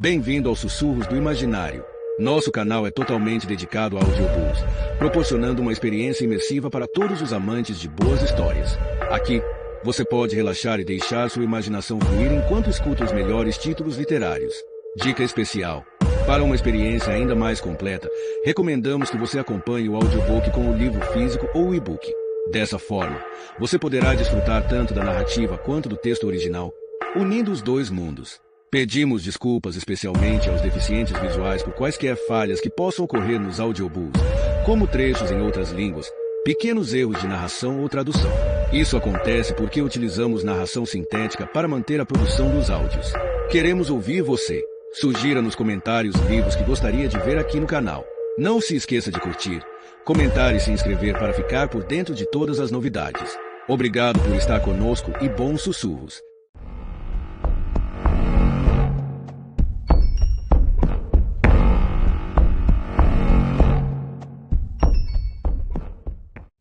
Bem-vindo aos Sussurros do Imaginário. Nosso canal é totalmente dedicado a audiobooks, proporcionando uma experiência imersiva para todos os amantes de boas histórias. Aqui, você pode relaxar e deixar sua imaginação fluir enquanto escuta os melhores títulos literários. Dica especial: para uma experiência ainda mais completa, recomendamos que você acompanhe o audiobook com o livro físico ou o e-book. Dessa forma, você poderá desfrutar tanto da narrativa quanto do texto original, unindo os dois mundos. Pedimos desculpas especialmente aos deficientes visuais por quaisquer falhas que possam ocorrer nos audiobooks, como trechos em outras línguas, pequenos erros de narração ou tradução. Isso acontece porque utilizamos narração sintética para manter a produção dos áudios. Queremos ouvir você. Sugira nos comentários livros que gostaria de ver aqui no canal. Não se esqueça de curtir, comentar e se inscrever para ficar por dentro de todas as novidades. Obrigado por estar conosco e bons sussurros.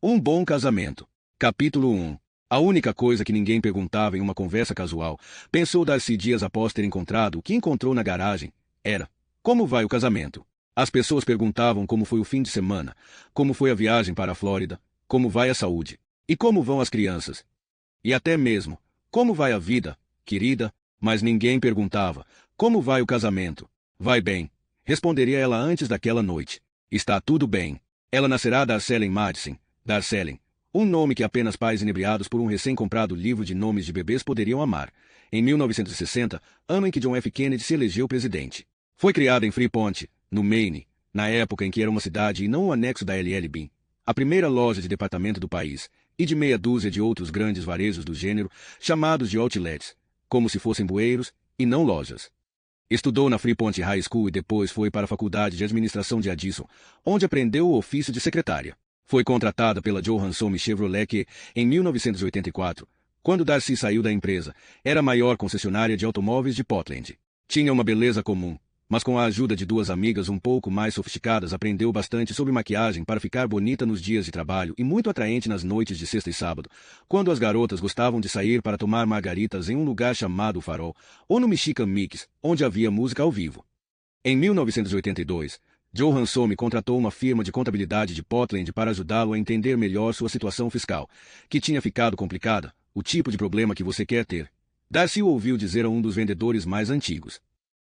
Um bom casamento. Capítulo 1. A única coisa que ninguém perguntava em uma conversa casual, pensou Darcy dias após ter encontrado o que encontrou na garagem, era: como vai o casamento? As pessoas perguntavam como foi o fim de semana, como foi a viagem para a Flórida, como vai a saúde, e como vão as crianças. E até mesmo, como vai a vida, querida? Mas ninguém perguntava: como vai o casamento? Vai bem, responderia ela antes daquela noite. Está tudo bem. Ela nascerá Darcellen Madison. Darcellen, um nome que apenas pais inebriados por um recém-comprado livro de nomes de bebês poderiam amar. Em 1960, ano em que John F. Kennedy se elegeu presidente. Foi criada em Freeport, no Maine, na época em que era uma cidade e não um anexo da L.L. Bean, a primeira loja de departamento do país, e de meia dúzia de outros grandes varejos do gênero, chamados de outlets, como se fossem bueiros e não lojas. Estudou na Freeport High School e depois foi para a Faculdade de Administração de Addison, onde aprendeu o ofício de secretária. Foi contratada pela Johansson Chevrolet que, em 1984, quando Darcy saiu da empresa, era a maior concessionária de automóveis de Portland. Tinha uma beleza comum, mas com a ajuda de duas amigas um pouco mais sofisticadas aprendeu bastante sobre maquiagem para ficar bonita nos dias de trabalho e muito atraente nas noites de sexta e sábado, quando as garotas gostavam de sair para tomar margaritas em um lugar chamado O Farol, ou no Mexican Mix, onde havia música ao vivo. Em 1982, Johansson contratou uma firma de contabilidade de Portland para ajudá-lo a entender melhor sua situação fiscal, que tinha ficado complicada, o tipo de problema que você quer ter. Darcy ouviu dizer a um dos vendedores mais antigos.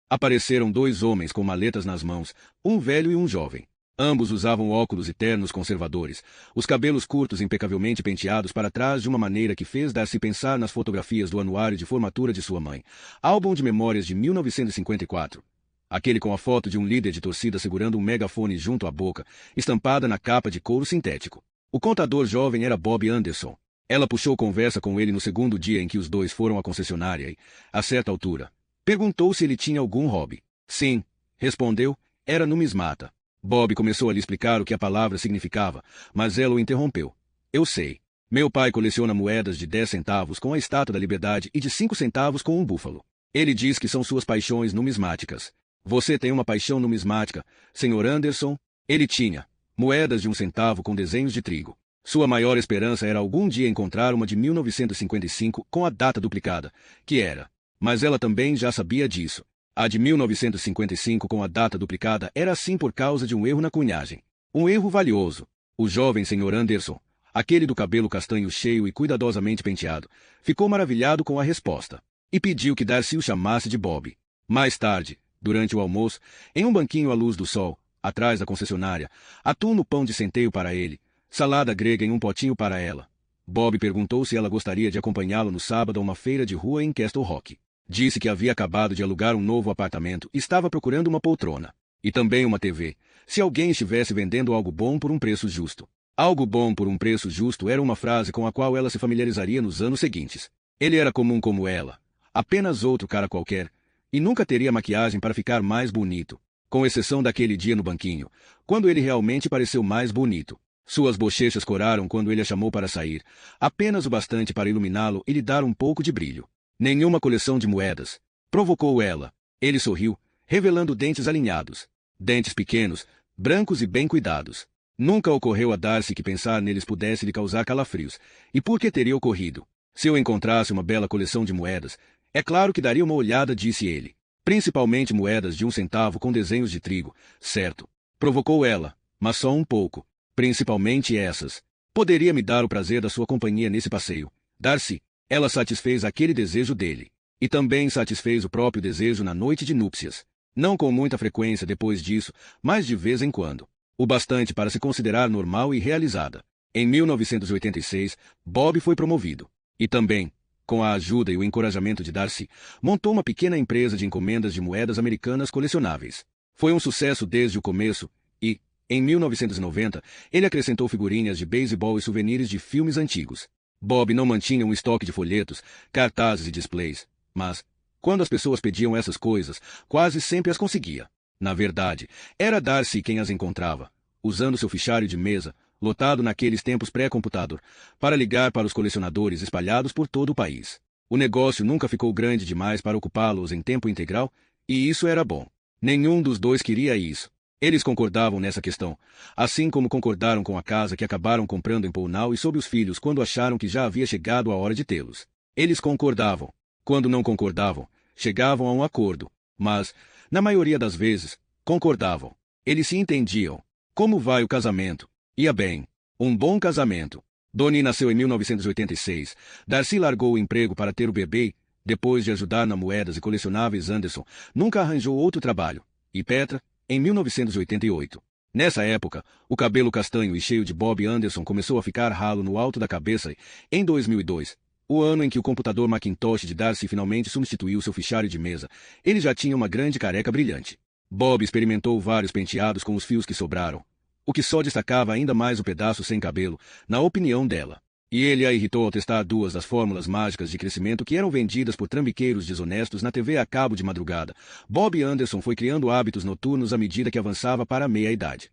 Apareceram dois homens com maletas nas mãos, um velho e um jovem. Ambos usavam óculos e ternos conservadores, os cabelos curtos impecavelmente penteados para trás de uma maneira que fez Darcy pensar nas fotografias do anuário de formatura de sua mãe, álbum de memórias de 1954. Aquele com a foto de um líder de torcida segurando um megafone junto à boca, estampada na capa de couro sintético. O contador jovem era Bob Anderson. Ela puxou conversa com ele no segundo dia em que os dois foram à concessionária e, a certa altura, perguntou se ele tinha algum hobby. Sim, respondeu, era numismata. Bob começou a lhe explicar o que a palavra significava, mas ela o interrompeu. Eu sei. Meu pai coleciona moedas de 10 centavos com a Estátua da Liberdade e de 5 centavos com um búfalo. Ele diz que são suas paixões numismáticas. Você tem uma paixão numismática, Sr. Anderson? Ele tinha moedas de 1 centavo com desenhos de trigo. Sua maior esperança era algum dia encontrar uma de 1955 com a data duplicada, que era. Mas ela também já sabia disso. A de 1955 com a data duplicada era assim por causa de um erro na cunhagem. Um erro valioso. O jovem Sr. Anderson, aquele do cabelo castanho cheio e cuidadosamente penteado, ficou maravilhado com a resposta. E pediu que Darcy o chamasse de Bob. Mais tarde, durante o almoço, em um banquinho à luz do sol, atrás da concessionária, atum no pão de centeio para ele, salada grega em um potinho para ela. Bob perguntou se ela gostaria de acompanhá-lo no sábado a uma feira de rua em Castle Rock. Disse que havia acabado de alugar um novo apartamento e estava procurando uma poltrona. E também uma TV, se alguém estivesse vendendo algo bom por um preço justo. Algo bom por um preço justo era uma frase com a qual ela se familiarizaria nos anos seguintes. Ele era comum como ela, apenas outro cara qualquer, e nunca teria maquiagem para ficar mais bonito, com exceção daquele dia no banquinho, quando ele realmente pareceu mais bonito. Suas bochechas coraram quando ele a chamou para sair, apenas o bastante para iluminá-lo e lhe dar um pouco de brilho. Nenhuma coleção de moedas. Provocou ela. Ele sorriu, revelando dentes alinhados. Dentes pequenos, brancos e bem cuidados. Nunca ocorreu a Darcy que pensar neles pudesse lhe causar calafrios. E por que teria ocorrido? Se eu encontrasse uma bela coleção de moedas, é claro que daria uma olhada, disse ele. Principalmente moedas de 1 centavo com desenhos de trigo, certo? Provocou ela, mas só um pouco. Principalmente essas. Poderia me dar o prazer da sua companhia nesse passeio, Darcy? Ela satisfez aquele desejo dele. E também satisfez o próprio desejo na noite de núpcias. Não com muita frequência depois disso, mas de vez em quando. O bastante para se considerar normal e realizada. Em 1986, Bob foi promovido. E também, com a ajuda e o encorajamento de Darcy, montou uma pequena empresa de encomendas de moedas americanas colecionáveis. Foi um sucesso desde o começo e, em 1990, ele acrescentou figurinhas de beisebol e souvenirs de filmes antigos. Bob não mantinha um estoque de folhetos, cartazes e displays, mas, quando as pessoas pediam essas coisas, quase sempre as conseguia. Na verdade, era Darcy quem as encontrava, usando seu fichário de mesa, lotado naqueles tempos pré-computador, para ligar para os colecionadores espalhados por todo o país. O negócio nunca ficou grande demais para ocupá-los em tempo integral, e isso era bom. Nenhum dos dois queria isso. Eles concordavam nessa questão, assim como concordaram com a casa que acabaram comprando em Pownal e sobre os filhos quando acharam que já havia chegado a hora de tê-los. Eles concordavam. Quando não concordavam, chegavam a um acordo, mas, na maioria das vezes, concordavam. Eles se entendiam. Como vai o casamento? Ia bem. Um bom casamento. Donnie nasceu em 1986. Darcy largou o emprego para ter o bebê e, depois de ajudar na moedas e colecionáveis Anderson, nunca arranjou outro trabalho. E Petra, em 1988. Nessa época, o cabelo castanho e cheio de Bob Anderson começou a ficar ralo no alto da cabeça e, em 2002, o ano em que o computador Macintosh de Darcy finalmente substituiu seu fichário de mesa, ele já tinha uma grande careca brilhante. Bob experimentou vários penteados com os fios que sobraram, o que só destacava ainda mais o pedaço sem cabelo, na opinião dela. E ele a irritou ao testar duas das fórmulas mágicas de crescimento que eram vendidas por trambiqueiros desonestos na TV a cabo de madrugada. Bob Anderson foi criando hábitos noturnos à medida que avançava para a meia-idade.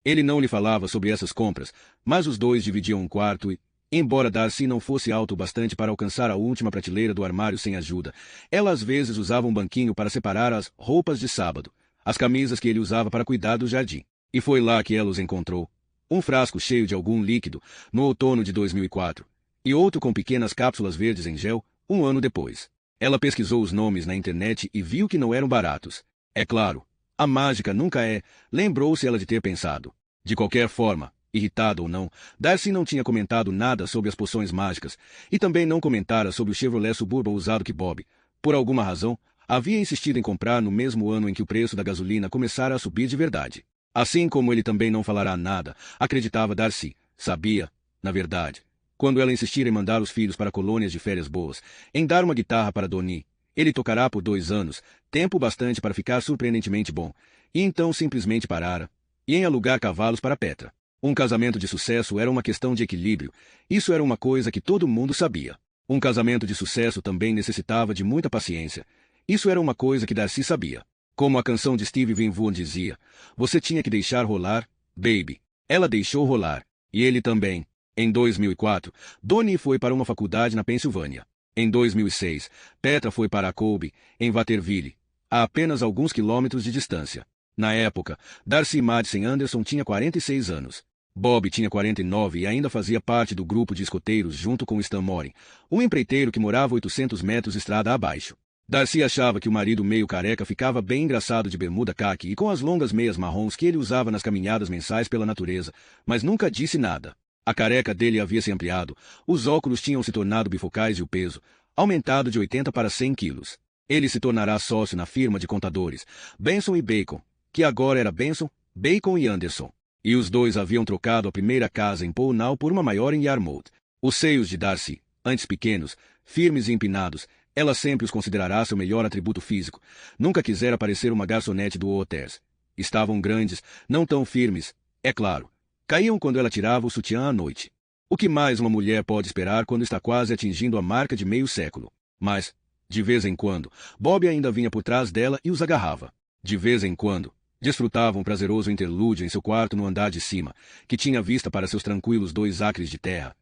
Ele não lhe falava sobre essas compras, mas os dois dividiam um quarto e, embora Darcy não fosse alto o bastante para alcançar a última prateleira do armário sem ajuda, ela às vezes usava um banquinho para separar as roupas de sábado, as camisas que ele usava para cuidar do jardim. E foi lá que ela os encontrou. Um frasco cheio de algum líquido, no outono de 2004, e outro com pequenas cápsulas verdes em gel, um ano depois. Ela pesquisou os nomes na internet e viu que não eram baratos. É claro, a mágica nunca é, lembrou-se ela de ter pensado. De qualquer forma, irritado ou não, Darcy não tinha comentado nada sobre as poções mágicas, e também não comentara sobre o Chevrolet Suburban usado que Bob, por alguma razão, havia insistido em comprar no mesmo ano em que o preço da gasolina começara a subir de verdade. Assim como ele também não falará nada, acreditava Darcy, sabia, na verdade, quando ela insistir em mandar os filhos para colônias de férias boas, em dar uma guitarra para Donnie, ele tocará por 2 anos, tempo bastante para ficar surpreendentemente bom, e então simplesmente parara, e em alugar cavalos para Petra. Um casamento de sucesso era uma questão de equilíbrio, isso era uma coisa que todo mundo sabia. Um casamento de sucesso também necessitava de muita paciência, isso era uma coisa que Darcy sabia. Como a canção de Stevie Van Vaughan dizia, você tinha que deixar rolar, baby. Ela deixou rolar. E ele também. Em 2004, Donnie foi para uma faculdade na Pensilvânia. Em 2006, Petra foi para a Colby, em Waterville, a apenas alguns quilômetros de distância. Na época, Darcy Madison Anderson tinha 46 anos. Bob tinha 49 e ainda fazia parte do grupo de escoteiros junto com Stan Morin, um empreiteiro que morava 800 metros estrada abaixo. Darcy achava que o marido meio careca ficava bem engraçado de bermuda caqui e com as longas meias marrons que ele usava nas caminhadas mensais pela natureza, mas nunca disse nada. A careca dele havia se ampliado, os óculos tinham se tornado bifocais e o peso, aumentado de 80 para 100 quilos. Ele se tornará sócio na firma de contadores, Benson e Bacon, que agora era Benson, Bacon e Anderson. E os dois haviam trocado a primeira casa em Pownal por uma maior em Yarmouth. Os seios de Darcy, antes pequenos, firmes e empinados, ela sempre os considerará seu melhor atributo físico. Nunca quisera parecer uma garçonete do Hotels. Estavam grandes, não tão firmes, é claro. Caíam quando ela tirava o sutiã à noite. O que mais uma mulher pode esperar quando está quase atingindo a marca de meio século? Mas, de vez em quando, Bob ainda vinha por trás dela e os agarrava. De vez em quando, desfrutava um prazeroso interlúdio em seu quarto no andar de cima, que tinha vista para seus tranquilos 2 acres de terra.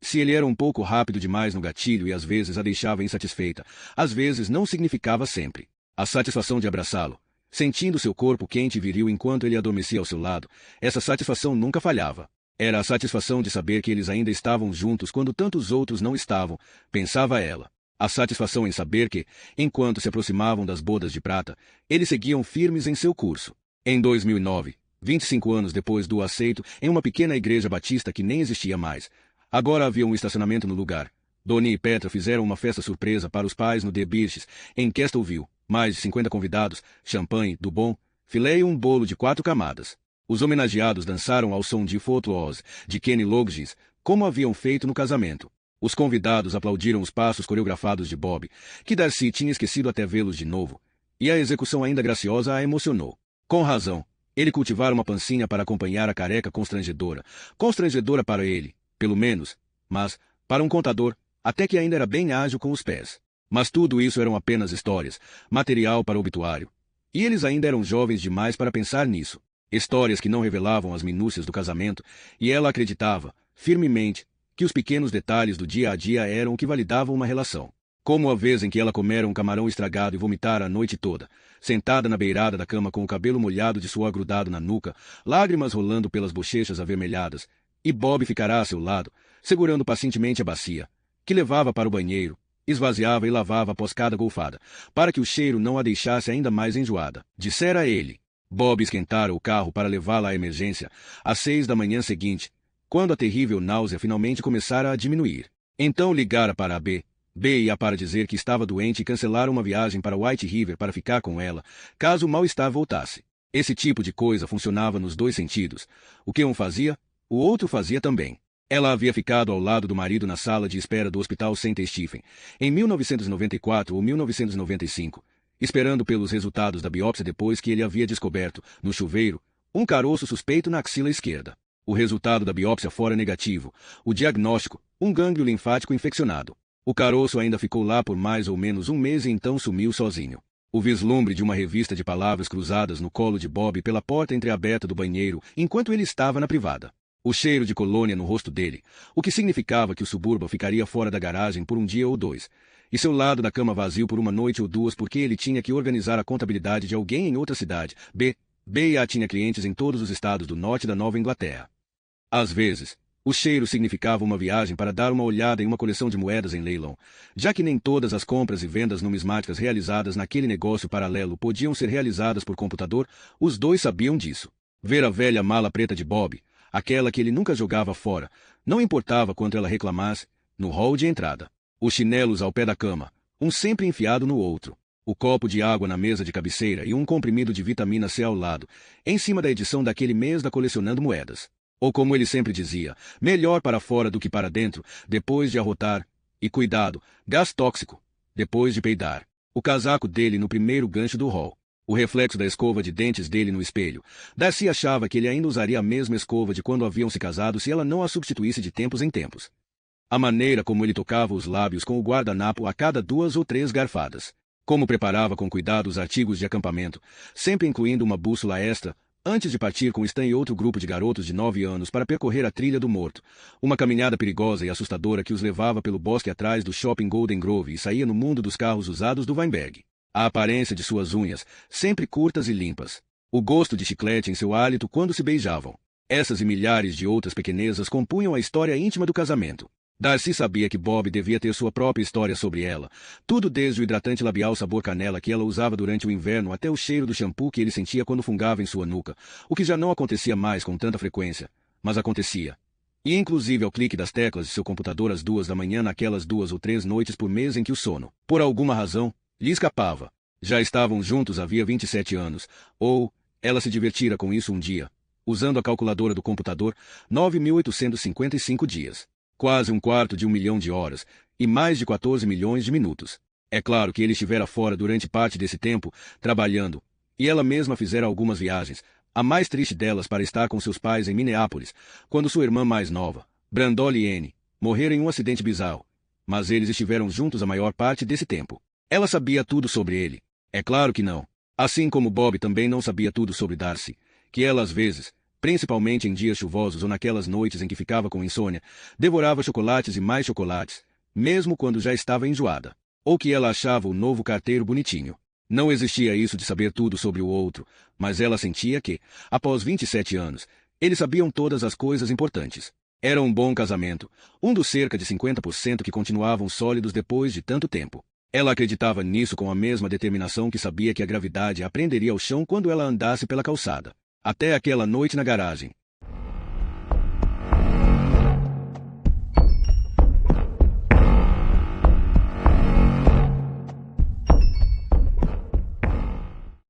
Se ele era um pouco rápido demais no gatilho e às vezes a deixava insatisfeita, às vezes não significava sempre. A satisfação de abraçá-lo, sentindo seu corpo quente e viril enquanto ele adormecia ao seu lado, essa satisfação nunca falhava. Era a satisfação de saber que eles ainda estavam juntos quando tantos outros não estavam, pensava ela. A satisfação em saber que, enquanto se aproximavam das bodas de prata, eles seguiam firmes em seu curso. Em 2009, 25 anos depois do aceito, em uma pequena igreja batista que nem existia mais, agora havia um estacionamento no lugar. Donnie e Petra fizeram uma festa surpresa para os pais no The Birches, em Castleville. Mais de 50 convidados, champanhe, do bom, filé e um bolo de 4 camadas. Os homenageados dançaram ao som de Footloose, de Kenny Loggins, como haviam feito no casamento. Os convidados aplaudiram os passos coreografados de Bob, que Darcy tinha esquecido até vê-los de novo, e a execução ainda graciosa a emocionou. Com razão, ele cultivara uma pancinha para acompanhar a careca constrangedora para ele, pelo menos, mas, para um contador, até que ainda era bem ágil com os pés. Mas tudo isso eram apenas histórias, material para o obituário. E eles ainda eram jovens demais para pensar nisso. Histórias que não revelavam as minúcias do casamento, e ela acreditava, firmemente, que os pequenos detalhes do dia a dia eram o que validavam uma relação. Como a vez em que ela comera um camarão estragado e vomitara a noite toda, sentada na beirada da cama com o cabelo molhado de suor grudado na nuca, lágrimas rolando pelas bochechas avermelhadas, e Bob ficará a seu lado, segurando pacientemente a bacia, que levava para o banheiro, esvaziava e lavava após cada golfada, para que o cheiro não a deixasse ainda mais enjoada. Dissera ele. Bob esquentara o carro para levá-la à emergência, às 6 da manhã seguinte, quando a terrível náusea finalmente começara a diminuir. Então ligara para a B.A. para dizer que estava doente e cancelara uma viagem para White River para ficar com ela, caso o mal-estar voltasse. Esse tipo de coisa funcionava nos dois sentidos. O que um fazia, o outro fazia também. Ela havia ficado ao lado do marido na sala de espera do Hospital St. Stephen, em 1994 ou 1995, esperando pelos resultados da biópsia depois que ele havia descoberto, no chuveiro, um caroço suspeito na axila esquerda. O resultado da biópsia fora negativo, o diagnóstico, um gânglio linfático infeccionado. O caroço ainda ficou lá por mais ou menos um mês e então sumiu sozinho. O vislumbre de uma revista de palavras cruzadas no colo de Bob pela porta entreaberta do banheiro enquanto ele estava na privada. O cheiro de colônia no rosto dele, o que significava que o Suburban ficaria fora da garagem por um dia ou dois, e seu lado da cama vazio por uma noite ou duas porque ele tinha que organizar a contabilidade de alguém em outra cidade. B.A. tinha clientes em todos os estados do norte da Nova Inglaterra. Às vezes, o cheiro significava uma viagem para dar uma olhada em uma coleção de moedas em leilão, já que nem todas as compras e vendas numismáticas realizadas naquele negócio paralelo podiam ser realizadas por computador, os dois sabiam disso. Ver a velha mala preta de Bob, aquela que ele nunca jogava fora, não importava quanto ela reclamasse, no hall de entrada. Os chinelos ao pé da cama, um sempre enfiado no outro. O copo de água na mesa de cabeceira e um comprimido de vitamina C ao lado, em cima da edição daquele mês da Colecionando Moedas. Ou como ele sempre dizia, melhor para fora do que para dentro, depois de arrotar. E cuidado, gás tóxico, depois de peidar. O casaco dele no primeiro gancho do hall. O reflexo da escova de dentes dele no espelho. Darcy achava que ele ainda usaria a mesma escova de quando haviam se casado se ela não a substituísse de tempos em tempos. A maneira como ele tocava os lábios com o guardanapo a cada 2 ou 3 garfadas. Como preparava com cuidado os artigos de acampamento, sempre incluindo uma bússola extra, antes de partir com Stan e outro grupo de garotos de 9 anos para percorrer a Trilha do Morto, uma caminhada perigosa e assustadora que os levava pelo bosque atrás do shopping Golden Grove e saía no mundo dos carros usados do Weinberg. A aparência de suas unhas, sempre curtas e limpas. O gosto de chiclete em seu hálito quando se beijavam. Essas e milhares de outras pequenezas compunham a história íntima do casamento. Darcy sabia que Bob devia ter sua própria história sobre ela, tudo desde o hidratante labial sabor canela que ela usava durante o inverno até o cheiro do shampoo que ele sentia quando fungava em sua nuca, o que já não acontecia mais com tanta frequência, mas acontecia. E inclusive ao clique das teclas de seu computador às 2 da manhã naquelas 2 ou 3 noites por mês em que o sono, por alguma razão, lhe escapava. Já estavam juntos havia 27 anos, ou, ela se divertira com isso um dia, usando a calculadora do computador, 9.855 dias. Quase 1/4 milhão de horas, e mais de 14 milhões de minutos. É claro que ele estivera fora durante parte desse tempo, trabalhando, e ela mesma fizera algumas viagens, a mais triste delas para estar com seus pais em Minneapolis, quando sua irmã mais nova, Brandolly Anne, morrera em um acidente bizarro. Mas eles estiveram juntos a maior parte desse tempo. Ela sabia tudo sobre ele. É claro que não. Assim como Bob também não sabia tudo sobre Darcy, que ela às vezes, principalmente em dias chuvosos ou naquelas noites em que ficava com insônia, devorava chocolates e mais chocolates, mesmo quando já estava enjoada. Ou que ela achava o novo carteiro bonitinho. Não existia isso de saber tudo sobre o outro, mas ela sentia que, após 27 anos, eles sabiam todas as coisas importantes. Era um bom casamento, um dos cerca de 50% que continuavam sólidos depois de tanto tempo. Ela acreditava nisso com a mesma determinação que sabia que a gravidade a prenderia ao chão quando ela andasse pela calçada. Até aquela noite na garagem.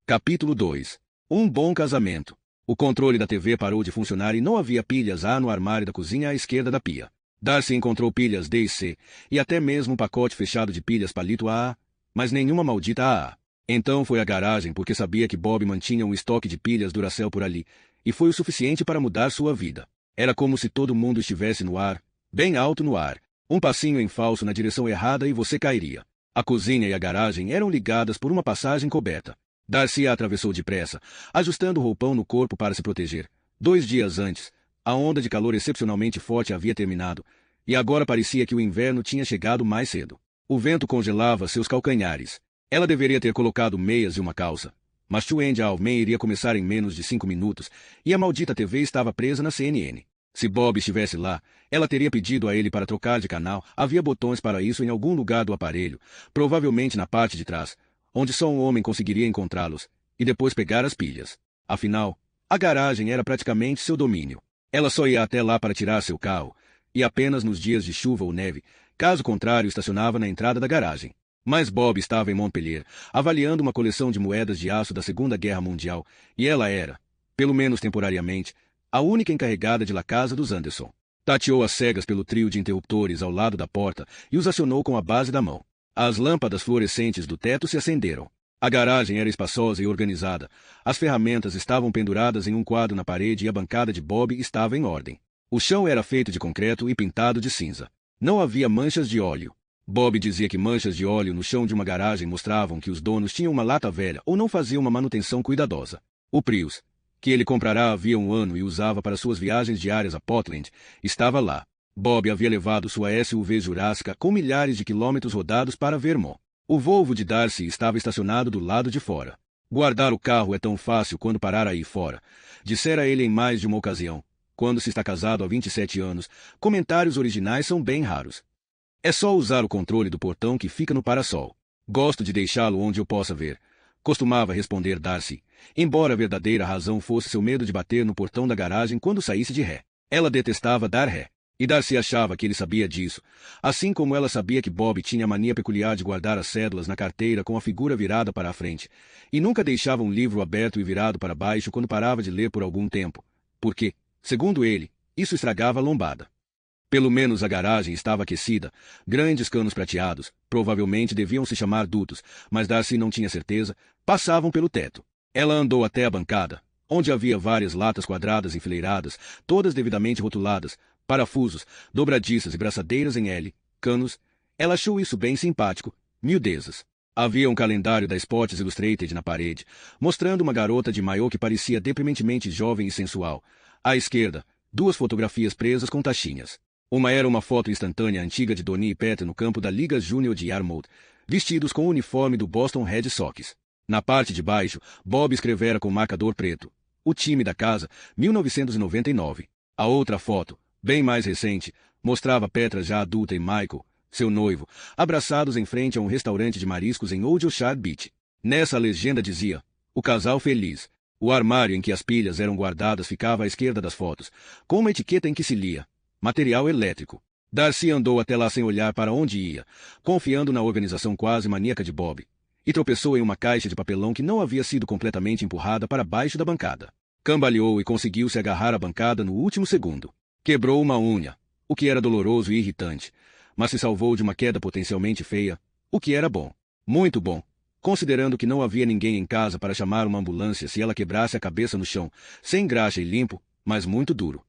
Capítulo 2. Um bom casamento. O controle da TV parou de funcionar e não havia pilhas A no armário da cozinha à esquerda da pia. Darcy encontrou pilhas D e C, e até mesmo um pacote fechado de pilhas palito AA, mas nenhuma maldita AA. Então foi à garagem porque sabia que Bob mantinha um estoque de pilhas Duracell por ali, e foi o suficiente para mudar sua vida. Era como se todo mundo estivesse no ar, bem alto no ar. Um passinho em falso na direção errada e você cairia. A cozinha e a garagem eram ligadas por uma passagem coberta. Darcy a atravessou depressa, ajustando o roupão no corpo para se proteger. 2 dias antes, a onda de calor excepcionalmente forte havia terminado, e agora parecia que o inverno tinha chegado mais cedo. O vento congelava seus calcanhares. Ela deveria ter colocado meias e uma calça. Mas Chuende Almen iria começar em menos de 5 minutos, e a maldita TV estava presa na CNN. Se Bob estivesse lá, ela teria pedido a ele para trocar de canal. Havia botões para isso em algum lugar do aparelho, provavelmente na parte de trás, onde só um homem conseguiria encontrá-los, e depois pegar as pilhas. Afinal, a garagem era praticamente seu domínio. Ela só ia até lá para tirar seu carro, e apenas nos dias de chuva ou neve, caso contrário estacionava na entrada da garagem. Mas Bob estava em Montpellier, avaliando uma coleção de moedas de aço da Segunda Guerra Mundial, e ela era, pelo menos temporariamente, a única encarregada de la casa dos Anderson. Tateou às cegas pelo trio de interruptores ao lado da porta e os acionou com a base da mão. As lâmpadas fluorescentes do teto se acenderam. A garagem era espaçosa e organizada. As ferramentas estavam penduradas em um quadro na parede e a bancada de Bob estava em ordem. O chão era feito de concreto e pintado de cinza. Não havia manchas de óleo. Bob dizia que manchas de óleo no chão de uma garagem mostravam que os donos tinham uma lata velha ou não faziam uma manutenção cuidadosa. O Prius, que ele comprara havia 1 ano e usava para suas viagens diárias a Portland, estava lá. Bob havia levado sua SUV Jurássica com milhares de quilômetros rodados para Vermont. O Volvo de Darcy estava estacionado do lado de fora. Guardar o carro é tão fácil quando parar aí fora, dissera ele em mais de uma ocasião. Quando se está casado há 27 anos, comentários originais são bem raros. É só usar o controle do portão que fica no parasol. Gosto de deixá-lo onde eu possa ver, costumava responder Darcy, embora a verdadeira razão fosse seu medo de bater no portão da garagem quando saísse de ré. Ela detestava dar ré. E Darcy achava que ele sabia disso, assim como ela sabia que Bob tinha a mania peculiar de guardar as cédulas na carteira com a figura virada para a frente, e nunca deixava um livro aberto e virado para baixo quando parava de ler por algum tempo, porque, segundo ele, isso estragava a lombada. Pelo menos a garagem estava aquecida, grandes canos prateados, provavelmente deviam se chamar dutos, mas Darcy não tinha certeza, passavam pelo teto. Ela andou até a bancada, onde havia várias latas quadradas enfileiradas, todas devidamente rotuladas, parafusos, dobradiças e braçadeiras em L, canos. Ela achou isso bem simpático, miudezas. Havia um calendário da Sports Illustrated na parede, mostrando uma garota de maiô que parecia deprimentemente jovem e sensual. À esquerda, 2 fotografias presas com taxinhas. Uma era uma foto instantânea antiga de Donnie e Peter no campo da Liga Júnior de Yarmouth, vestidos com o uniforme do Boston Red Sox. Na parte de baixo, Bob escrevera com marcador preto: o time da casa, 1999. A outra foto, bem mais recente, mostrava Petra já adulta e Michael, seu noivo, abraçados em frente a um restaurante de mariscos em Old Orchard Beach. Nessa legenda dizia: o casal feliz. O armário em que as pilhas eram guardadas ficava à esquerda das fotos, com uma etiqueta em que se lia: material elétrico. Darcy andou até lá sem olhar para onde ia, confiando na organização quase maníaca de Bob, e tropeçou em uma caixa de papelão que não havia sido completamente empurrada para baixo da bancada. Cambaleou e conseguiu se agarrar à bancada no último segundo. Quebrou uma unha, o que era doloroso e irritante, mas se salvou de uma queda potencialmente feia, o que era bom. Muito bom, considerando que não havia ninguém em casa para chamar uma ambulância se ela quebrasse a cabeça no chão, sem graxa e limpo, mas muito duro.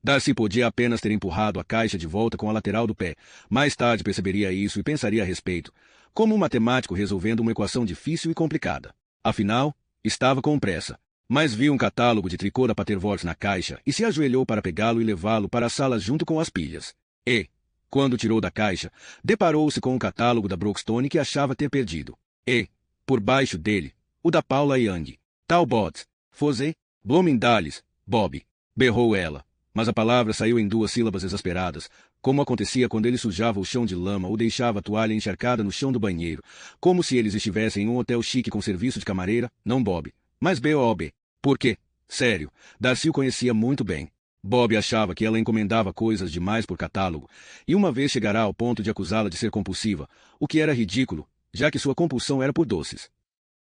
Darcy podia apenas ter empurrado a caixa de volta com a lateral do pé. Mais tarde perceberia isso e pensaria a respeito, como um matemático resolvendo uma equação difícil e complicada. Afinal, estava com pressa. Mas viu um catálogo de tricô da Paterworks na caixa e se ajoelhou para pegá-lo e levá-lo para a sala junto com as pilhas. E, quando tirou da caixa, deparou-se com o catálogo da Brookstone que achava ter perdido. E, por baixo dele, o da Paula Young. Talbot, Fosé, Bloomingdale's, Bob. Berrou ela. mas a palavra saiu em 2 sílabas exasperadas, como acontecia quando ele sujava o chão de lama ou deixava a toalha encharcada no chão do banheiro, como se eles estivessem em um hotel chique com serviço de camareira, não Bob, mas Bob. Por quê? Sério, Darcy o conhecia muito bem. Bob achava que ela encomendava coisas demais por catálogo, e uma vez chegará ao ponto de acusá-la de ser compulsiva, o que era ridículo, já que sua compulsão era por doces.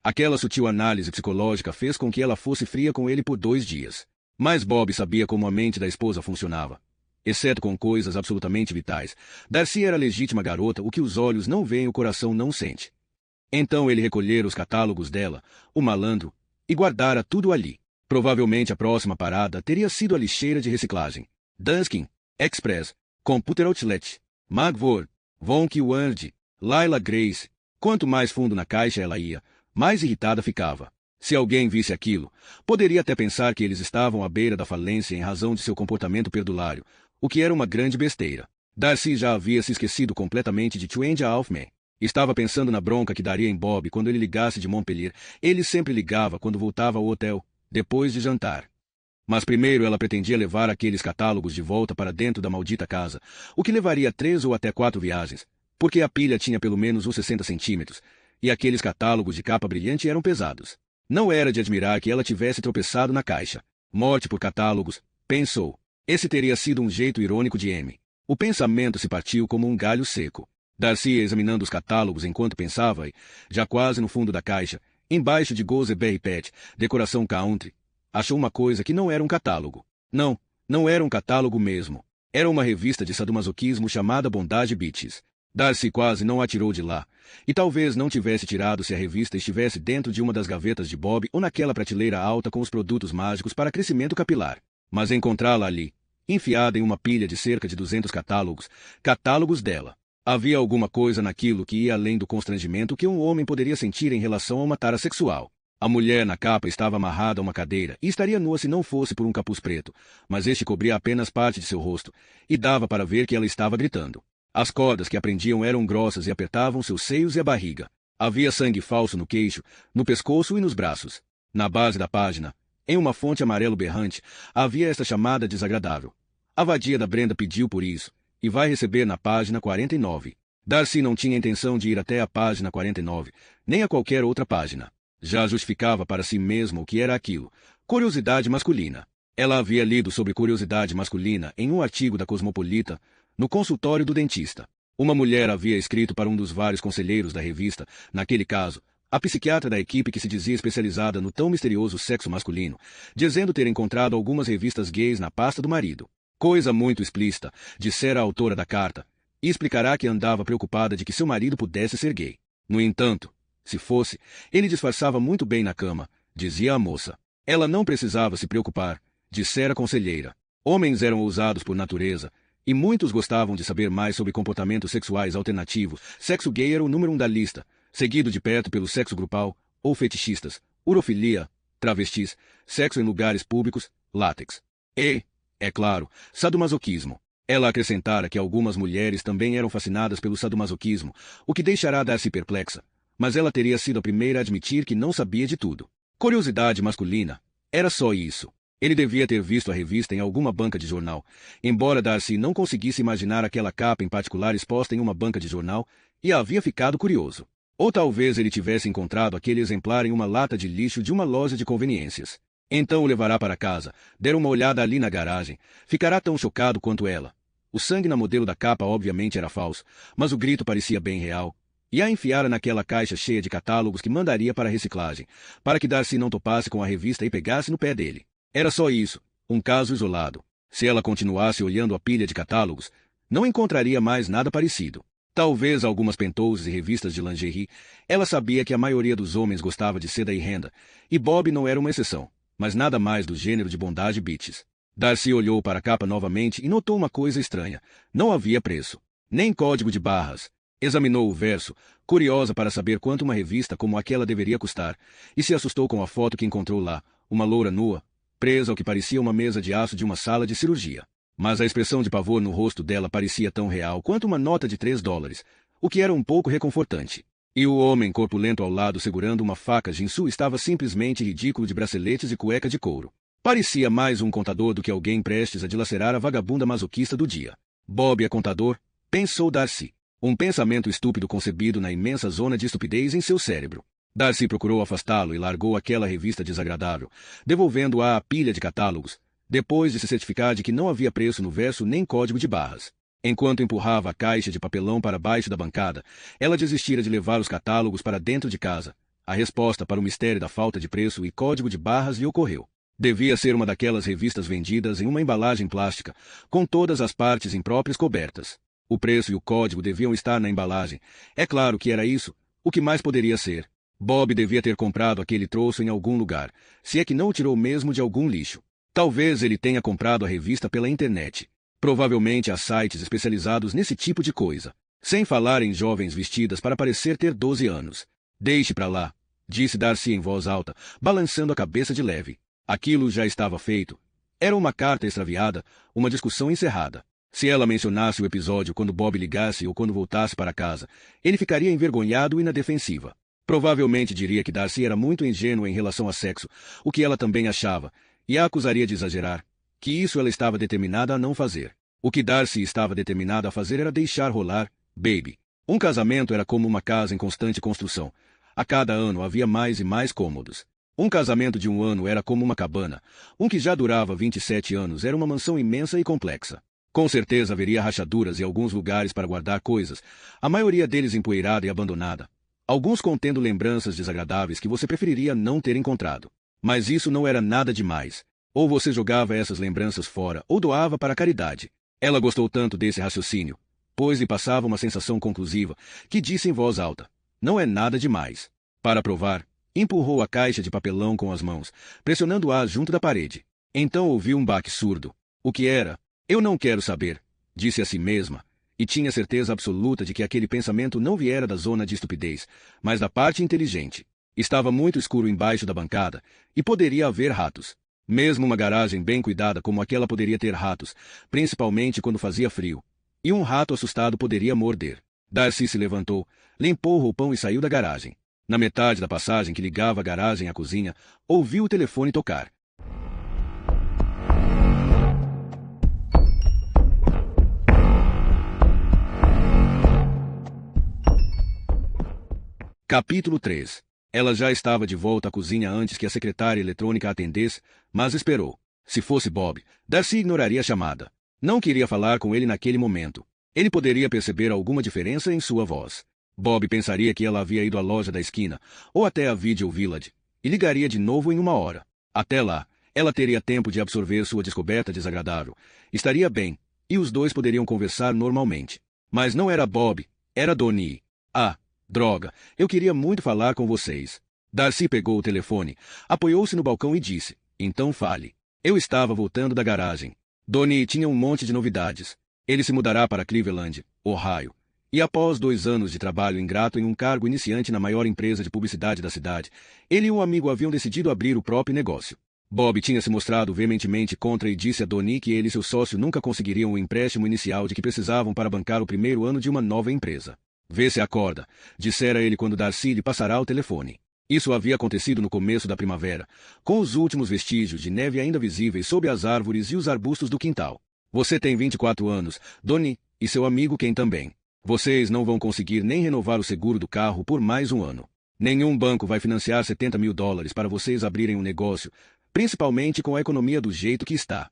Aquela sutil análise psicológica fez com que ela fosse fria com ele por 2 dias. Mas Bob sabia como a mente da esposa funcionava. Exceto com coisas absolutamente vitais, Darcy era a legítima garota, o que os olhos não veem o coração não sente. Então ele recolhera os catálogos dela, o malandro, e guardara tudo ali. Provavelmente a próxima parada teria sido a lixeira de reciclagem. Dunskin, Express, Computer Outlet, Magvor, Vonk Ward, Laila Grace. Quanto mais fundo na caixa ela ia, mais irritada ficava. Se alguém visse aquilo, poderia até pensar que eles estavam à beira da falência em razão de seu comportamento perdulário, o que era uma grande besteira. Darcy já havia se esquecido completamente de Twenty Alfman. Estava pensando na bronca que daria em Bob quando ele ligasse de Montpellier. Ele sempre ligava quando voltava ao hotel, depois de jantar. Mas primeiro ela pretendia levar aqueles catálogos de volta para dentro da maldita casa, o que levaria 3 ou até 4 viagens, porque a pilha tinha pelo menos uns 60 centímetros, e aqueles catálogos de capa brilhante eram pesados. Não era de admirar que ela tivesse tropeçado na caixa. Morte por catálogos, pensou. Esse teria sido um jeito irônico de M. O pensamento se partiu como um galho seco. Darcy examinando os catálogos enquanto pensava e, já quase no fundo da caixa, embaixo de Gooseberry Pet, decoração country, achou uma coisa que não era um catálogo. Não, não era um catálogo mesmo. Era uma revista de sadomasoquismo chamada Bondage Bitches. Darcy quase não a tirou de lá, e talvez não tivesse tirado se a revista estivesse dentro de uma das gavetas de Bob ou naquela prateleira alta com os produtos mágicos para crescimento capilar. Mas encontrá-la ali, enfiada em uma pilha de cerca de 200 catálogos, catálogos dela. Havia alguma coisa naquilo que ia além do constrangimento que um homem poderia sentir em relação a uma tara sexual. A mulher na capa estava amarrada a uma cadeira e estaria nua se não fosse por um capuz preto, mas este cobria apenas parte de seu rosto, e dava para ver que ela estava gritando. As cordas que a prendiam eram grossas e apertavam seus seios e a barriga. Havia sangue falso no queixo, no pescoço e nos braços. Na base da página, em uma fonte amarelo berrante, havia esta chamada desagradável. A vadia da Brenda pediu por isso, e vai receber na página 49. Darcy não tinha intenção de ir até a página 49, nem a qualquer outra página. Já justificava para si mesmo o que era aquilo. Curiosidade masculina. Ela havia lido sobre curiosidade masculina em um artigo da Cosmopolita, no consultório do dentista. Uma mulher havia escrito para um dos vários conselheiros da revista, naquele caso, a psiquiatra da equipe que se dizia especializada no tão misterioso sexo masculino, dizendo ter encontrado algumas revistas gays na pasta do marido. Coisa muito explícita, dissera a autora da carta, e explicará que andava preocupada de que seu marido pudesse ser gay. No entanto, se fosse, ele disfarçava muito bem na cama, dizia a moça. Ela não precisava se preocupar, dissera a conselheira. Homens eram ousados por natureza, e muitos gostavam de saber mais sobre comportamentos sexuais alternativos. Sexo gay era o número 1 da lista, seguido de perto pelo sexo grupal, ou fetichistas, urofilia, travestis, sexo em lugares públicos, látex. E, é claro, sadomasoquismo. Ela acrescentara que algumas mulheres também eram fascinadas pelo sadomasoquismo, o que deixará Darcy perplexa. Mas ela teria sido a primeira a admitir que não sabia de tudo. Curiosidade masculina. Era só isso. Ele devia ter visto a revista em alguma banca de jornal, embora Darcy não conseguisse imaginar aquela capa em particular exposta em uma banca de jornal, e havia ficado curioso. Ou talvez ele tivesse encontrado aquele exemplar em uma lata de lixo de uma loja de conveniências. Então o levará para casa, der uma olhada ali na garagem, ficará tão chocado quanto ela. O sangue na modelo da capa obviamente era falso, mas o grito parecia bem real. E a enfiara naquela caixa cheia de catálogos que mandaria para a reciclagem, para que Darcy não topasse com a revista e pegasse no pé dele. Era só isso, um caso isolado. Se ela continuasse olhando a pilha de catálogos, não encontraria mais nada parecido. Talvez algumas pentouses e revistas de lingerie. Ela sabia que a maioria dos homens gostava de seda e renda, e Bob não era uma exceção, mas nada mais do gênero de Bondage Bitches. Darcy olhou para a capa novamente e notou uma coisa estranha. Não havia preço, nem código de barras. Examinou o verso, curiosa para saber quanto uma revista como aquela deveria custar, e se assustou com a foto que encontrou lá, uma loura nua, presa ao que parecia uma mesa de aço de uma sala de cirurgia. Mas a expressão de pavor no rosto dela parecia tão real quanto uma nota de $3, o que era um pouco reconfortante. E o homem corpulento ao lado segurando uma faca Jinsu estava simplesmente ridículo de braceletes e cueca de couro. Parecia mais um contador do que alguém prestes a dilacerar a vagabunda masoquista do dia. Bob é contador, pensou Darcy. Um pensamento estúpido concebido na imensa zona de estupidez em seu cérebro. Darcy procurou afastá-lo e largou aquela revista desagradável, devolvendo-a à pilha de catálogos, depois de se certificar de que não havia preço no verso nem código de barras. Enquanto empurrava a caixa de papelão para baixo da bancada, ela desistira de levar os catálogos para dentro de casa. A resposta para o mistério da falta de preço e código de barras lhe ocorreu. Devia ser uma daquelas revistas vendidas em uma embalagem plástica, com todas as partes impróprias cobertas. O preço e o código deviam estar na embalagem. É claro que era isso. O que mais poderia ser? Bob devia ter comprado aquele troço em algum lugar, se é que não o tirou mesmo de algum lixo. Talvez ele tenha comprado a revista pela internet. Provavelmente há sites especializados nesse tipo de coisa. Sem falar em jovens vestidas para parecer ter 12 anos. Deixe pra lá, disse Darcy em voz alta, balançando a cabeça de leve. Aquilo já estava feito. Era uma carta extraviada, uma discussão encerrada. Se ela mencionasse o episódio quando Bob ligasse ou quando voltasse para casa, ele ficaria envergonhado e na defensiva. Provavelmente diria que Darcy era muito ingênua em relação a sexo, o que ela também achava, e a acusaria de exagerar, que isso ela estava determinada a não fazer. O que Darcy estava determinada a fazer era deixar rolar, baby. Um casamento era como uma casa em constante construção. A cada ano havia mais e mais cômodos. Um casamento de um ano era como uma cabana. Um que já durava 27 anos era uma mansão imensa e complexa. Com certeza haveria rachaduras e alguns lugares para guardar coisas, a maioria deles empoeirada e abandonada. Alguns contendo lembranças desagradáveis que você preferiria não ter encontrado. Mas isso não era nada demais. Ou você jogava essas lembranças fora, ou doava para a caridade. Ela gostou tanto desse raciocínio, pois lhe passava uma sensação conclusiva, que disse em voz alta, não é nada demais. Para provar, empurrou a caixa de papelão com as mãos, pressionando-a junto da parede. Então ouviu um baque surdo. O que era? Eu não quero saber, disse a si mesma, e tinha certeza absoluta de que aquele pensamento não viera da zona de estupidez, mas da parte inteligente. Estava muito escuro embaixo da bancada, e poderia haver ratos. Mesmo uma garagem bem cuidada como aquela poderia ter ratos, principalmente quando fazia frio. E um rato assustado poderia morder. Darcy se levantou, limpou o roupão e saiu da garagem. Na metade da passagem que ligava a garagem à cozinha, ouviu o telefone tocar. Capítulo 3. Ela já estava de volta à cozinha antes que a secretária eletrônica a atendesse, mas esperou. Se fosse Bob, Darcy ignoraria a chamada. Não queria falar com ele naquele momento. Ele poderia perceber alguma diferença em sua voz. Bob pensaria que ela havia ido à loja da esquina, ou até a Video Village, e ligaria de novo em 1 hora. Até lá, ela teria tempo de absorver sua descoberta desagradável. Estaria bem, e os dois poderiam conversar normalmente. Mas não era Bob, era Donnie. Ah, droga, eu queria muito falar com vocês. Darcy pegou o telefone, apoiou-se no balcão e disse, então fale. Eu estava voltando da garagem. Donnie tinha um monte de novidades. Ele se mudará para Cleveland, Ohio. E após 2 anos de trabalho ingrato em um cargo iniciante na maior empresa de publicidade da cidade, ele e um amigo haviam decidido abrir o próprio negócio. Bob tinha se mostrado veementemente contra e disse a Donnie que ele e seu sócio nunca conseguiriam o empréstimo inicial de que precisavam para bancar o primeiro ano de uma nova empresa. Vê se acorda, dissera ele quando Darcy lhe passará o telefone. Isso havia acontecido no começo da primavera, com os últimos vestígios de neve ainda visíveis sob as árvores e os arbustos do quintal. Você tem 24 anos, Donnie, e seu amigo Ken também. Vocês não vão conseguir nem renovar o seguro do carro por mais 1 ano. Nenhum banco vai financiar $70 mil para vocês abrirem um negócio, principalmente com a economia do jeito que está.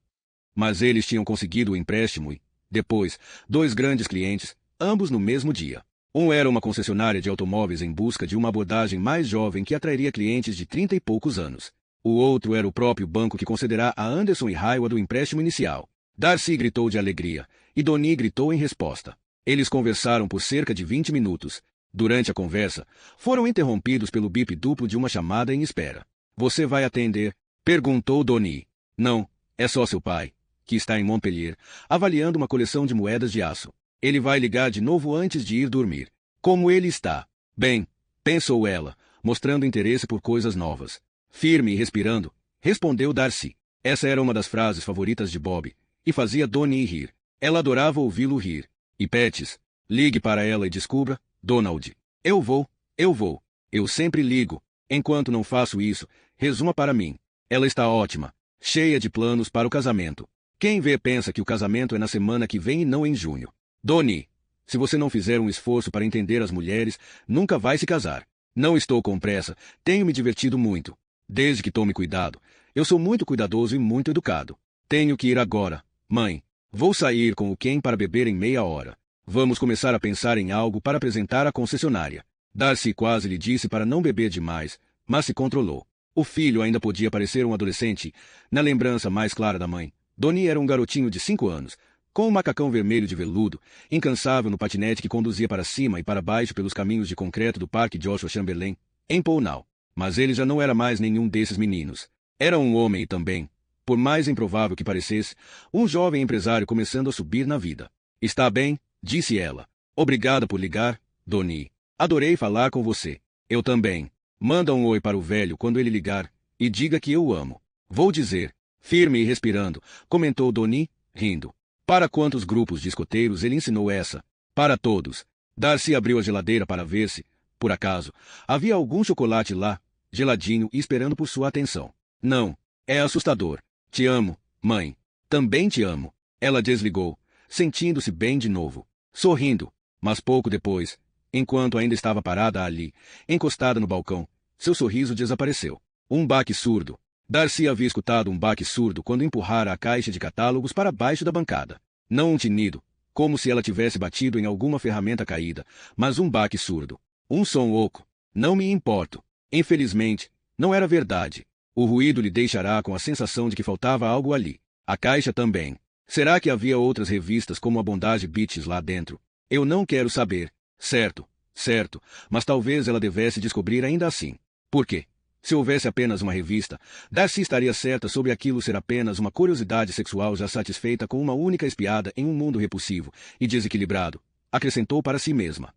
Mas eles tinham conseguido o empréstimo e, depois, 2 grandes clientes, ambos no mesmo dia. Um era uma concessionária de automóveis em busca de uma abordagem mais jovem que atrairia clientes de 30 e poucos anos. O outro era o próprio banco que concederá a Anderson e Highwood o empréstimo inicial. Darcy gritou de alegria, e Donnie gritou em resposta. Eles conversaram por cerca de 20 minutos. Durante a conversa, foram interrompidos pelo bip duplo de uma chamada em espera. Você vai atender? Perguntou Donnie. Não, é só seu pai, que está em Montpellier, avaliando uma coleção de moedas de aço. Ele vai ligar de novo antes de ir dormir. Como ele está? Bem, pensou ela, mostrando interesse por coisas novas. Firme e respirando, respondeu Darcy. Essa era uma das frases favoritas de Bob, e fazia Donnie rir. Ela adorava ouvi-lo rir. E Pets, ligue para ela e descubra, Donald. Eu vou. Eu sempre ligo. Enquanto não faço isso, resuma para mim. Ela está ótima. cheia de planos para o casamento. Quem vê pensa que o casamento é na semana que vem e não em junho. Donnie, se você não fizer um esforço para entender as mulheres, nunca vai se casar. Não estou com pressa, tenho me divertido muito. Desde que tome cuidado, eu sou muito cuidadoso e muito educado. Tenho que ir agora, mãe. Vou sair com o Ken para beber em meia hora. Vamos começar a pensar em algo para apresentar à concessionária. Darcy quase lhe disse para não beber demais, mas se controlou. O filho ainda podia parecer um adolescente. Na lembrança mais clara da mãe, Donnie era um garotinho de 5 anos, com um macacão vermelho de veludo, incansável no patinete que conduzia para cima e para baixo pelos caminhos de concreto do Parque Joshua Chamberlain, em Pownal. Mas ele já não era mais nenhum desses meninos. Era um homem e também, por mais improvável que parecesse, um jovem empresário começando a subir na vida. Está bem, disse ela. Obrigada por ligar, Donnie. Adorei falar com você. Eu também. Manda um oi para o velho quando ele ligar, e diga que eu o amo. Vou dizer. Firme e respirando, comentou Donnie, rindo. Para quantos grupos de escoteiros ele ensinou essa? Para todos. Darcy abriu a geladeira para ver se, por acaso, havia algum chocolate lá, geladinho e esperando por sua atenção. Não. É assustador. Te amo, mãe. Também te amo. Ela desligou, sentindo-se bem de novo. Sorrindo. Mas pouco depois, enquanto ainda estava parada ali, encostada no balcão, seu sorriso desapareceu. Um baque surdo. Darcy havia escutado um baque surdo quando empurrara a caixa de catálogos para baixo da bancada. Não um tinido, como se ela tivesse batido em alguma ferramenta caída, mas um baque surdo. Um som oco. Não me importo. Infelizmente, não era verdade. O ruído lhe deixará com a sensação de que faltava algo ali. A caixa também. Será que havia outras revistas como a Bondage Beaches lá dentro? Eu não quero saber. Certo, certo, mas talvez ela devesse descobrir ainda assim. Por quê? Se houvesse apenas uma revista, Darcy estaria certa sobre aquilo ser apenas uma curiosidade sexual já satisfeita com uma única espiada em um mundo repulsivo e desequilibrado, acrescentou para si mesma.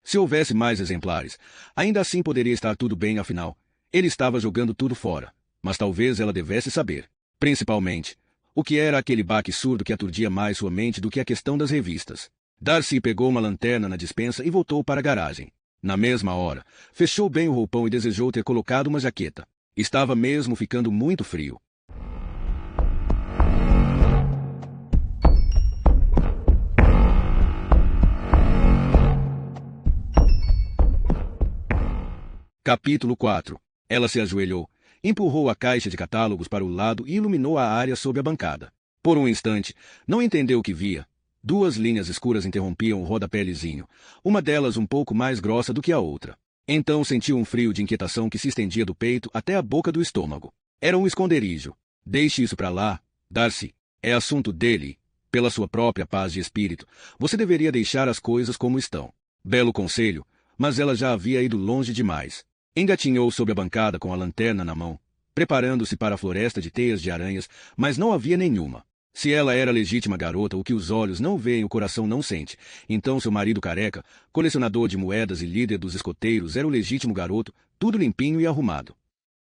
Se houvesse mais exemplares, ainda assim poderia estar tudo bem afinal. Ele estava jogando tudo fora, mas talvez ela devesse saber, principalmente, o que era aquele baque surdo que aturdia mais sua mente do que a questão das revistas. Darcy pegou uma lanterna na despensa e voltou para a garagem. Na mesma hora, fechou bem o roupão e desejou ter colocado uma jaqueta. Estava mesmo ficando muito frio. Capítulo 4. Ela se ajoelhou, empurrou a caixa de catálogos para o lado e iluminou a área sob a bancada. Por um instante, não entendeu o que via. 2 linhas escuras interrompiam o rodapé lisinho, uma delas um pouco mais grossa do que a outra. Então sentiu um frio de inquietação que se estendia do peito até a boca do estômago. Era um esconderijo. Deixe isso para lá, Darcy. É assunto dele. Pela sua própria paz de espírito, você deveria deixar as coisas como estão. Belo conselho, mas ela já havia ido longe demais. Engatinhou sobre a bancada com a lanterna na mão, preparando-se para a floresta de teias de aranhas, mas não havia nenhuma. Se ela era legítima garota, o que os olhos não veem, o coração não sente. Então seu marido careca, colecionador de moedas e líder dos escoteiros, era o legítimo garoto, tudo limpinho e arrumado.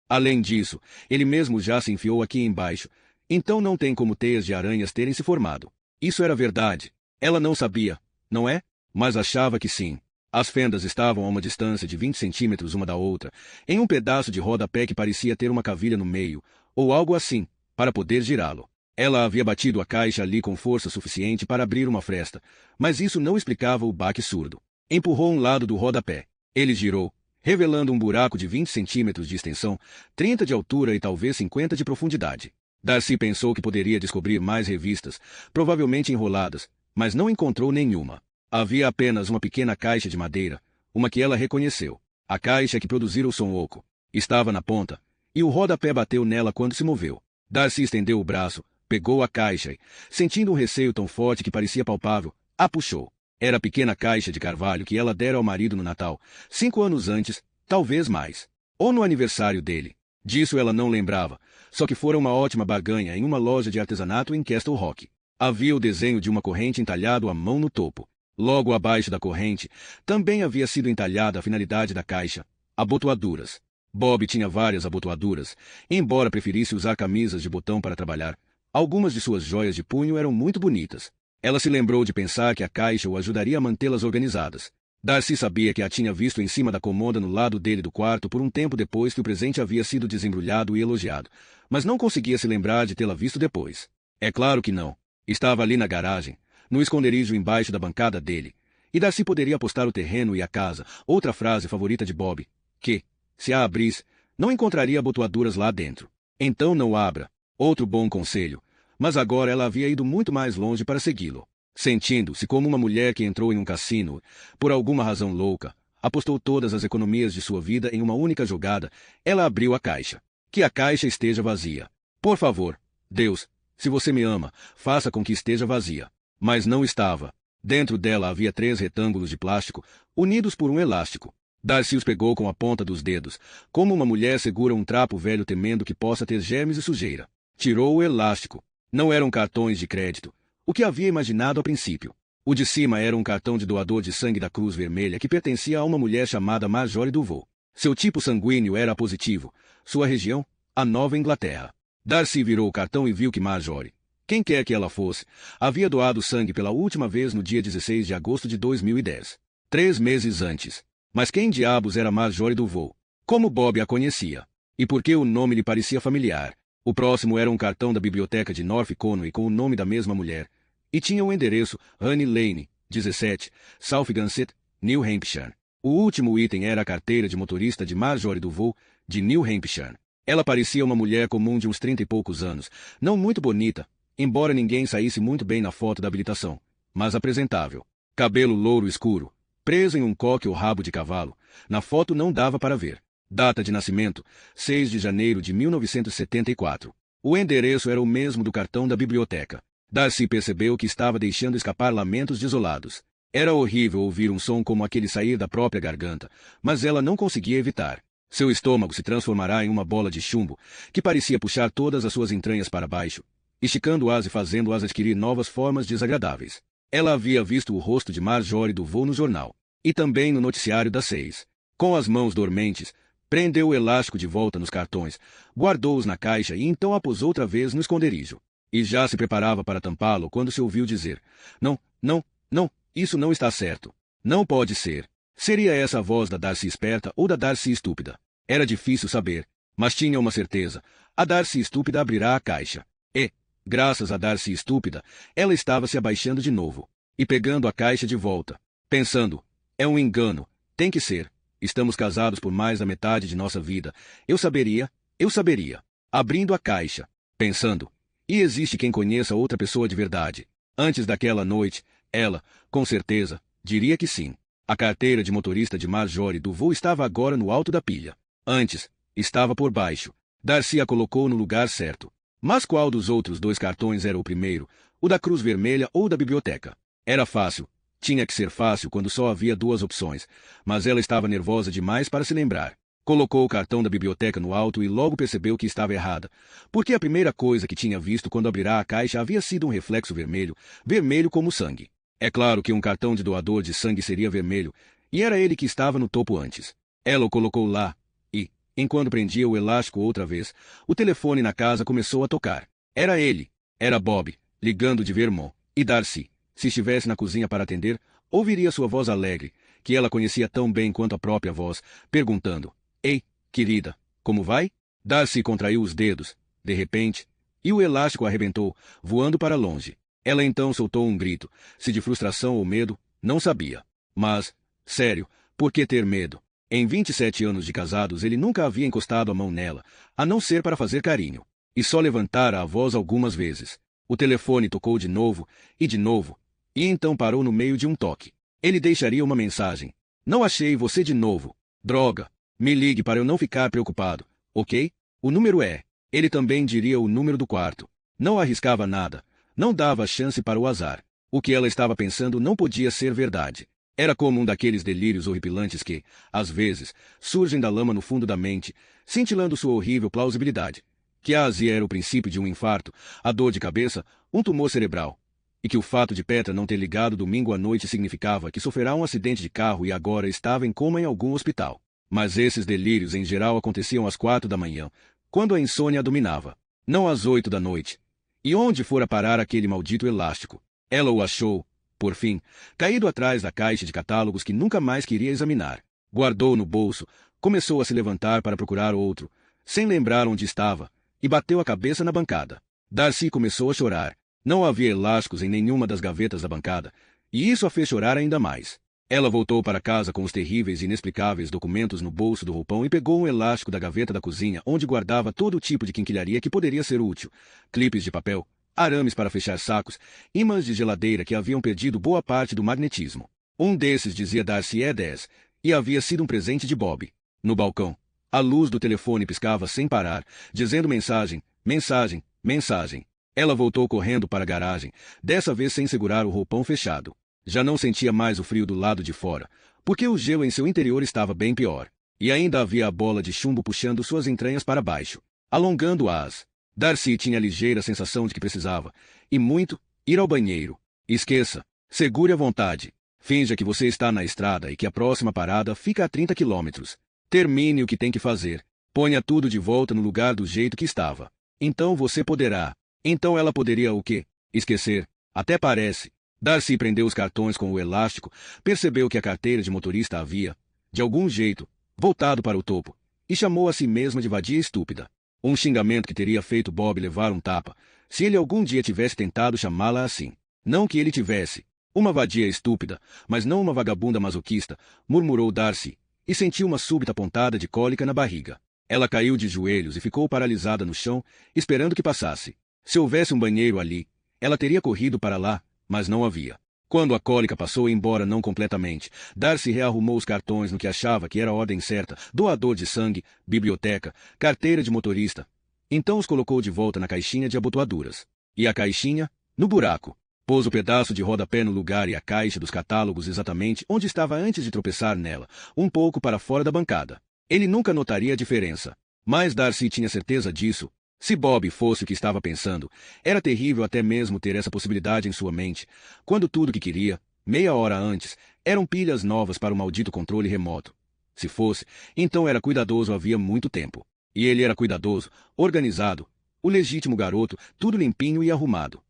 Além disso, ele mesmo já se enfiou aqui embaixo, então não tem como teias de aranhas terem se formado. Isso era verdade. Ela não sabia, não é? Mas achava que sim. As fendas estavam a uma distância de 20 centímetros uma da outra, em um pedaço de rodapé que parecia ter uma cavilha no meio, ou algo assim, para poder girá-lo. Ela havia batido a caixa ali com força suficiente para abrir uma fresta, mas isso não explicava o baque surdo. Empurrou um lado do rodapé. Ele girou, revelando um buraco de 20 centímetros de extensão, 30 de altura e talvez 50 de profundidade. Darcy pensou que poderia descobrir mais revistas, provavelmente enroladas, mas não encontrou nenhuma. Havia apenas uma pequena caixa de madeira, uma que ela reconheceu. A caixa que produzira o som oco. Estava na ponta, e o rodapé bateu nela quando se moveu. Darcy estendeu o braço, pegou a caixa e, sentindo um receio tão forte que parecia palpável, a puxou. Era a pequena caixa de carvalho que ela dera ao marido no Natal, 5 anos antes, talvez mais. Ou no aniversário dele. Disso ela não lembrava, só que fora uma ótima barganha em uma loja de artesanato em Castle Rock. Havia o desenho de uma corrente entalhado à mão no topo. Logo abaixo da corrente, também havia sido entalhada a finalidade da caixa, abotoaduras. Bob tinha várias abotoaduras, embora preferisse usar camisas de botão para trabalhar. Algumas de suas joias de punho eram muito bonitas. Ela se lembrou de pensar que a caixa o ajudaria a mantê-las organizadas. Darcy sabia que a tinha visto em cima da cômoda no lado dele do quarto por um tempo depois que o presente havia sido desembrulhado e elogiado, mas não conseguia se lembrar de tê-la visto depois. É claro que não. Estava ali na garagem, no esconderijo embaixo da bancada dele. E Darcy poderia apostar o terreno e a casa, outra frase favorita de Bob, que, se a abrisse, não encontraria abotoaduras lá dentro. Então não abra. Outro bom conselho. Mas agora ela havia ido muito mais longe para segui-lo. Sentindo-se como uma mulher que entrou em um cassino, por alguma razão louca, apostou todas as economias de sua vida em uma única jogada, ela abriu a caixa. Que a caixa esteja vazia. Por favor, Deus, se você me ama, faça com que esteja vazia. Mas não estava. Dentro dela havia 3 retângulos de plástico, unidos por um elástico. Darcy os pegou com a ponta dos dedos, como uma mulher segura um trapo velho temendo que possa ter germes e sujeira. Tirou o elástico. Não eram cartões de crédito, o que havia imaginado a princípio. O de cima era um cartão de doador de sangue da Cruz Vermelha que pertencia a uma mulher chamada Marjorie Duval. Seu tipo sanguíneo era positivo, sua região, a Nova Inglaterra. Darcy virou o cartão e viu que Marjorie, quem quer que ela fosse, havia doado sangue pela última vez no dia 16 de agosto de 2010. 3 meses antes. Mas quem diabos era Marjorie Duval? Como Bob a conhecia? E por que o nome lhe parecia familiar? O próximo era um cartão da biblioteca de North Conway com o nome da mesma mulher. E tinha o endereço Honey Lane, 17, Southgansett, New Hampshire. O último item era a carteira de motorista de Marjorie Duval, de New Hampshire. Ela parecia uma mulher comum de uns 30 e poucos anos, não muito bonita, embora ninguém saísse muito bem na foto da habilitação, mas apresentável. Cabelo louro escuro, preso em um coque ou rabo de cavalo, na foto não dava para ver. Data de nascimento, 6 de janeiro de 1974. O endereço era o mesmo do cartão da biblioteca. Darcy percebeu que estava deixando escapar lamentos desolados. Era horrível ouvir um som como aquele sair da própria garganta, mas ela não conseguia evitar. Seu estômago se transformará em uma bola de chumbo, que parecia puxar todas as suas entranhas para baixo, esticando-as e fazendo-as adquirir novas formas desagradáveis. Ela havia visto o rosto de Marjorie Duval no jornal, e também no noticiário das 6. Com as mãos dormentes, prendeu o elástico de volta nos cartões, guardou-os na caixa e então a pôs outra vez no esconderijo. E já se preparava para tampá-lo quando se ouviu dizer: Não, não, não, isso não está certo. Não pode ser. Seria essa a voz da Darcy esperta ou da Darcy estúpida? Era difícil saber, mas tinha uma certeza. A Darcy estúpida abrirá a caixa. E, graças à Darcy estúpida, ela estava se abaixando de novo e pegando a caixa de volta, pensando: é um engano, tem que ser. Estamos casados por mais da metade de nossa vida. Eu saberia. Abrindo a caixa, pensando: e existe quem conheça outra pessoa de verdade? Antes daquela noite, ela, com certeza, diria que sim. A carteira de motorista de Marjorie Duval estava agora no alto da pilha. Antes, estava por baixo. Darcy a colocou no lugar certo. Mas qual dos outros 2 cartões era o primeiro, o da Cruz Vermelha ou da biblioteca? Era fácil. Tinha que ser fácil quando só havia 2 opções, mas ela estava nervosa demais para se lembrar. Colocou o cartão da biblioteca no alto e logo percebeu que estava errada, porque a primeira coisa que tinha visto quando abrirá a caixa havia sido um reflexo vermelho, vermelho como sangue. É claro que um cartão de doador de sangue seria vermelho, e era ele que estava no topo antes. Ela o colocou lá, e, enquanto prendia o elástico outra vez, o telefone na casa começou a tocar. Era ele. Era Bob, ligando de Vermont. E Darcy, se estivesse na cozinha para atender, ouviria sua voz alegre, que ela conhecia tão bem quanto a própria voz, perguntando: Ei, querida, como vai? Darcy contraiu os dedos, de repente, e o elástico arrebentou, voando para longe. Ela então soltou um grito, se de frustração ou medo, não sabia. Mas, sério, por que ter medo? Em 27 anos de casados ele nunca havia encostado a mão nela, a não ser para fazer carinho. E só levantara a voz algumas vezes. O telefone tocou de novo, e então parou no meio de um toque. Ele deixaria uma mensagem. Não achei você de novo. Droga. Me ligue para eu não ficar preocupado, ok? O número é. Ele também diria o número do quarto. Não arriscava nada. Não dava chance para o azar. O que ela estava pensando não podia ser verdade. Era como um daqueles delírios horripilantes que, às vezes, surgem da lama no fundo da mente, cintilando sua horrível plausibilidade. Que a azia era o princípio de um infarto, a dor de cabeça, um tumor cerebral. E que o fato de Petra não ter ligado domingo à noite significava que sofrerá um acidente de carro e agora estava em coma em algum hospital. Mas esses delírios em geral aconteciam às 4 da manhã, quando a insônia a dominava. Não às 8 da noite. E onde fora parar aquele maldito elástico? Ela o achou, por fim, caído atrás da caixa de catálogos que nunca mais queria examinar. Guardou no bolso, começou a se levantar para procurar outro, sem lembrar onde estava, e bateu a cabeça na bancada. Darcy começou a chorar. Não havia elásticos em nenhuma das gavetas da bancada, e isso a fez chorar ainda mais. Ela voltou para casa com os terríveis e inexplicáveis documentos no bolso do roupão e pegou um elástico da gaveta da cozinha, onde guardava todo tipo de quinquilharia que poderia ser útil: clipes de papel, arames para fechar sacos, ímãs de geladeira que haviam perdido boa parte do magnetismo. Um desses, dizia Darcy, é 10, e havia sido um presente de Bob. No balcão, a luz do telefone piscava sem parar, dizendo mensagem, mensagem, mensagem. Ela voltou correndo para a garagem, dessa vez sem segurar o roupão fechado. Já não sentia mais o frio do lado de fora, porque o gelo em seu interior estava bem pior. E ainda havia a bola de chumbo puxando suas entranhas para baixo, alongando-as. Darcy tinha a ligeira sensação de que precisava, e muito, ir ao banheiro. Esqueça. Segure a vontade. Finja que você está na estrada e que a próxima parada fica a 30 quilômetros. Termine o que tem que fazer. Ponha tudo de volta no lugar do jeito que estava. Então você poderá. Então ela poderia o quê? Esquecer. Até parece. Darcy prendeu os cartões com o elástico, percebeu que a carteira de motorista havia, de algum jeito, voltado para o topo, e chamou a si mesma de vadia estúpida. Um xingamento que teria feito Bob levar um tapa, se ele algum dia tivesse tentado chamá-la assim. Não que ele tivesse. Uma vadia estúpida, mas não uma vagabunda masoquista, murmurou Darcy, e sentiu uma súbita pontada de cólica na barriga. Ela caiu de joelhos e ficou paralisada no chão, esperando que passasse. Se houvesse um banheiro ali, ela teria corrido para lá, mas não havia. Quando a cólica passou, embora não completamente, Darcy rearrumou os cartões no que achava que era a ordem certa: doador de sangue, biblioteca, carteira de motorista. Então os colocou de volta na caixinha de abotoaduras. E a caixinha? No buraco. Pôs o pedaço de rodapé no lugar e a caixa dos catálogos exatamente onde estava antes de tropeçar nela, um pouco para fora da bancada. Ele nunca notaria a diferença. Mas Darcy tinha certeza disso. Se Bob fosse o que estava pensando, era terrível até mesmo ter essa possibilidade em sua mente, quando tudo que queria, meia hora antes, eram pilhas novas para o maldito controle remoto. Se fosse, então era cuidadoso havia muito tempo. E ele era cuidadoso, organizado, o legítimo garoto, tudo limpinho e arrumado.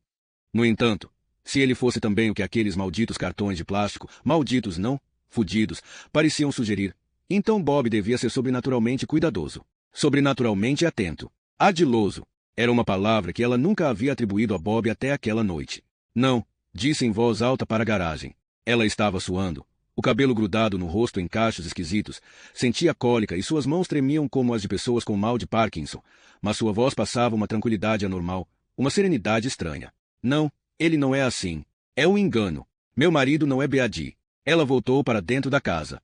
No entanto, se ele fosse também o que aqueles malditos cartões de plástico, malditos não, fudidos, pareciam sugerir, então Bob devia ser sobrenaturalmente cuidadoso, sobrenaturalmente atento. Ardiloso. Era uma palavra que ela nunca havia atribuído a Bob até aquela noite. Não, disse em voz alta para a garagem. Ela estava suando, o cabelo grudado no rosto em cachos esquisitos, sentia cólica e suas mãos tremiam como as de pessoas com mal de Parkinson, mas sua voz passava uma tranquilidade anormal, uma serenidade estranha. Não, ele não é assim. É um engano. Meu marido não é Beadi. Ela voltou para dentro da casa.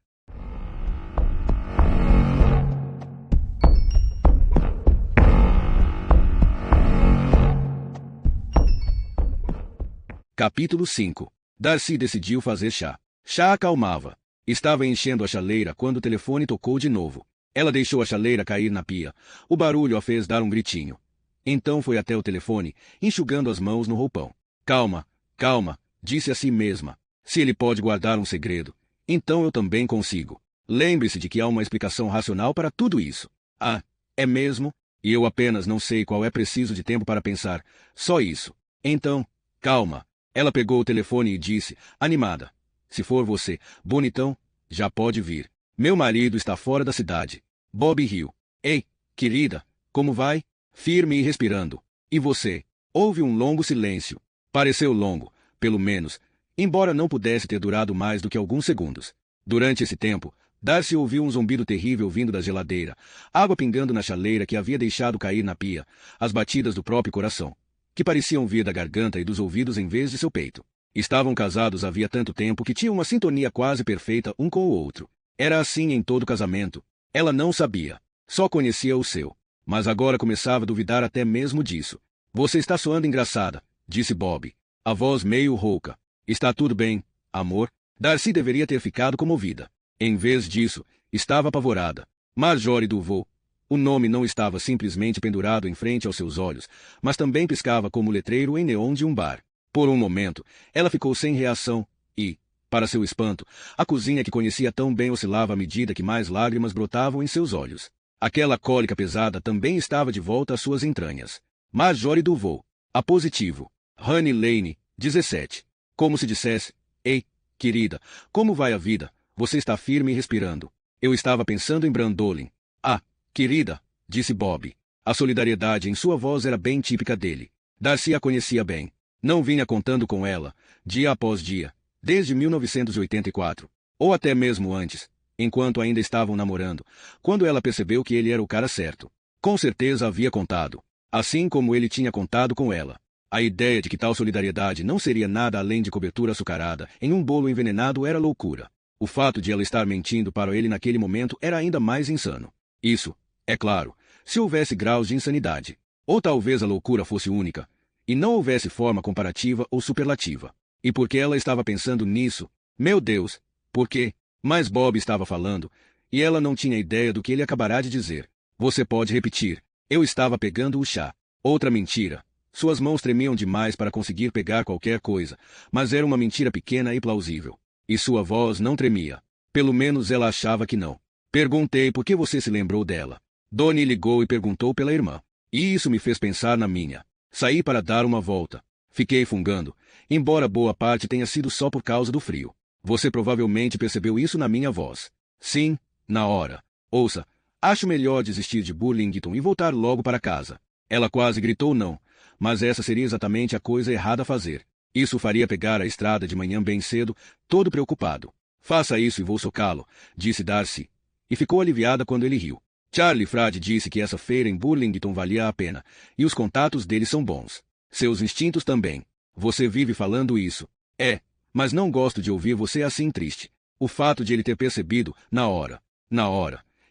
Capítulo 5. Darcy decidiu fazer chá. Chá acalmava. Estava enchendo a chaleira quando o telefone tocou de novo. Ela deixou a chaleira cair na pia. O barulho a fez dar um gritinho. Então foi até o telefone, enxugando as mãos no roupão. Calma, calma, disse a si mesma. Se ele pode guardar um segredo, então eu também consigo. Lembre-se de que há uma explicação racional para tudo isso. Ah, é mesmo? E eu apenas não sei qual é preciso de tempo para pensar. Só isso. Então, calma. Ela pegou o telefone e disse, animada. Se for você, bonitão, já pode vir. Meu marido está fora da cidade. Bob riu. Ei, querida, como vai? Firme e respirando. E você? Houve um longo silêncio. Pareceu longo, pelo menos, embora não pudesse ter durado mais do que alguns segundos. Durante esse tempo, Darcy ouviu um zumbido terrível vindo da geladeira, água pingando na chaleira que havia deixado cair na pia, as batidas do próprio coração, que pareciam vir da garganta e dos ouvidos em vez de seu peito. Estavam casados havia tanto tempo que tinham uma sintonia quase perfeita um com o outro. Era assim em todo casamento. Ela não sabia. Só conhecia o seu. Mas agora começava a duvidar até mesmo disso. Você está soando engraçada, disse Bob. A voz meio rouca. Está tudo bem, amor? Darcy deveria ter ficado comovida. Em vez disso, estava apavorada. Marjorie Duval. O nome não estava simplesmente pendurado em frente aos seus olhos, mas também piscava como letreiro em neon de um bar. Por um momento, ela ficou sem reação e, para seu espanto, a cozinha que conhecia tão bem oscilava à medida que mais lágrimas brotavam em seus olhos. Aquela cólica pesada também estava de volta às suas entranhas. Marjorie Duval. A positivo. Honey Lane, 17. Como se dissesse, ei, querida, como vai a vida? Você está firme e respirando. Eu estava pensando em Brandolin. Ah, querida, disse Bob. A solidariedade em sua voz era bem típica dele. Darcy a conhecia bem. Não vinha contando com ela, dia após dia, desde 1984, ou até mesmo antes, enquanto ainda estavam namorando, quando ela percebeu que ele era o cara certo. Com certeza havia contado, assim como ele tinha contado com ela. A ideia de que tal solidariedade não seria nada além de cobertura açucarada em um bolo envenenado era loucura. O fato de ela estar mentindo para ele naquele momento era ainda mais insano. Isso, é claro, se houvesse graus de insanidade. Ou talvez a loucura fosse única, e não houvesse forma comparativa ou superlativa. E por que ela estava pensando nisso? Meu Deus, por quê? Mas Bob estava falando, e ela não tinha ideia do que ele acabará de dizer. Você pode repetir. Eu estava pegando o chá. Outra mentira. Suas mãos tremiam demais para conseguir pegar qualquer coisa, mas era uma mentira pequena e plausível. E sua voz não tremia. Pelo menos ela achava que não. Perguntei por que você se lembrou dela. Donnie ligou e perguntou pela irmã. E isso me fez pensar na minha. Saí para dar uma volta. Fiquei fungando, embora boa parte tenha sido só por causa do frio. Você provavelmente percebeu isso na minha voz. Sim, na hora. Ouça, acho melhor desistir de Burlington e voltar logo para casa. Ela quase gritou não, mas essa seria exatamente a coisa errada a fazer. Isso faria pegar a estrada de manhã bem cedo, todo preocupado. Faça isso e vou socá-lo, disse Darcy. E ficou aliviada quando ele riu. Charlie Frade disse que essa feira em Burlington valia a pena, e os contatos dele são bons. Seus instintos também. Você vive falando isso. É, mas não gosto de ouvir você assim triste. O fato de ele ter percebido, na hora,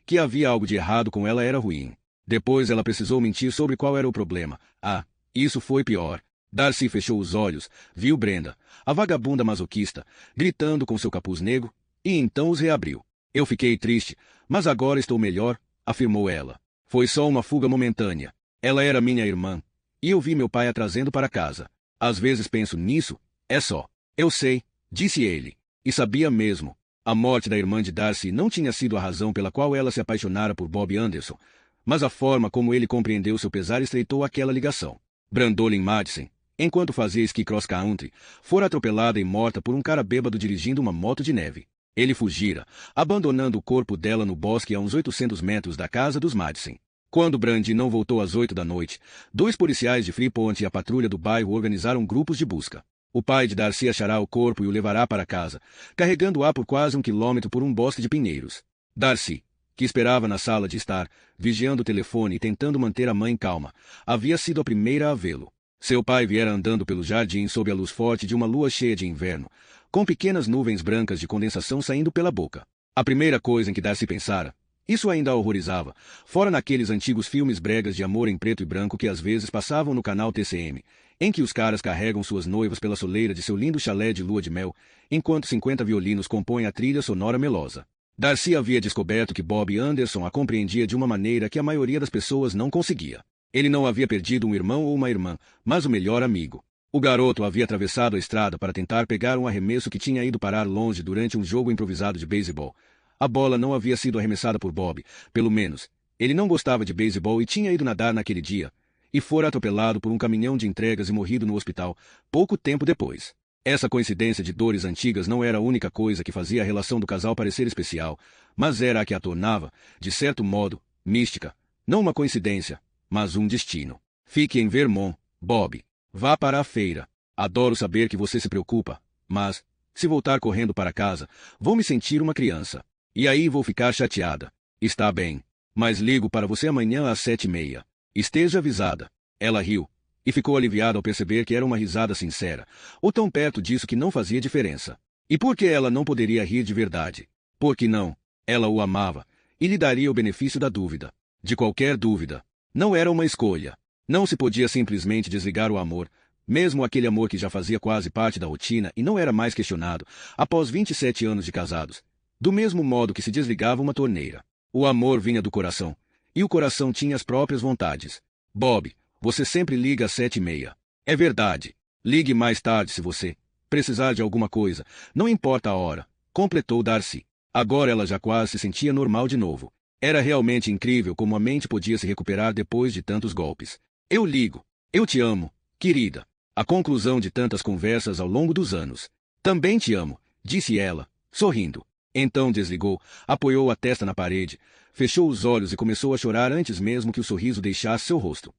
que havia algo de errado com ela era ruim. Depois ela precisou mentir sobre qual era o problema. Ah, isso foi pior. Darcy fechou os olhos, viu Brenda, a vagabunda masoquista, gritando com seu capuz negro, e então os reabriu. Eu fiquei triste, mas agora estou melhor, afirmou ela. Foi só uma fuga momentânea. Ela era minha irmã, e eu vi meu pai a trazendo para casa. Às vezes penso nisso, é só. Eu sei, disse ele. E sabia mesmo. A morte da irmã de Darcy não tinha sido a razão pela qual ela se apaixonara por Bob Anderson, mas a forma como ele compreendeu seu pesar estreitou aquela ligação. Brandolin Madison, enquanto fazia esqui cross-country, fora atropelada e morta por um cara bêbado dirigindo uma moto de neve. Ele fugira, abandonando o corpo dela no bosque a uns 800 metros da casa dos Madison. Quando Brandy não voltou às 8 da noite, 2 policiais de Freeport e a patrulha do bairro organizaram grupos de busca. O pai de Darcy achará o corpo e o levará para casa, carregando-a por quase 1 quilômetro por um bosque de pinheiros. Darcy, que esperava na sala de estar, vigiando o telefone e tentando manter a mãe calma, havia sido a primeira a vê-lo. Seu pai viera andando pelo jardim sob a luz forte de uma lua cheia de inverno, com pequenas nuvens brancas de condensação saindo pela boca. A primeira coisa em que Darcy pensara, isso ainda a horrorizava, fora naqueles antigos filmes bregas de amor em preto e branco que às vezes passavam no canal TCM, em que os caras carregam suas noivas pela soleira de seu lindo chalé de lua de mel, enquanto 50 violinos compõem a trilha sonora melosa. Darcy havia descoberto que Bob Anderson a compreendia de uma maneira que a maioria das pessoas não conseguia. Ele não havia perdido um irmão ou uma irmã, mas o melhor amigo. O garoto havia atravessado a estrada para tentar pegar um arremesso que tinha ido parar longe durante um jogo improvisado de beisebol. A bola não havia sido arremessada por Bob, pelo menos. Ele não gostava de beisebol e tinha ido nadar naquele dia, e fora atropelado por um caminhão de entregas e morrido no hospital, pouco tempo depois. Essa coincidência de dores antigas não era a única coisa que fazia a relação do casal parecer especial, mas era a que a tornava, de certo modo, mística. Não uma coincidência, mas um destino. Fique em Vermont, Bob. Vá para a feira. Adoro saber que você se preocupa, mas, se voltar correndo para casa, vou me sentir uma criança. E aí vou ficar chateada. Está bem. Mas ligo para você amanhã às 7h30. Esteja avisada. Ela riu, e ficou aliviada ao perceber que era uma risada sincera, ou tão perto disso que não fazia diferença. E por que ela não poderia rir de verdade? Porque não. Ela o amava, e lhe daria o benefício da dúvida. De qualquer dúvida. Não era uma escolha. Não se podia simplesmente desligar o amor, mesmo aquele amor que já fazia quase parte da rotina e não era mais questionado, após 27 anos de casados. Do mesmo modo que se desligava uma torneira. O amor vinha do coração, e o coração tinha as próprias vontades. Bob, você sempre liga às 7h30. É verdade. Ligue mais tarde se você precisar de alguma coisa, não importa a hora, completou Darcy. Agora ela já quase se sentia normal de novo. Era realmente incrível como a mente podia se recuperar depois de tantos golpes. Eu ligo. Eu te amo, querida. A conclusão de tantas conversas ao longo dos anos. Também te amo, disse ela, sorrindo. Então desligou, apoiou a testa na parede, Fechou os olhos e começou a chorar antes mesmo que o sorriso deixasse seu rosto.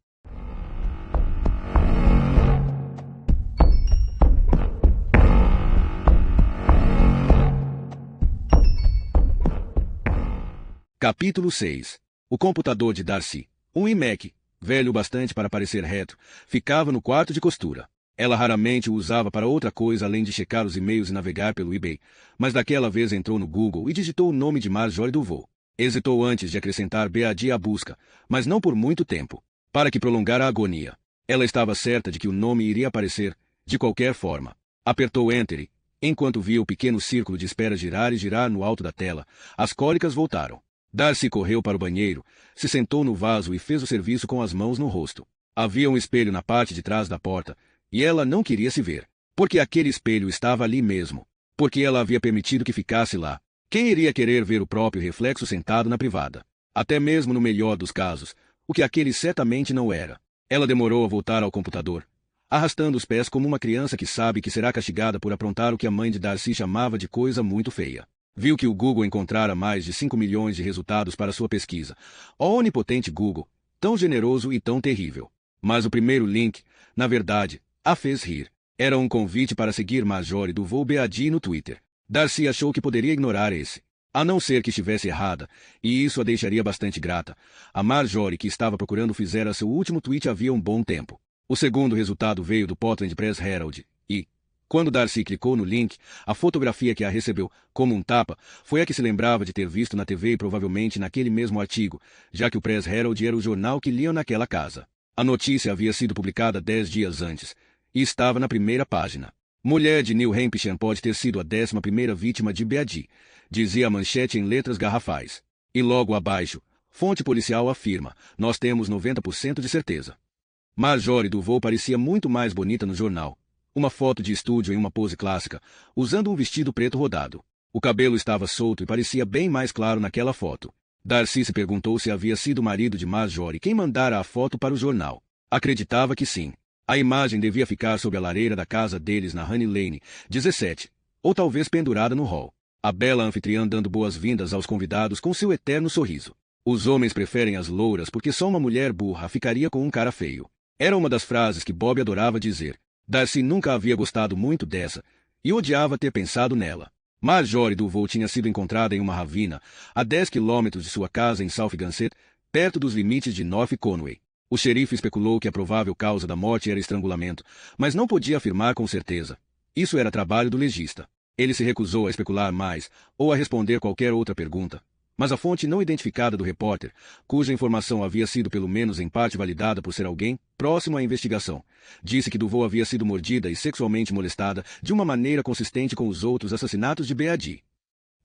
Capítulo 6. O computador de Darcy, um iMac, velho bastante para parecer reto, ficava no quarto de costura. Ela raramente o usava para outra coisa além de checar os e-mails e navegar pelo eBay, mas daquela vez entrou no Google e digitou o nome de Marjorie Duval. Hesitou antes de acrescentar BAD à busca, mas não por muito tempo. Para que prolongar a agonia. Ela estava certa de que o nome iria aparecer, de qualquer forma. Apertou Enter e, enquanto via o pequeno círculo de espera girar e girar no alto da tela, as cólicas voltaram. Darcy correu para o banheiro, se sentou no vaso e fez o serviço com as mãos no rosto. Havia um espelho na parte de trás da porta, e ela não queria se ver. Porque aquele espelho estava ali mesmo. Porque ela havia permitido que ficasse lá. Quem iria querer ver o próprio reflexo sentado na privada? Até mesmo no melhor dos casos, o que aquele certamente não era. Ela demorou a voltar ao computador, arrastando os pés como uma criança que sabe que será castigada por aprontar o que a mãe de Darcy chamava de coisa muito feia. Viu que o Google encontrara mais de 5 milhões de resultados para sua pesquisa. Ó onipotente Google, tão generoso e tão terrível. Mas o primeiro link, na verdade, a fez rir. Era um convite para seguir Marjorie Duval BAD no Twitter. Darcy achou que poderia ignorar esse. A não ser que estivesse errada, e isso a deixaria bastante grata. A Marjorie que estava procurando fizera seu último tweet havia um bom tempo. O segundo resultado veio do Portland Press Herald, e, quando Darcy clicou no link, a fotografia que a recebeu, como um tapa, foi a que se lembrava de ter visto na TV e provavelmente naquele mesmo artigo, já que o Press Herald era o jornal que liam naquela casa. A notícia havia sido publicada 10 dias antes, e estava na primeira página. Mulher de New Hampshire pode ter sido a 11ª vítima de BAD, dizia a manchete em letras garrafais. E logo abaixo, fonte policial afirma, nós temos 90% de certeza. Marjorie Duval parecia muito mais bonita no jornal. Uma foto de estúdio em uma pose clássica, usando um vestido preto rodado. O cabelo estava solto e parecia bem mais claro naquela foto. Darcy se perguntou se havia sido o marido de Marjorie quem mandara a foto para o jornal. Acreditava que sim. A imagem devia ficar sob a lareira da casa deles na Honey Lane, 17, ou talvez pendurada no hall. A bela anfitriã dando boas-vindas aos convidados com seu eterno sorriso. Os homens preferem as louras porque só uma mulher burra ficaria com um cara feio. Era uma das frases que Bob adorava dizer. Darcy nunca havia gostado muito dessa, e odiava ter pensado nela. Marjorie Duval tinha sido encontrada em uma ravina, a 10 quilômetros de sua casa em South Gansett, perto dos limites de North Conway. O xerife especulou que a provável causa da morte era estrangulamento, mas não podia afirmar com certeza. Isso era trabalho do legista. Ele se recusou a especular mais, ou a responder qualquer outra pergunta. Mas a fonte não identificada do repórter, cuja informação havia sido pelo menos em parte validada por ser alguém próximo à investigação, disse que Duval havia sido mordida e sexualmente molestada de uma maneira consistente com os outros assassinatos de BAD.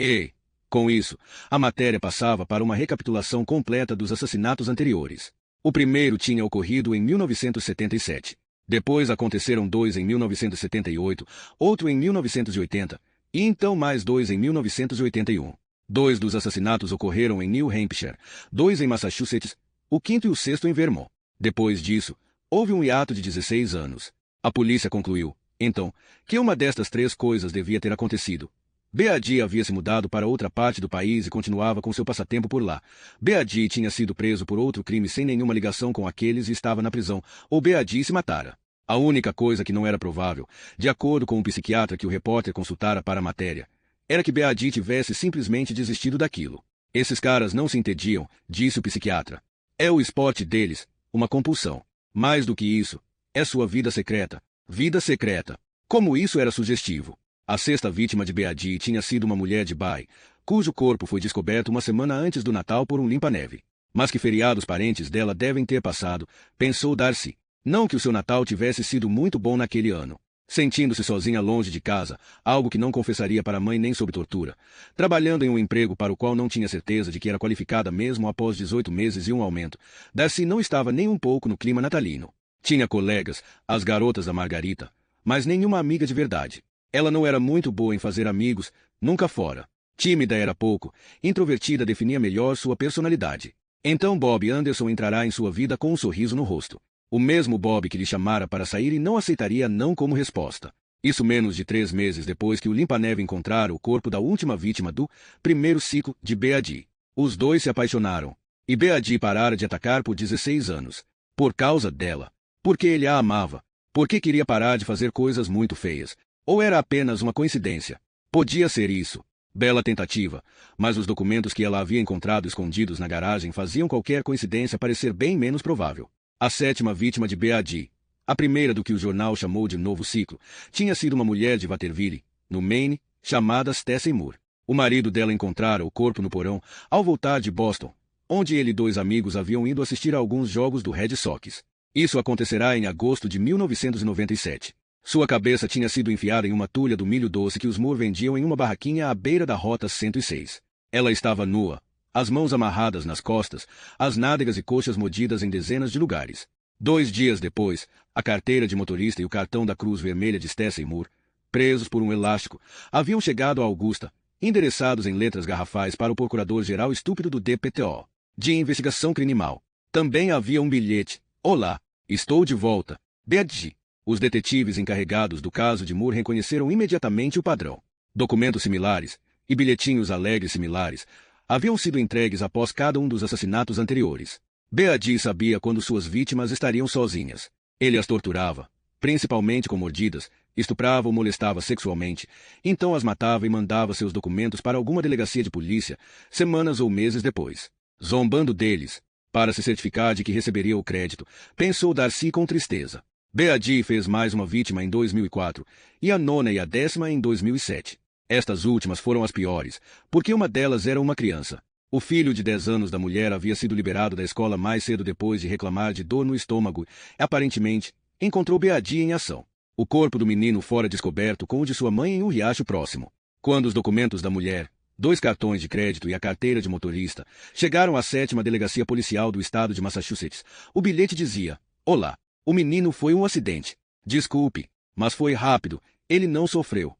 E, com isso, a matéria passava para uma recapitulação completa dos assassinatos anteriores. O primeiro tinha ocorrido em 1977. Depois aconteceram 2 em 1978, outro em 1980, e então mais 2 em 1981. 2 dos assassinatos ocorreram em New Hampshire, 2 em Massachusetts, o quinto e o sexto em Vermont. Depois disso, houve um hiato de 16 anos. A polícia concluiu, então, que uma destas 3 coisas devia ter acontecido. BAD havia se mudado para outra parte do país e continuava com seu passatempo por lá. BAD tinha sido preso por outro crime sem nenhuma ligação com aqueles e estava na prisão, ou BAD se matara. A única coisa que não era provável, de acordo com um psiquiatra que o repórter consultara para a matéria, era que BAD tivesse simplesmente desistido daquilo. Esses caras não se entediam, disse o psiquiatra. É o esporte deles, uma compulsão. Mais do que isso, é sua vida secreta. Vida secreta. Como isso era sugestivo. A 6ª vítima de BAD tinha sido uma mulher de Bay, cujo corpo foi descoberto uma semana antes do Natal por um limpa-neve. Mas que feriados parentes dela devem ter passado, pensou Darcy. Não que o seu Natal tivesse sido muito bom naquele ano. Sentindo-se sozinha longe de casa, algo que não confessaria para a mãe nem sob tortura, trabalhando em um emprego para o qual não tinha certeza de que era qualificada mesmo após 18 meses e um aumento, Darcy não estava nem um pouco no clima natalino. Tinha colegas, as garotas da Margarita, mas nenhuma amiga de verdade. Ela não era muito boa em fazer amigos, nunca fora. Tímida era pouco, introvertida definia melhor sua personalidade. Então Bob Anderson entrará em sua vida com um sorriso no rosto. O mesmo Bob que lhe chamara para sair e não aceitaria não como resposta. Isso menos de 3 meses depois que o limpa-neve encontrara o corpo da última vítima do primeiro ciclo de BAD. Os dois se apaixonaram. E Beatty parara de atacar por 16 anos. Por causa dela. Porque ele a amava. Porque queria parar de fazer coisas muito feias. Ou era apenas uma coincidência? Podia ser isso. Bela tentativa, mas os documentos que ela havia encontrado escondidos na garagem faziam qualquer coincidência parecer bem menos provável. A sétima vítima de Beatty, a primeira do que o jornal chamou de novo ciclo, tinha sido uma mulher de Waterville, no Maine, chamada Stacey Moore. O marido dela encontrara o corpo no porão ao voltar de Boston, onde ele e dois amigos haviam ido assistir a alguns jogos do Red Sox. Isso acontecerá em agosto de 1997. Sua cabeça tinha sido enfiada em uma tulha do milho doce que os Moore vendiam em uma barraquinha à beira da Rota 106. Ela estava nua, as mãos amarradas nas costas, as nádegas e coxas mordidas em dezenas de lugares. 2 dias depois, a carteira de motorista e o cartão da Cruz Vermelha de Stacey Moore, presos por um elástico, haviam chegado a Augusta, endereçados em letras garrafais para o procurador-geral estúpido do DPTO, de investigação criminal. Também havia um bilhete. Olá, estou de volta. Beatty. Os detetives encarregados do caso de Moore reconheceram imediatamente o padrão. Documentos similares, e bilhetinhos alegres similares, haviam sido entregues após cada um dos assassinatos anteriores. Beatty sabia quando suas vítimas estariam sozinhas. Ele as torturava, principalmente com mordidas, estuprava ou molestava sexualmente, então as matava e mandava seus documentos para alguma delegacia de polícia, semanas ou meses depois. Zombando deles, para se certificar de que receberia o crédito, pensou Darcy com tristeza. Beatty fez mais uma vítima em 2004, e a nona e a 10ª em 2007. Estas últimas foram as piores, porque uma delas era uma criança. O filho de 10 anos da mulher havia sido liberado da escola mais cedo depois de reclamar de dor no estômago e, aparentemente, encontrou Beatty em ação. O corpo do menino fora descoberto com o de sua mãe em um riacho próximo. Quando os documentos da mulher, 2 cartões de crédito e a carteira de motorista, chegaram à 7ª Delegacia Policial do estado de Massachusetts, o bilhete dizia: Olá. O menino foi um acidente. Desculpe, mas foi rápido. Ele não sofreu.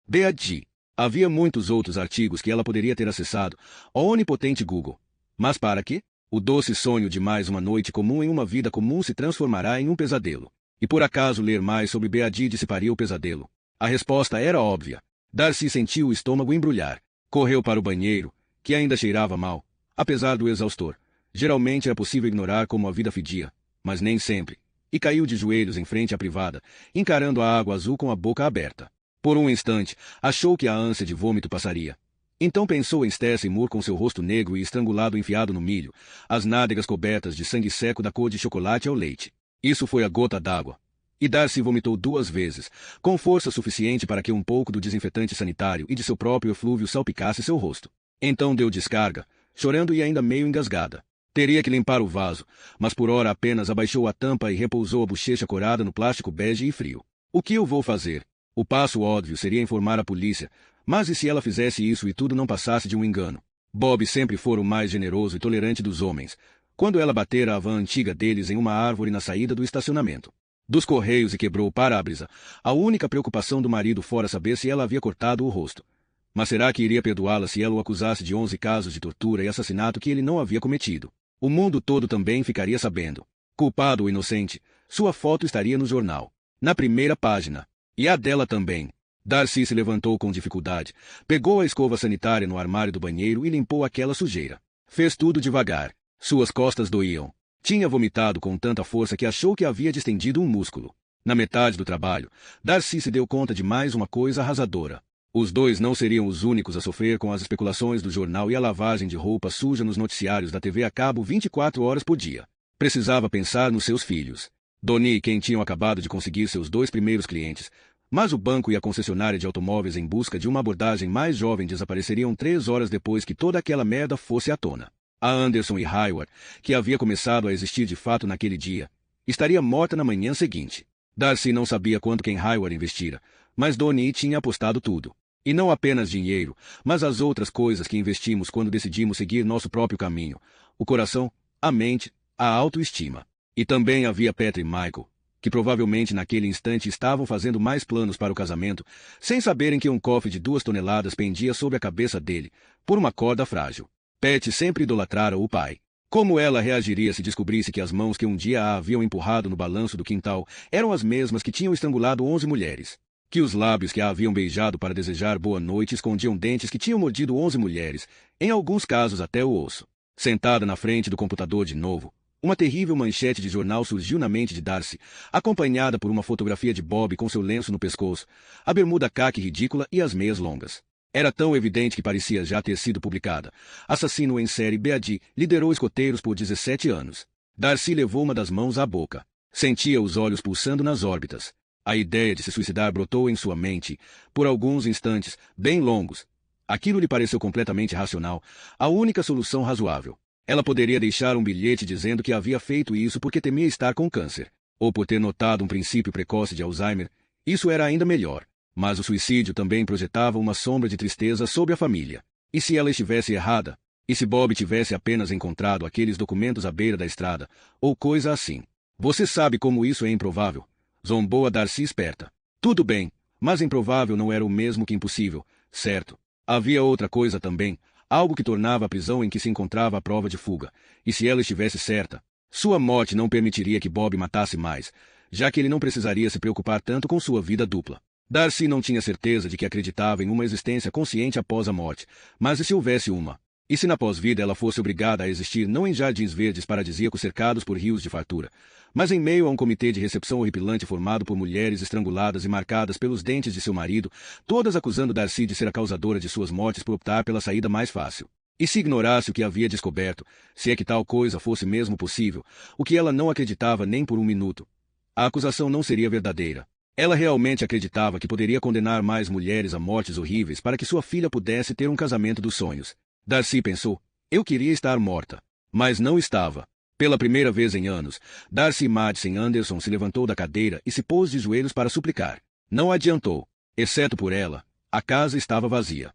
Beatty. Havia muitos outros artigos que ela poderia ter acessado, ao onipotente Google. Mas para quê? O doce sonho de mais uma noite comum em uma vida comum se transformará em um pesadelo. E por acaso ler mais sobre Beatty dissiparia o pesadelo? A resposta era óbvia. Darcy sentiu o estômago embrulhar. Correu para o banheiro, que ainda cheirava mal, apesar do exaustor. Geralmente era possível ignorar como a vida fedia, mas nem sempre. E caiu de joelhos em frente à privada, encarando a água azul com a boca aberta. Por um instante, achou que a ânsia de vômito passaria. Então pensou em Stacey Moore com seu rosto negro e estrangulado enfiado no milho, as nádegas cobertas de sangue seco da cor de chocolate ao leite. Isso foi a gota d'água. E Darcy vomitou 2 vezes, com força suficiente para que um pouco do desinfetante sanitário e de seu próprio eflúvio salpicasse seu rosto. Então deu descarga, chorando e ainda meio engasgada. Teria que limpar o vaso, mas por hora apenas abaixou a tampa e repousou a bochecha corada no plástico bege e frio. O que eu vou fazer? O passo óbvio seria informar a polícia, mas e se ela fizesse isso e tudo não passasse de um engano? Bob sempre fora o mais generoso e tolerante dos homens, quando ela batera a van antiga deles em uma árvore na saída do estacionamento dos Correios e quebrou o para-brisa, a única preocupação do marido fora saber se ela havia cortado o rosto. Mas será que iria perdoá-la se ela o acusasse de 11 casos de tortura e assassinato que ele não havia cometido? O mundo todo também ficaria sabendo. Culpado ou inocente, sua foto estaria no jornal, na primeira página. E a dela também. Darcy se levantou com dificuldade, pegou a escova sanitária no armário do banheiro e limpou aquela sujeira. Fez tudo devagar. Suas costas doíam. Tinha vomitado com tanta força que achou que havia distendido um músculo. Na metade do trabalho, Darcy se deu conta de mais uma coisa arrasadora. Os dois não seriam os únicos a sofrer com as especulações do jornal e a lavagem de roupa suja nos noticiários da TV a cabo 24 horas por dia. Precisava pensar nos seus filhos. Donnie e Ken tinham acabado de conseguir seus 2 primeiros clientes, mas o banco e a concessionária de automóveis em busca de uma abordagem mais jovem desapareceriam 3 horas depois que toda aquela merda fosse à tona. A Anderson e Hayward, que havia começado a existir de fato naquele dia, estaria morta na manhã seguinte. Darcy não sabia quanto Ken Hayward investira, mas Donnie tinha apostado tudo. E não apenas dinheiro, mas as outras coisas que investimos quando decidimos seguir nosso próprio caminho. O coração, a mente, a autoestima. E também havia Petra e Michael, que provavelmente naquele instante estavam fazendo mais planos para o casamento, sem saberem que um cofre de 2 toneladas pendia sobre a cabeça dele, por uma corda frágil. Pat sempre idolatrara o pai. Como ela reagiria se descobrisse que as mãos que um dia a haviam empurrado no balanço do quintal eram as mesmas que tinham estrangulado 11 mulheres? Que os lábios que a haviam beijado para desejar boa noite escondiam dentes que tinham mordido 11 mulheres, em alguns casos até o osso. Sentada na frente do computador de novo, uma terrível manchete de jornal surgiu na mente de Darcy, acompanhada por uma fotografia de Bob com seu lenço no pescoço, a bermuda caque ridícula e as meias longas. Era tão evidente que parecia já ter sido publicada. Assassino em série B.A.D. liderou escoteiros por 17 anos. Darcy levou uma das mãos à boca. Sentia os olhos pulsando nas órbitas. A ideia de se suicidar brotou em sua mente, por alguns instantes, bem longos. Aquilo lhe pareceu completamente racional, a única solução razoável. Ela poderia deixar um bilhete dizendo que havia feito isso porque temia estar com câncer, ou por ter notado um princípio precoce de Alzheimer. Isso era ainda melhor. Mas o suicídio também projetava uma sombra de tristeza sobre a família. E se ela estivesse errada? E se Bob tivesse apenas encontrado aqueles documentos à beira da estrada, ou coisa assim? Você sabe como isso é improvável? Zombou a Darcy esperta. Tudo bem, mas improvável não era o mesmo que impossível, certo? Havia outra coisa também, algo que tornava a prisão em que se encontrava a prova de fuga. E se ela estivesse certa, sua morte não permitiria que Bob matasse mais, já que ele não precisaria se preocupar tanto com sua vida dupla. Darcy não tinha certeza de que acreditava em uma existência consciente após a morte, mas e se houvesse uma? E se na pós-vida ela fosse obrigada a existir não em jardins verdes paradisíacos cercados por rios de fartura, mas em meio a um comitê de recepção horripilante formado por mulheres estranguladas e marcadas pelos dentes de seu marido, todas acusando Darcy de ser a causadora de suas mortes por optar pela saída mais fácil? E se ignorasse o que havia descoberto, se é que tal coisa fosse mesmo possível, o que ela não acreditava nem por um minuto? A acusação não seria verdadeira. Ela realmente acreditava que poderia condenar mais mulheres a mortes horríveis para que sua filha pudesse ter um casamento dos sonhos. Darcy pensou, eu queria estar morta. Mas não estava. Pela primeira vez em anos, Darcy Madsen Anderson se levantou da cadeira e se pôs de joelhos para suplicar. Não adiantou. Exceto por ela, a casa estava vazia.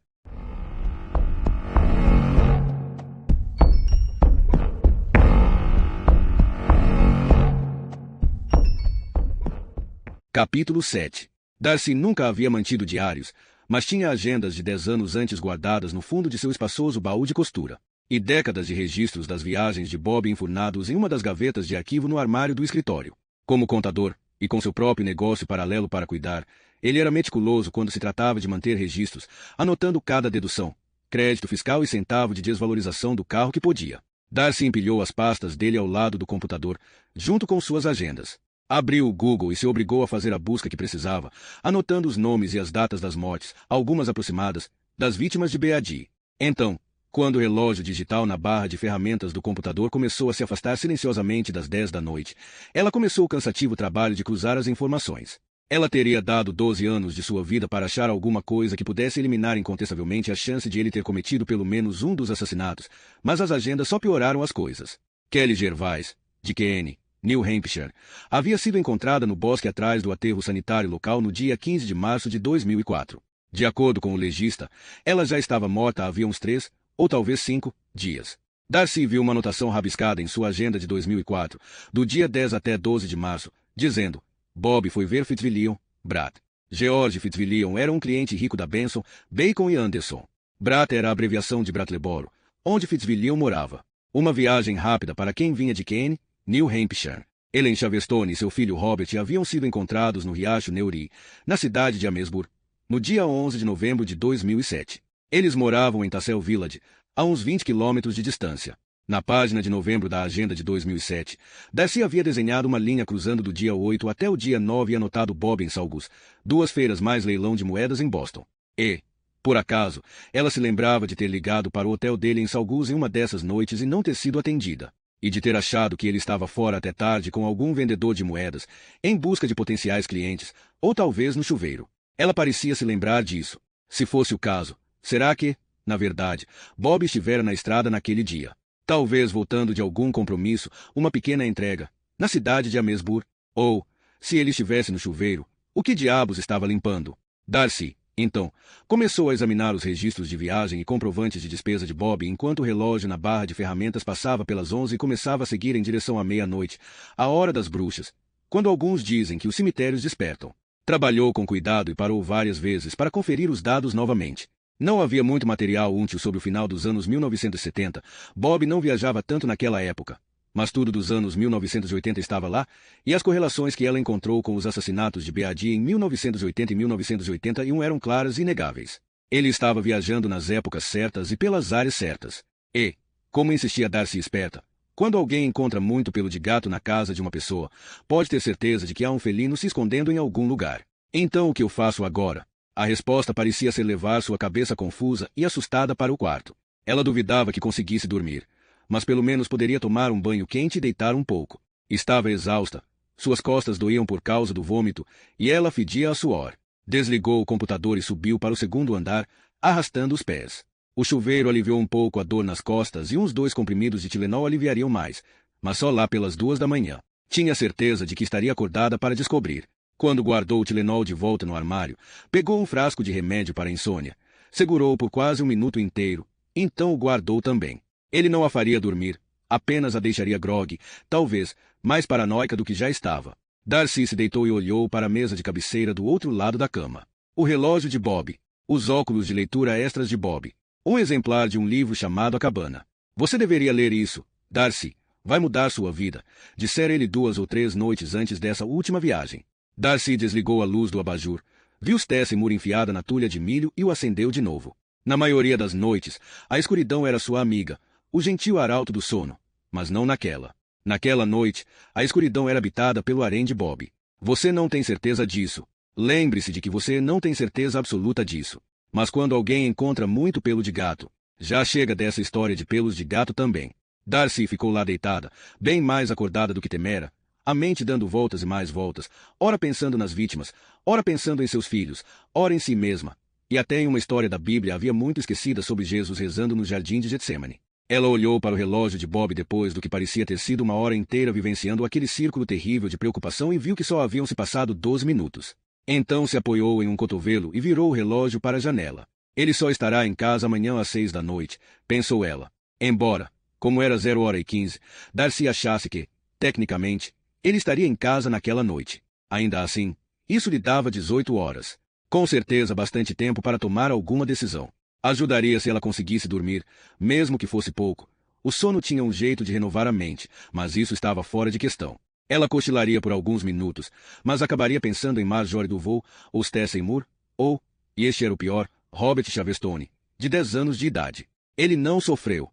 Capítulo 7. Darcy nunca havia mantido diários, mas tinha agendas de 10 anos antes guardadas no fundo de seu espaçoso baú de costura, e décadas de registros das viagens de Bob enfurnados em uma das gavetas de arquivo no armário do escritório. Como contador, e com seu próprio negócio paralelo para cuidar, ele era meticuloso quando se tratava de manter registros, anotando cada dedução, crédito fiscal e centavo de desvalorização do carro que podia. Darcy empilhou as pastas dele ao lado do computador, junto com suas agendas. Abriu o Google e se obrigou a fazer a busca que precisava, anotando os nomes e as datas das mortes, algumas aproximadas, das vítimas de B.A.D. Então, quando o relógio digital na barra de ferramentas do computador começou a se afastar silenciosamente das 10 da noite, ela começou o cansativo trabalho de cruzar as informações. Ela teria dado 12 anos de sua vida para achar alguma coisa que pudesse eliminar incontestavelmente a chance de ele ter cometido pelo menos um dos assassinatos, mas as agendas só pioraram as coisas. Kelly Gervais, de Keene, New Hampshire, havia sido encontrada no bosque atrás do aterro sanitário local no dia 15 de março de 2004. De acordo com o legista, ela já estava morta havia uns 3, ou talvez 5, dias. Darcy viu uma anotação rabiscada em sua agenda de 2004, do dia 10 até 12 de março, dizendo: Bob foi ver Fitzwilliam, Bratt. George Fitzwilliam era um cliente rico da Benson, Bacon e Anderson. Bratt era a abreviação de Brattleboro, onde Fitzwilliam morava. Uma viagem rápida para quem vinha de Keene, New Hampshire. Ellen Chavestone e seu filho Robert haviam sido encontrados no riacho Neuri, na cidade de Amesburg, no dia 11 de novembro de 2007. Eles moravam em Tassel Village, a uns 20 quilômetros de distância. Na página de novembro da agenda de 2007, Darcy havia desenhado uma linha cruzando do dia 8 até o dia 9 e anotado Bob em Saugus, 2 feiras mais leilão de moedas em Boston. E, por acaso, ela se lembrava de ter ligado para o hotel dele em Saugus em uma dessas noites e não ter sido atendida. E de ter achado que ele estava fora até tarde com algum vendedor de moedas, em busca de potenciais clientes, ou talvez no chuveiro. Ela parecia se lembrar disso. Se fosse o caso, será que, na verdade, Bob estivera na estrada naquele dia? Talvez voltando de algum compromisso, uma pequena entrega, na cidade de Amesburg. Ou, se ele estivesse no chuveiro, o que diabos estava limpando? Darcy, então, começou a examinar os registros de viagem e comprovantes de despesa de Bob enquanto o relógio na barra de ferramentas passava pelas 11 e começava a seguir em direção à meia-noite, a hora das bruxas, quando alguns dizem que os cemitérios despertam. Trabalhou com cuidado e parou várias vezes para conferir os dados novamente. Não havia muito material útil sobre o final dos anos 1970. Bob não viajava tanto naquela época. Mas tudo dos anos 1980 estava lá, e as correlações que ela encontrou com os assassinatos de Beatty em 1980 e 1981 eram claras e inegáveis. Ele estava viajando nas épocas certas e pelas áreas certas. E, como insistia Darcy esperta, quando alguém encontra muito pelo de gato na casa de uma pessoa, pode ter certeza de que há um felino se escondendo em algum lugar. Então o que eu faço agora? A resposta parecia ser levar sua cabeça confusa e assustada para o quarto. Ela duvidava que conseguisse dormir, mas pelo menos poderia tomar um banho quente e deitar um pouco. Estava exausta, suas costas doíam por causa do vômito, e ela fedia a suor. Desligou o computador e subiu para o segundo andar, arrastando os pés. O chuveiro aliviou um pouco a dor nas costas e uns 2 comprimidos de Tilenol aliviariam mais, mas só lá pelas 2 da manhã. Tinha certeza de que estaria acordada para descobrir. Quando guardou o Tilenol de volta no armário, pegou um frasco de remédio para a insônia. Segurou-o por quase um minuto inteiro, então o guardou também. Ele não a faria dormir, apenas a deixaria grogue, talvez, mais paranoica do que já estava. Darcy se deitou e olhou para a mesa de cabeceira do outro lado da cama. O relógio de Bob. Os óculos de leitura extras de Bob. Um exemplar de um livro chamado A Cabana. Você deveria ler isso, Darcy. Vai mudar sua vida, dissera ele 2 ou 3 noites antes dessa última viagem. Darcy desligou a luz do abajur, viu Tess e Moore enfiada na tulha de milho e o acendeu de novo. Na maioria das noites, a escuridão era sua amiga, o gentil arauto do sono, mas não naquela. Naquela noite, a escuridão era habitada pelo harém de Bob. Você não tem certeza disso. Lembre-se de que você não tem certeza absoluta disso. Mas quando alguém encontra muito pelo de gato, já chega dessa história de pelos de gato também. Darcy ficou lá deitada, bem mais acordada do que temera, a mente dando voltas e mais voltas, ora pensando nas vítimas, ora pensando em seus filhos, ora em si mesma, e até em uma história da Bíblia havia muito esquecida sobre Jesus rezando no jardim de Getsemane. Ela olhou para o relógio de Bob depois do que parecia ter sido uma hora inteira vivenciando aquele círculo terrível de preocupação e viu que só haviam se passado 12 minutos. Então se apoiou em um cotovelo e virou o relógio para a janela. Ele só estará em casa amanhã às 6 da noite, pensou ela. Embora, como era 0h15, Darcy achasse que, tecnicamente, ele estaria em casa naquela noite. Ainda assim, isso lhe dava 18 horas. Com certeza bastante tempo para tomar alguma decisão. Ajudaria se ela conseguisse dormir, mesmo que fosse pouco. O sono tinha um jeito de renovar a mente, mas isso estava fora de questão. Ela cochilaria por alguns minutos, mas acabaria pensando em Marjorie Duval, ou Tess Moore, ou, e este era o pior, Robert Chavestone, de 10 anos de idade. Ele não sofreu.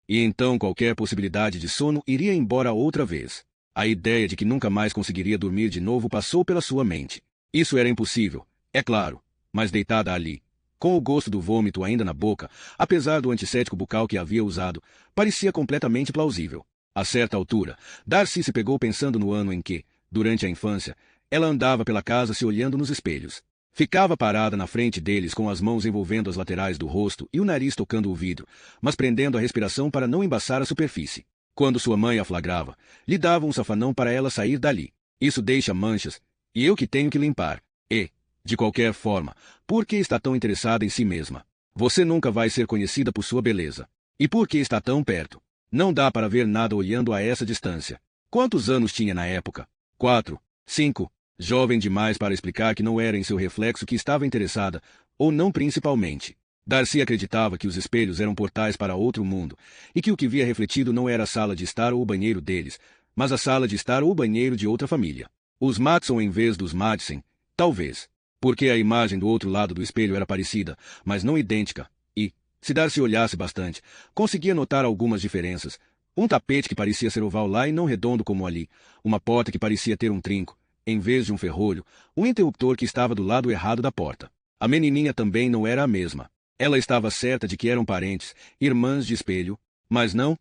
E então qualquer possibilidade de sono iria embora outra vez. A ideia de que nunca mais conseguiria dormir de novo passou pela sua mente. Isso era impossível, é claro, mas deitada ali, com o gosto do vômito ainda na boca, apesar do antisséptico bucal que havia usado, parecia completamente plausível. A certa altura, Darcy se pegou pensando no ano em que, durante a infância, ela andava pela casa se olhando nos espelhos. Ficava parada na frente deles com as mãos envolvendo as laterais do rosto e o nariz tocando o vidro, mas prendendo a respiração para não embaçar a superfície. Quando sua mãe a flagrava, lhe dava um safanão para ela sair dali. Isso deixa manchas, e eu que tenho que limpar. E, de qualquer forma, por que está tão interessada em si mesma? Você nunca vai ser conhecida por sua beleza. E por que está tão perto? Não dá para ver nada olhando a essa distância. Quantos anos tinha na época? 4, 5. Jovem demais para explicar que não era em seu reflexo que estava interessada, ou não principalmente. Darcy acreditava que os espelhos eram portais para outro mundo, e que o que via refletido não era a sala de estar ou o banheiro deles, mas a sala de estar ou o banheiro de outra família. Os Matson em vez dos Madsen, talvez. Porque a imagem do outro lado do espelho era parecida, mas não idêntica, e, se Darcy olhasse bastante, conseguia notar algumas diferenças. Um tapete que parecia ser oval lá e não redondo como ali, uma porta que parecia ter um trinco, em vez de um ferrolho, um interruptor que estava do lado errado da porta. A menininha também não era a mesma. Ela estava certa de que eram parentes, irmãs de espelho, mas não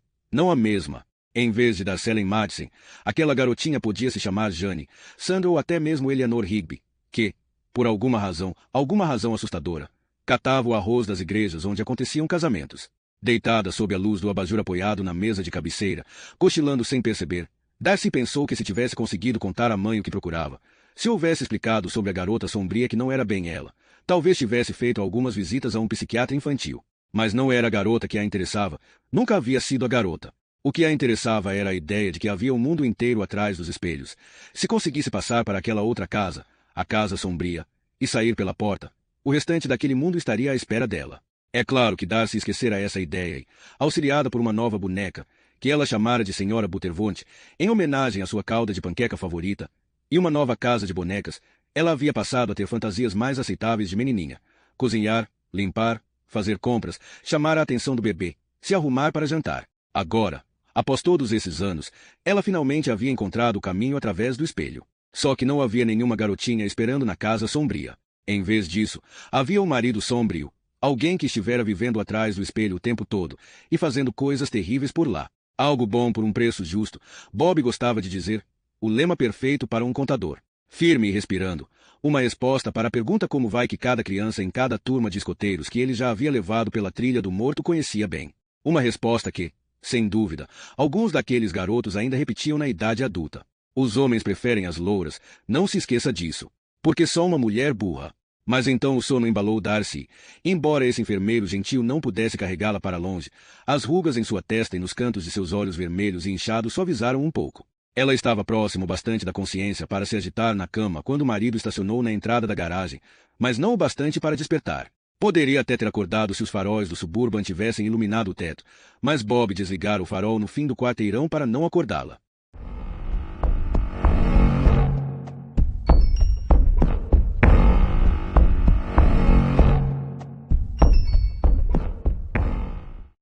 a mesma. Em vez de Darcellen Madsen, aquela garotinha podia se chamar Jane, Sandra ou até mesmo Eleanor Rigby, que, por alguma razão assustadora, catava o arroz das igrejas onde aconteciam casamentos. Deitada sob a luz do abajur apoiado na mesa de cabeceira, cochilando sem perceber, Darcy pensou que se tivesse conseguido contar à mãe o que procurava, se houvesse explicado sobre a garota sombria que não era bem ela, talvez tivesse feito algumas visitas a um psiquiatra infantil. Mas não era a garota que a interessava, nunca havia sido a garota. O que a interessava era a ideia de que havia um mundo inteiro atrás dos espelhos. Se conseguisse passar para aquela outra casa, a casa sombria, e sair pela porta, o restante daquele mundo estaria à espera dela. É claro que Darcy esquecera essa ideia e, auxiliada por uma nova boneca, que ela chamara de Senhora Butterworth, em homenagem à sua calda de panqueca favorita, e uma nova casa de bonecas, ela havia passado a ter fantasias mais aceitáveis de menininha. Cozinhar, limpar, fazer compras, chamar a atenção do bebê, se arrumar para jantar. Agora, após todos esses anos, ela finalmente havia encontrado o caminho através do espelho. Só que não havia nenhuma garotinha esperando na casa sombria. Em vez disso, havia um marido sombrio, alguém que estivera vivendo atrás do espelho o tempo todo e fazendo coisas terríveis por lá. Algo bom por um preço justo, Bob gostava de dizer, o lema perfeito para um contador. Firme e respirando, uma resposta para a pergunta como vai que cada criança em cada turma de escoteiros que ele já havia levado pela trilha do morto conhecia bem. Uma resposta que, sem dúvida, alguns daqueles garotos ainda repetiam na idade adulta. Os homens preferem as louras, não se esqueça disso. Porque só uma mulher burra. Mas então o sono embalou Darcy. Embora esse enfermeiro gentil não pudesse carregá-la para longe, as rugas em sua testa e nos cantos de seus olhos vermelhos e inchados suavizaram um pouco. Ela estava próximo bastante da consciência para se agitar na cama quando o marido estacionou na entrada da garagem, mas não o bastante para despertar. Poderia até ter acordado se os faróis do Suburban tivessem iluminado o teto, mas Bob desligara o farol no fim do quarteirão para não acordá-la.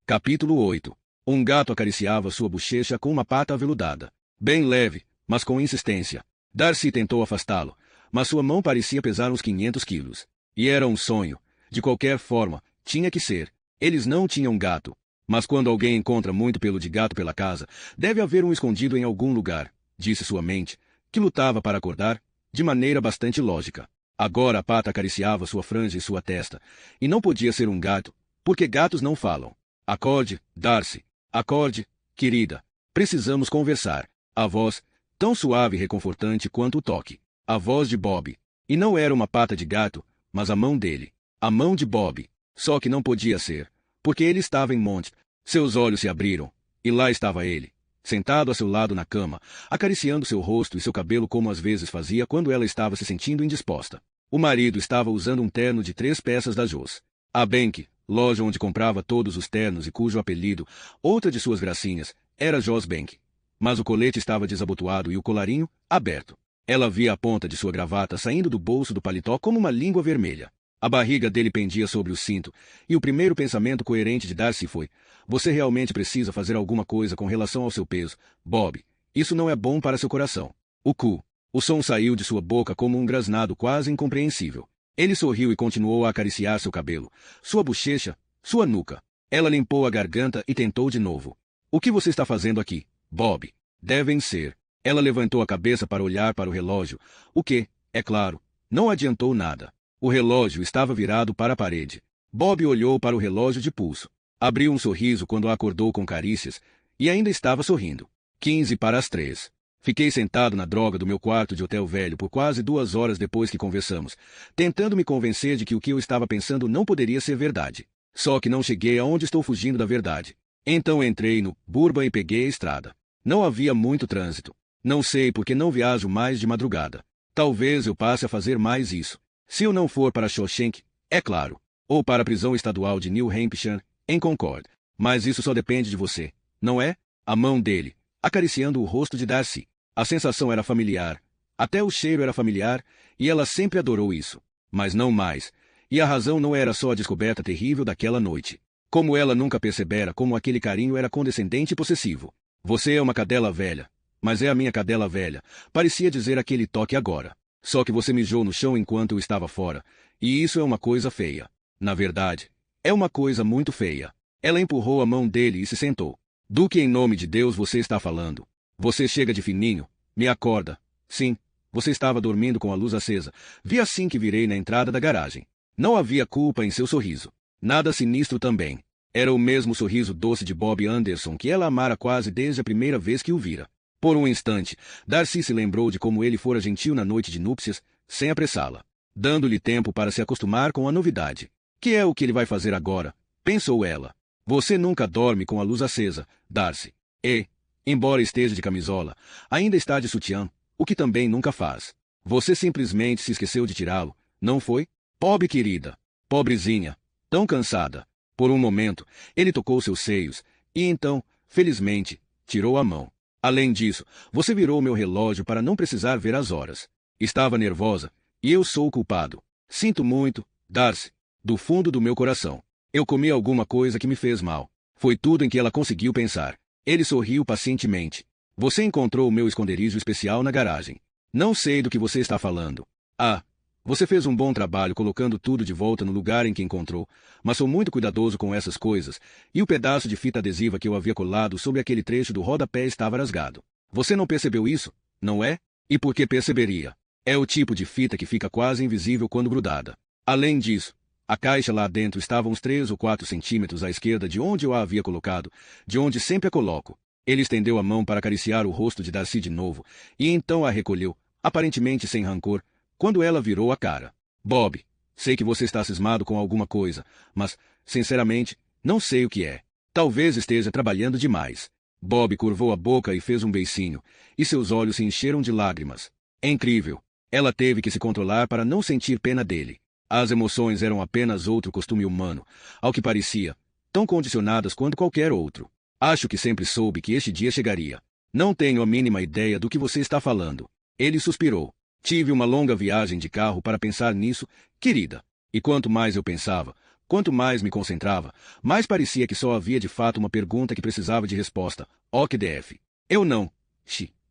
Capítulo 8. Um gato acariciava sua bochecha com uma pata aveludada. Bem leve, mas com insistência. Darcy tentou afastá-lo, mas sua mão parecia pesar uns 500 quilos. E era um sonho. De qualquer forma, tinha que ser. Eles não tinham gato. Mas quando alguém encontra muito pelo de gato pela casa, deve haver um escondido em algum lugar, disse sua mente, que lutava para acordar, de maneira bastante lógica. Agora a pata acariciava sua franja e sua testa. E não podia ser um gato, porque gatos não falam. Acorde, Darcy. Acorde, querida. Precisamos conversar. A voz, tão suave e reconfortante quanto o toque. A voz de Bob. E não era uma pata de gato, mas a mão dele. A mão de Bob. Só que não podia ser, porque ele estava em Monte. Seus olhos se abriram, e lá estava ele, sentado a seu lado na cama, acariciando seu rosto e seu cabelo como às vezes fazia quando ela estava se sentindo indisposta. O marido estava usando um terno de 3 peças da Joss. A Bank, loja onde comprava todos os ternos e cujo apelido, outra de suas gracinhas, era Joss Bank. Mas o colete estava desabotoado e o colarinho, aberto. Ela via a ponta de sua gravata saindo do bolso do paletó como uma língua vermelha. A barriga dele pendia sobre o cinto, e o primeiro pensamento coerente de Darcy foi, você realmente precisa fazer alguma coisa com relação ao seu peso, Bob. Isso não é bom para seu coração. O cu. O som saiu de sua boca como um grasnado quase incompreensível. Ele sorriu e continuou a acariciar seu cabelo, sua bochecha, sua nuca. Ela limpou a garganta e tentou de novo. O que você está fazendo aqui, Bob? Devem ser. Ela levantou a cabeça para olhar para o relógio, o que, é claro, não adiantou nada. O relógio estava virado para a parede. Bob olhou para o relógio de pulso. Abriu um sorriso quando a acordou com carícias, e ainda estava sorrindo. 15 para as 3. Fiquei sentado na droga do meu quarto de hotel velho por quase 2 horas depois que conversamos, tentando me convencer de que o que eu estava pensando não poderia ser verdade. Só que não cheguei aonde estou fugindo da verdade. Então entrei no Burban e peguei a estrada. Não havia muito trânsito. Não sei porque não viajo mais de madrugada. Talvez eu passe a fazer mais isso. Se eu não for para Shawshank, é claro. Ou para a prisão estadual de New Hampshire, em Concord. Mas isso só depende de você, não é? A mão dele, acariciando o rosto de Darcy. A sensação era familiar. Até o cheiro era familiar, e ela sempre adorou isso. Mas não mais. E a razão não era só a descoberta terrível daquela noite. Como ela nunca percebera como aquele carinho era condescendente e possessivo. Você é uma cadela velha. Mas é a minha cadela velha, parecia dizer aquele toque agora. Só que você mijou no chão enquanto eu estava fora, e isso é uma coisa feia. Na verdade, é uma coisa muito feia. Ela empurrou a mão dele e se sentou. Do que em nome de Deus você está falando? Você chega de fininho, me acorda. Sim, você estava dormindo com a luz acesa. Vi assim que virei na entrada da garagem. Não havia culpa em seu sorriso. Nada sinistro também. Era o mesmo sorriso doce de Bob Anderson que ela amara quase desde a primeira vez que o vira. Por um instante, Darcy se lembrou de como ele fora gentil na noite de núpcias, sem apressá-la, dando-lhe tempo para se acostumar com a novidade. Que é o que ele vai fazer agora? Pensou ela. Você nunca dorme com a luz acesa, Darcy. E, embora esteja de camisola, ainda está de sutiã, o que também nunca faz. Você simplesmente se esqueceu de tirá-lo, não foi? Pobre querida. Pobrezinha. Tão cansada. Por um momento, ele tocou seus seios, e então, felizmente, Tirou a mão. Além disso, você virou meu relógio para não precisar ver as horas. Estava nervosa, e eu sou o culpado. Sinto muito, Darcy, do fundo do meu coração. Eu comi alguma coisa que me fez mal. Foi tudo em que ela conseguiu pensar. Ele sorriu pacientemente. Você encontrou o meu esconderijo especial na garagem. Não sei do que você está falando. Ah, você fez um bom trabalho colocando tudo de volta no lugar em que encontrou, mas sou muito cuidadoso com essas coisas, e o pedaço de fita adesiva que eu havia colado sobre aquele trecho do rodapé estava rasgado. Você não percebeu isso, não é? E por que perceberia? É o tipo de fita que fica quase invisível quando grudada. Além disso, a caixa lá dentro estava uns 3 ou 4 centímetros à esquerda de onde eu a havia colocado, de onde sempre a coloco. Ele estendeu a mão para acariciar o rosto de Darcy de novo, e então a recolheu, aparentemente sem rancor, quando ela virou a cara. Bob, sei que você está cismado com alguma coisa, mas, sinceramente, não sei o que é. Talvez esteja trabalhando demais. Bob curvou a boca e fez um beicinho, e seus olhos se encheram de lágrimas. É incrível. Ela teve que se controlar para não sentir pena dele. As emoções eram apenas outro costume humano, ao que parecia, tão condicionadas quanto qualquer outro. Acho que sempre soube que este dia chegaria. Não tenho a mínima ideia do que você está falando. Ele suspirou. Tive uma longa viagem de carro para pensar nisso, querida. E quanto mais eu pensava, quanto mais me concentrava, mais parecia que só havia de fato uma pergunta que precisava de resposta. OQDF. Eu não.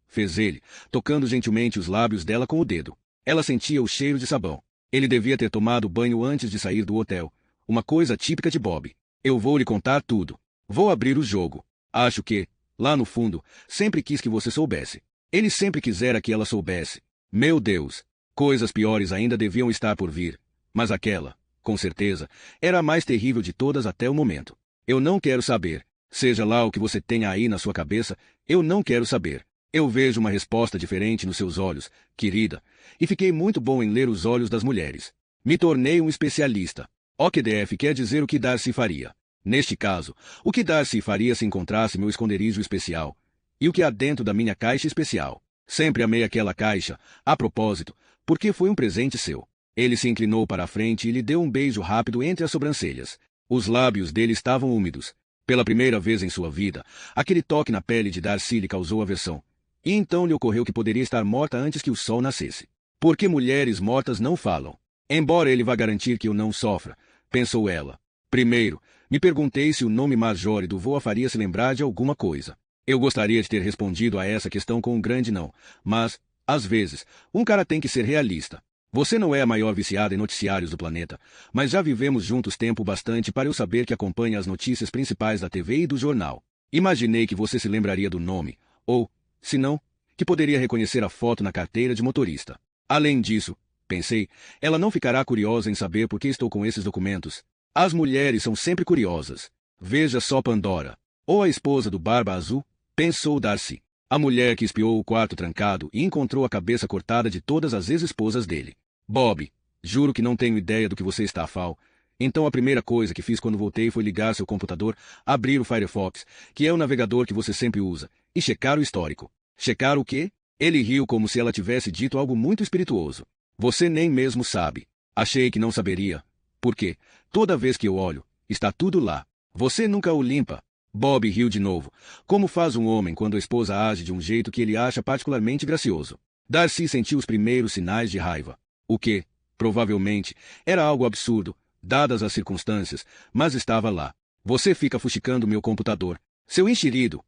Fez ele, tocando gentilmente os lábios dela com o dedo. Ela sentia o cheiro de sabão. Ele devia ter tomado banho antes de sair do hotel. Uma coisa típica de Bob. Eu vou lhe contar tudo. Vou abrir o jogo. Acho que, lá no fundo, sempre quis que você soubesse. Ele sempre quisera que ela soubesse. Meu Deus! Coisas piores ainda deviam estar por vir. Mas aquela, com certeza, era a mais terrível de todas até o momento. Eu não quero saber. Seja lá o que você tenha aí na sua cabeça, eu não quero saber. Eu vejo uma resposta diferente nos seus olhos, querida, e fiquei muito bom em ler os olhos das mulheres. Me tornei um especialista. OQDF quer dizer o que Darcy faria. Neste caso, o que Darcy faria se encontrasse meu esconderijo especial. E o que há dentro da minha caixa especial. Sempre amei aquela caixa, a propósito, porque foi um presente seu. Ele se inclinou para a frente e lhe deu um beijo rápido entre as sobrancelhas. Os lábios dele estavam úmidos. Pela primeira vez em sua vida, aquele toque na pele de Darcy lhe causou aversão. E então lhe ocorreu que poderia estar morta antes que o sol nascesse. Porque mulheres mortas não falam. Embora ele vá garantir que eu não sofra, pensou ela. Primeiro, me perguntei se o nome Marjorie do vô a faria se lembrar de alguma coisa. Eu gostaria de ter respondido a essa questão com um grande não, mas, às vezes, um cara tem que ser realista. Você não é a maior viciada em noticiários do planeta, mas já vivemos juntos tempo bastante para eu saber que acompanha as notícias principais da TV e do jornal. Imaginei que você se lembraria do nome, ou, se não, que poderia reconhecer a foto na carteira de motorista. Além disso, pensei, ela não ficará curiosa em saber por que estou com esses documentos. As mulheres são sempre curiosas. Veja só Pandora. Ou a esposa do Barba Azul, pensou Darcy. A mulher que espiou o quarto trancado e encontrou a cabeça cortada de todas as ex-esposas dele. Bob, juro que não tenho ideia do que você está a fal. Então a primeira coisa que fiz quando voltei foi ligar seu computador, abrir o Firefox, que é o navegador que você sempre usa, e checar o histórico. Checar o quê? Ele riu como se ela tivesse dito algo muito espirituoso. Você nem mesmo sabe. Achei que não saberia. Por quê? Toda vez que eu olho, está tudo lá. Você nunca o limpa. Bob riu de novo. Como faz um homem quando a esposa age de um jeito que ele acha particularmente gracioso? Darcy sentiu os primeiros sinais de raiva. O que, provavelmente, era algo absurdo, dadas as circunstâncias, mas estava lá. Você fica fuxicando meu computador. Seu enxerido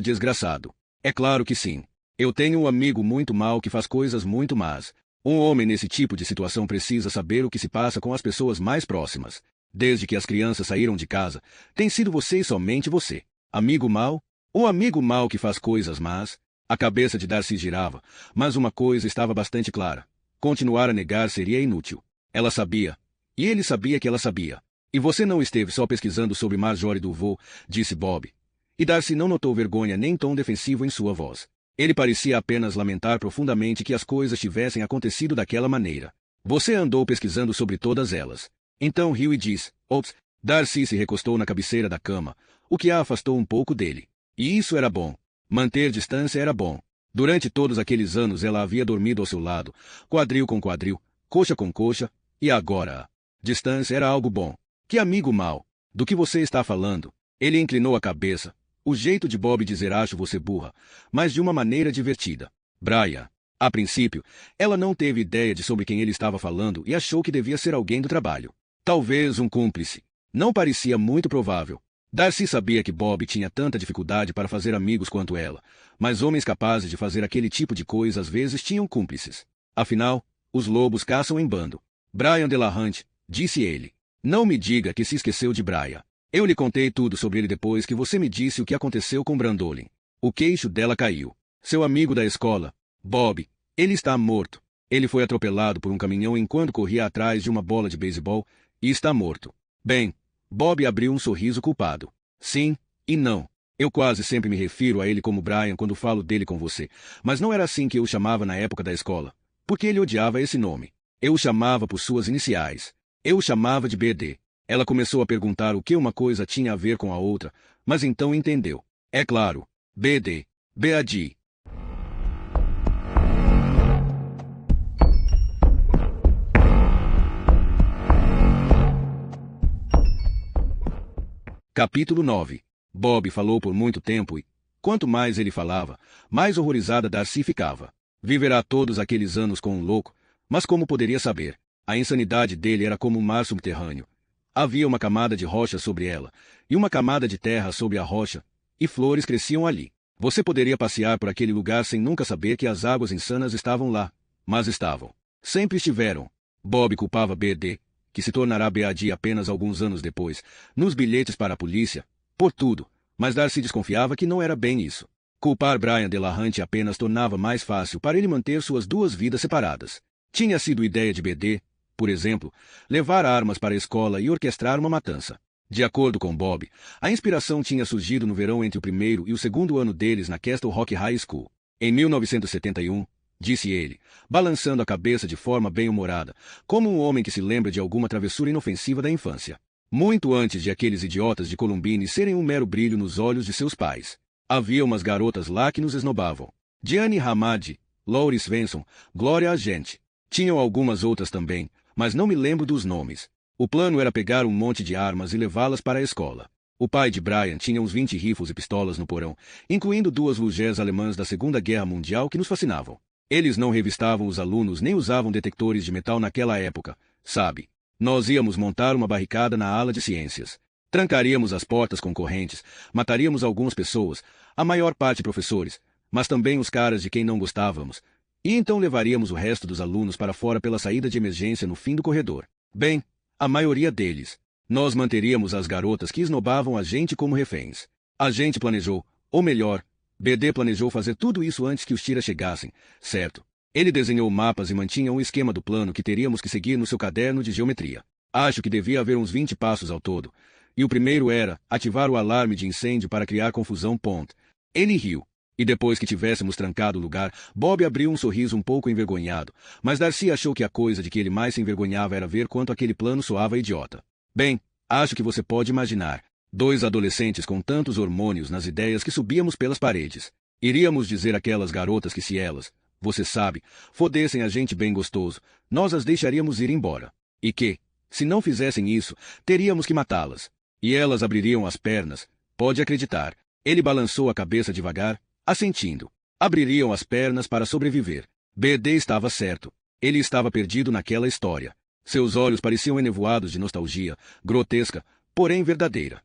desgraçado. É claro que sim. Eu tenho um amigo muito mau que faz coisas muito más. Um homem nesse tipo de situação precisa saber o que se passa com as pessoas mais próximas. Desde que as crianças saíram de casa, tem sido você e somente você. Amigo mau? O amigo mau que faz coisas más? A cabeça de Darcy girava, mas uma coisa estava bastante clara. Continuar a negar seria inútil. Ela sabia. E ele sabia que ela sabia. E você não esteve só pesquisando sobre Marjorie do vô, disse Bob. E Darcy não notou vergonha nem tom defensivo em sua voz. Ele parecia apenas lamentar profundamente que as coisas tivessem acontecido daquela maneira. Você andou pesquisando sobre todas elas. Então riu e disse, ops, Darcy se recostou na cabeceira da cama, o que a afastou um pouco dele. E isso era bom. Manter distância era bom. Durante todos aqueles anos ela havia dormido ao seu lado, quadril com quadril, coxa com coxa, e agora a distância era algo bom. Que amigo mau! Do que você está falando? Ele inclinou a cabeça. O jeito de Bob dizer acho você burra, mas de uma maneira divertida. Brian. A princípio, ela não teve ideia de sobre quem ele estava falando e achou que devia ser alguém do trabalho. Talvez um cúmplice. Não parecia muito provável. Darcy sabia que Bob tinha tanta dificuldade para fazer amigos quanto ela, mas homens capazes de fazer aquele tipo de coisa às vezes tinham cúmplices. Afinal, os lobos caçam em bando. Brian Delahunt, disse ele. Não me diga que se esqueceu de Brian. Eu lhe contei tudo sobre ele depois que você me disse o que aconteceu com Brandolin. O queixo dela caiu. Seu amigo da escola, Bob, ele está morto. Ele foi atropelado por um caminhão enquanto corria atrás de uma bola de beisebol e está morto. Bem, Bob abriu um sorriso culpado. Sim e não. Eu quase sempre me refiro a ele como Brian quando falo dele com você, mas não era assim que eu o chamava na época da escola, porque ele odiava esse nome. Eu o chamava por suas iniciais. Eu o chamava de BD. Ela começou a perguntar o que uma coisa tinha a ver com a outra, mas então entendeu. É claro, BD, BAD. Capítulo 9. Bob falou por muito tempo e, quanto mais ele falava, mais horrorizada Darcy ficava. Viverá todos aqueles anos com um louco, mas como poderia saber? A insanidade dele era como um mar subterrâneo. Havia uma camada de rocha sobre ela, e uma camada de terra sobre a rocha, e flores cresciam ali. Você poderia passear por aquele lugar sem nunca saber que as águas insanas estavam lá, mas estavam. Sempre estiveram. Bob culpava BD, que se tornará BAD apenas alguns anos depois, nos bilhetes para a polícia, por tudo, mas Darcy desconfiava que não era bem isso. Culpar Brian Delahunt apenas tornava mais fácil para ele manter suas duas vidas separadas. Tinha sido ideia de BD, por exemplo, levar armas para a escola e orquestrar uma matança. De acordo com Bob, a inspiração tinha surgido no verão entre o primeiro e o segundo ano deles na Castle Rock High School. Em 1971, disse ele, balançando a cabeça de forma bem-humorada, como um homem que se lembra de alguma travessura inofensiva da infância. Muito antes de aqueles idiotas de Columbine serem um mero brilho nos olhos de seus pais. Havia umas garotas lá que nos esnobavam. Diane Hamad, Laurie Svensson, Gloria Agente. Tinham algumas outras também, mas não me lembro dos nomes. O plano era pegar um monte de armas e levá-las para a escola. O pai de Brian tinha uns 20 rifles e pistolas no porão, incluindo 2 Lugers alemãs da Segunda Guerra Mundial que nos fascinavam. Eles não revistavam os alunos nem usavam detectores de metal naquela época, sabe? Nós íamos montar uma barricada na ala de ciências. Trancaríamos as portas com correntes, mataríamos algumas pessoas, a maior parte professores, mas também os caras de quem não gostávamos, e então levaríamos o resto dos alunos para fora pela saída de emergência no fim do corredor. Bem, a maioria deles. Nós manteríamos as garotas que esnobavam a gente como reféns. A gente planejou, ou melhor, BD planejou fazer tudo isso antes que os tiras chegassem, certo? Ele desenhou mapas e mantinha um esquema do plano que teríamos que seguir no seu caderno de geometria. Acho que devia haver uns 20 passos ao todo. E o primeiro era ativar o alarme de incêndio para criar confusão. Ele riu. E depois que tivéssemos trancado o lugar, Bob abriu um sorriso um pouco envergonhado, mas Darcy achou que a coisa de que ele mais se envergonhava era ver quanto aquele plano soava idiota. Bem, acho que você pode imaginar. 2 adolescentes com tantos hormônios nas ideias que subíamos pelas paredes. Iríamos dizer àquelas garotas que se elas, você sabe, fodessem a gente bem gostoso, nós as deixaríamos ir embora. E que, se não fizessem isso, teríamos que matá-las. E elas abririam as pernas, pode acreditar. Ele balançou a cabeça devagar, assentindo. Abririam as pernas para sobreviver. BD estava certo. Ele estava perdido naquela história. Seus olhos pareciam enevoados de nostalgia, grotesca, porém verdadeira.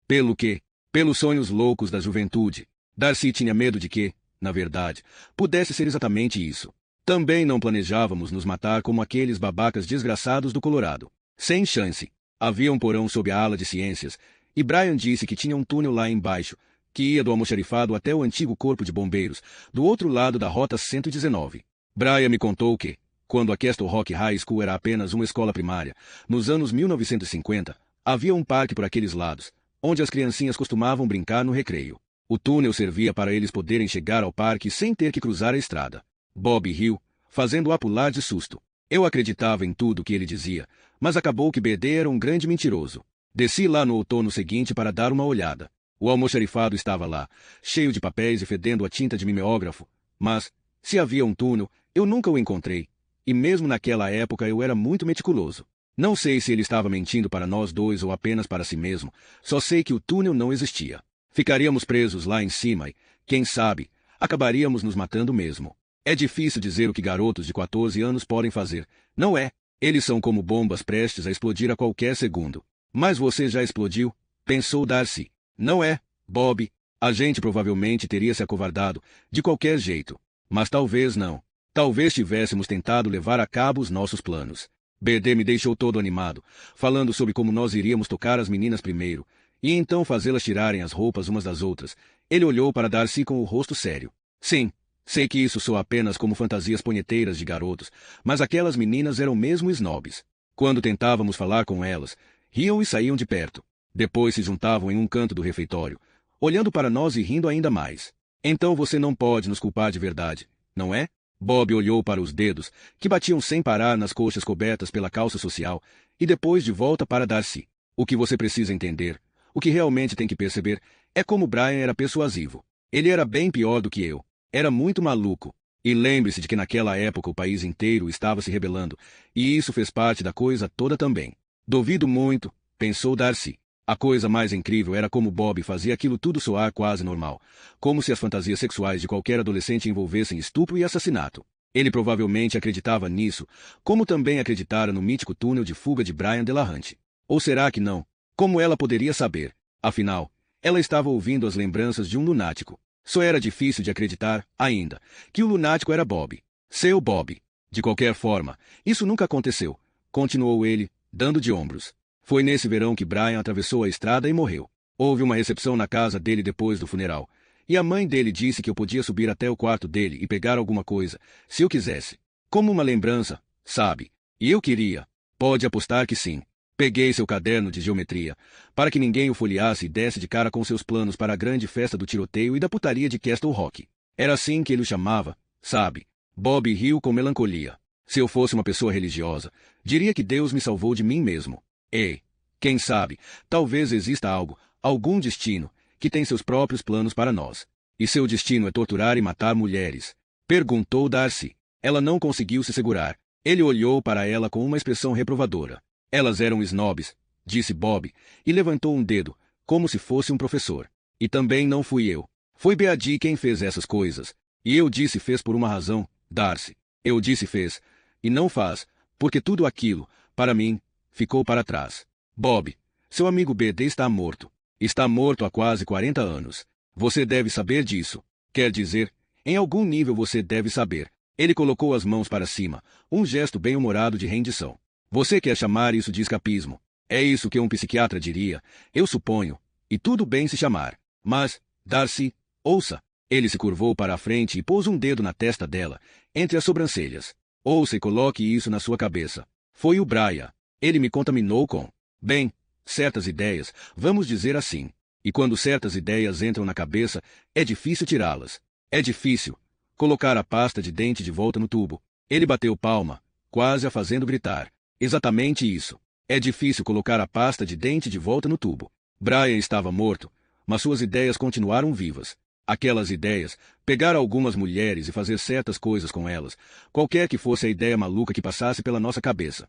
Pelo quê? Pelos sonhos loucos da juventude. Darcy tinha medo de que, na verdade, pudesse ser exatamente isso. Também não planejávamos nos matar como aqueles babacas desgraçados do Colorado. Sem chance. Havia um porão sob a ala de ciências, e Brian disse que tinha um túnel lá embaixo, que ia do almoxarifado até o antigo corpo de bombeiros, do outro lado da Rota 119. Brian me contou que, quando a Castle Rock High School era apenas uma escola primária, nos anos 1950, havia um parque por aqueles lados, onde as criancinhas costumavam brincar no recreio. O túnel servia para eles poderem chegar ao parque sem ter que cruzar a estrada. Bob riu, fazendo-a pular de susto. Eu acreditava em tudo que ele dizia, mas acabou que BD era um grande mentiroso. Desci lá no outono seguinte para dar uma olhada. O almoxarifado estava lá, cheio de papéis e fedendo a tinta de mimeógrafo, mas, se havia um túnel, eu nunca o encontrei, e mesmo naquela época eu era muito meticuloso. Não sei se ele estava mentindo para nós dois ou apenas para si mesmo, só sei que o túnel não existia. Ficaríamos presos lá em cima e, quem sabe, acabaríamos nos matando mesmo. É difícil dizer o que garotos de 14 anos podem fazer, não é? Eles são como bombas prestes a explodir a qualquer segundo. Mas você já explodiu? Pensou Darcy. Não é, Bob? A gente provavelmente teria se acovardado, de qualquer jeito. Mas talvez não. Talvez tivéssemos tentado levar a cabo os nossos planos. BD me deixou todo animado, falando sobre como nós iríamos tocar as meninas primeiro, e então fazê-las tirarem as roupas umas das outras. Ele olhou para Darcy com o rosto sério. Sim, sei que isso soa apenas como fantasias punheteiras de garotos, mas aquelas meninas eram mesmo snobs. Quando tentávamos falar com elas, riam e saíam de perto. Depois se juntavam em um canto do refeitório, olhando para nós e rindo ainda mais. Então você não pode nos culpar de verdade, não é? Bob olhou para os dedos, que batiam sem parar nas coxas cobertas pela calça social, e depois de volta para Darcy. O que você precisa entender, o que realmente tem que perceber, é como Brian era persuasivo. Ele era bem pior do que eu. Era muito maluco. E lembre-se de que naquela época o país inteiro estava se rebelando, e isso fez parte da coisa toda também. Duvido muito, pensou Darcy. A coisa mais incrível era como Bob fazia aquilo tudo soar quase normal, como se as fantasias sexuais de qualquer adolescente envolvessem estupro e assassinato. Ele provavelmente acreditava nisso, como também acreditara no mítico túnel de fuga de Brian Delahunty. Ou será que não? Como ela poderia saber? Afinal, ela estava ouvindo as lembranças de um lunático. Só era difícil de acreditar, ainda, que o lunático era Bob. Seu Bob. De qualquer forma, isso nunca aconteceu, continuou ele, dando de ombros. Foi nesse verão que Brian atravessou a estrada e morreu. Houve uma recepção na casa dele depois do funeral, e a mãe dele disse que eu podia subir até o quarto dele e pegar alguma coisa, se eu quisesse. Como uma lembrança, sabe? E eu queria. Pode apostar que sim. Peguei seu caderno de geometria, para que ninguém o folheasse e desse de cara com seus planos para a grande festa do tiroteio e da putaria de Castle Rock. Era assim que ele o chamava, sabe? Bob riu com melancolia. Se eu fosse uma pessoa religiosa, diria que Deus me salvou de mim mesmo. Ei, quem sabe, talvez exista algo, algum destino, que tem seus próprios planos para nós. E seu destino é torturar e matar mulheres? Perguntou Darcy. Ela não conseguiu se segurar. Ele olhou para ela com uma expressão reprovadora. Elas eram snobs, disse Bob, e levantou um dedo, como se fosse um professor. E também não fui eu. Foi Beady quem fez essas coisas. E eu disse fez por uma razão, Darcy. Eu disse fez, e não faz, porque tudo aquilo, para mim, ficou para trás. Bob, seu amigo BD está morto. Está morto há quase 40 anos. Você deve saber disso. Quer dizer, em algum nível você deve saber. Ele colocou as mãos para cima, um gesto bem-humorado de rendição. Você quer chamar isso de escapismo? É isso que um psiquiatra diria, eu suponho. E tudo bem se chamar. Mas, Darcy, ouça. Ele se curvou para a frente e pôs um dedo na testa dela, entre as sobrancelhas. Ouça e coloque isso na sua cabeça. Foi o Brian. Ele me contaminou com, bem, certas ideias, vamos dizer assim. E quando certas ideias entram na cabeça, é difícil tirá-las. É difícil colocar a pasta de dente de volta no tubo. Ele bateu palma, quase a fazendo gritar. Exatamente isso. É difícil colocar a pasta de dente de volta no tubo. Brian estava morto, mas suas ideias continuaram vivas. Aquelas ideias, pegar algumas mulheres e fazer certas coisas com elas, qualquer que fosse a ideia maluca que passasse pela nossa cabeça.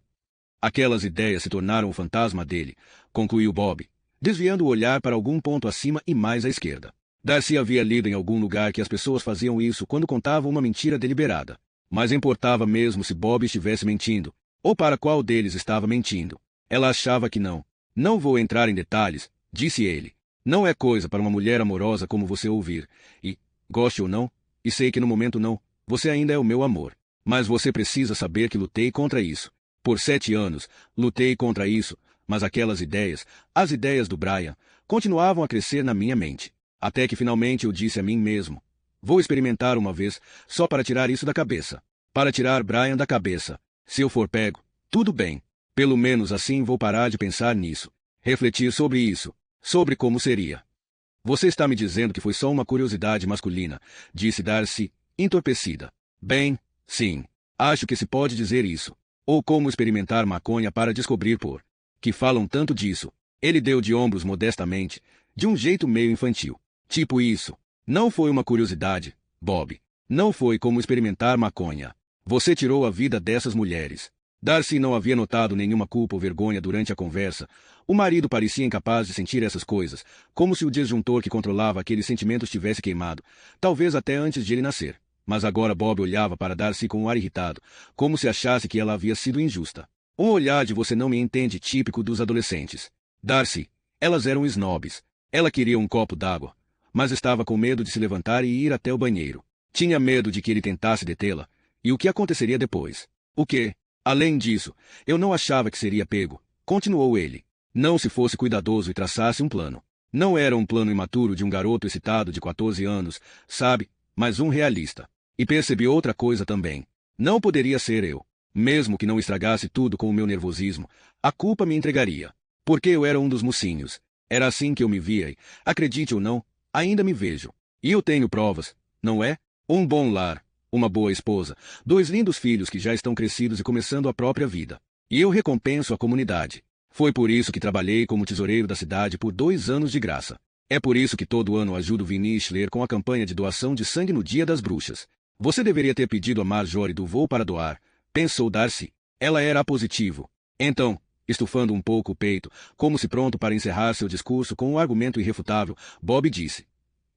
Aquelas ideias se tornaram o fantasma dele, concluiu Bob, desviando o olhar para algum ponto acima e mais à esquerda. Darcy havia lido em algum lugar que as pessoas faziam isso quando contavam uma mentira deliberada. Mas importava mesmo se Bob estivesse mentindo, ou para qual deles estava mentindo. Ela achava que não. Não vou entrar em detalhes, disse ele. Não é coisa para uma mulher amorosa como você ouvir. E, goste ou não, e sei que no momento não, você ainda é o meu amor. Mas você precisa saber que lutei contra isso. Por 7 anos, lutei contra isso, mas aquelas ideias, as ideias do Brian, continuavam a crescer na minha mente. Até que finalmente eu disse a mim mesmo, vou experimentar uma vez, só para tirar isso da cabeça. Para tirar Brian da cabeça. Se eu for pego, tudo bem. Pelo menos assim vou parar de pensar nisso. Refletir sobre isso. Sobre como seria. Você está me dizendo que foi só uma curiosidade masculina, disse Darcy, entorpecida. Bem, sim. Acho que se pode dizer isso. Ou como experimentar maconha para descobrir por que falam tanto disso. Ele deu de ombros modestamente, de um jeito meio infantil. Tipo isso. Não foi uma curiosidade, Bob. Não foi como experimentar maconha. Você tirou a vida dessas mulheres. Darcy não havia notado nenhuma culpa ou vergonha durante a conversa. O marido parecia incapaz de sentir essas coisas, como se o disjuntor que controlava aqueles sentimentos tivesse queimado, talvez até antes de ele nascer. Mas agora Bob olhava para Darcy com um ar irritado, como se achasse que ela havia sido injusta. Um olhar de você não me entende típico dos adolescentes. Darcy, elas eram snobs. Ela queria um copo d'água, mas estava com medo de se levantar e ir até o banheiro. Tinha medo de que ele tentasse detê-la. E o que aconteceria depois? O quê? Além disso, eu não achava que seria pego, continuou ele. Não se fosse cuidadoso e traçasse um plano. Não era um plano imaturo de um garoto excitado de 14 anos, sabe, mas um realista. E percebi outra coisa também. Não poderia ser eu. Mesmo que não estragasse tudo com o meu nervosismo, a culpa me entregaria. Porque eu era um dos mocinhos. Era assim que eu me via e, acredite ou não, ainda me vejo. E eu tenho provas, não é? Um bom lar, uma boa esposa, 2 lindos filhos que já estão crescidos e começando a própria vida. E eu recompenso a comunidade. Foi por isso que trabalhei como tesoureiro da cidade por 2 anos de graça. É por isso que todo ano ajudo Vinnie Schler com a campanha de doação de sangue no Dia das Bruxas. Você deveria ter pedido a Marjorie do voo para doar, pensou Darcy. Ela era a positivo. Então, estufando um pouco o peito, como se pronto para encerrar seu discurso com um argumento irrefutável, Bob disse: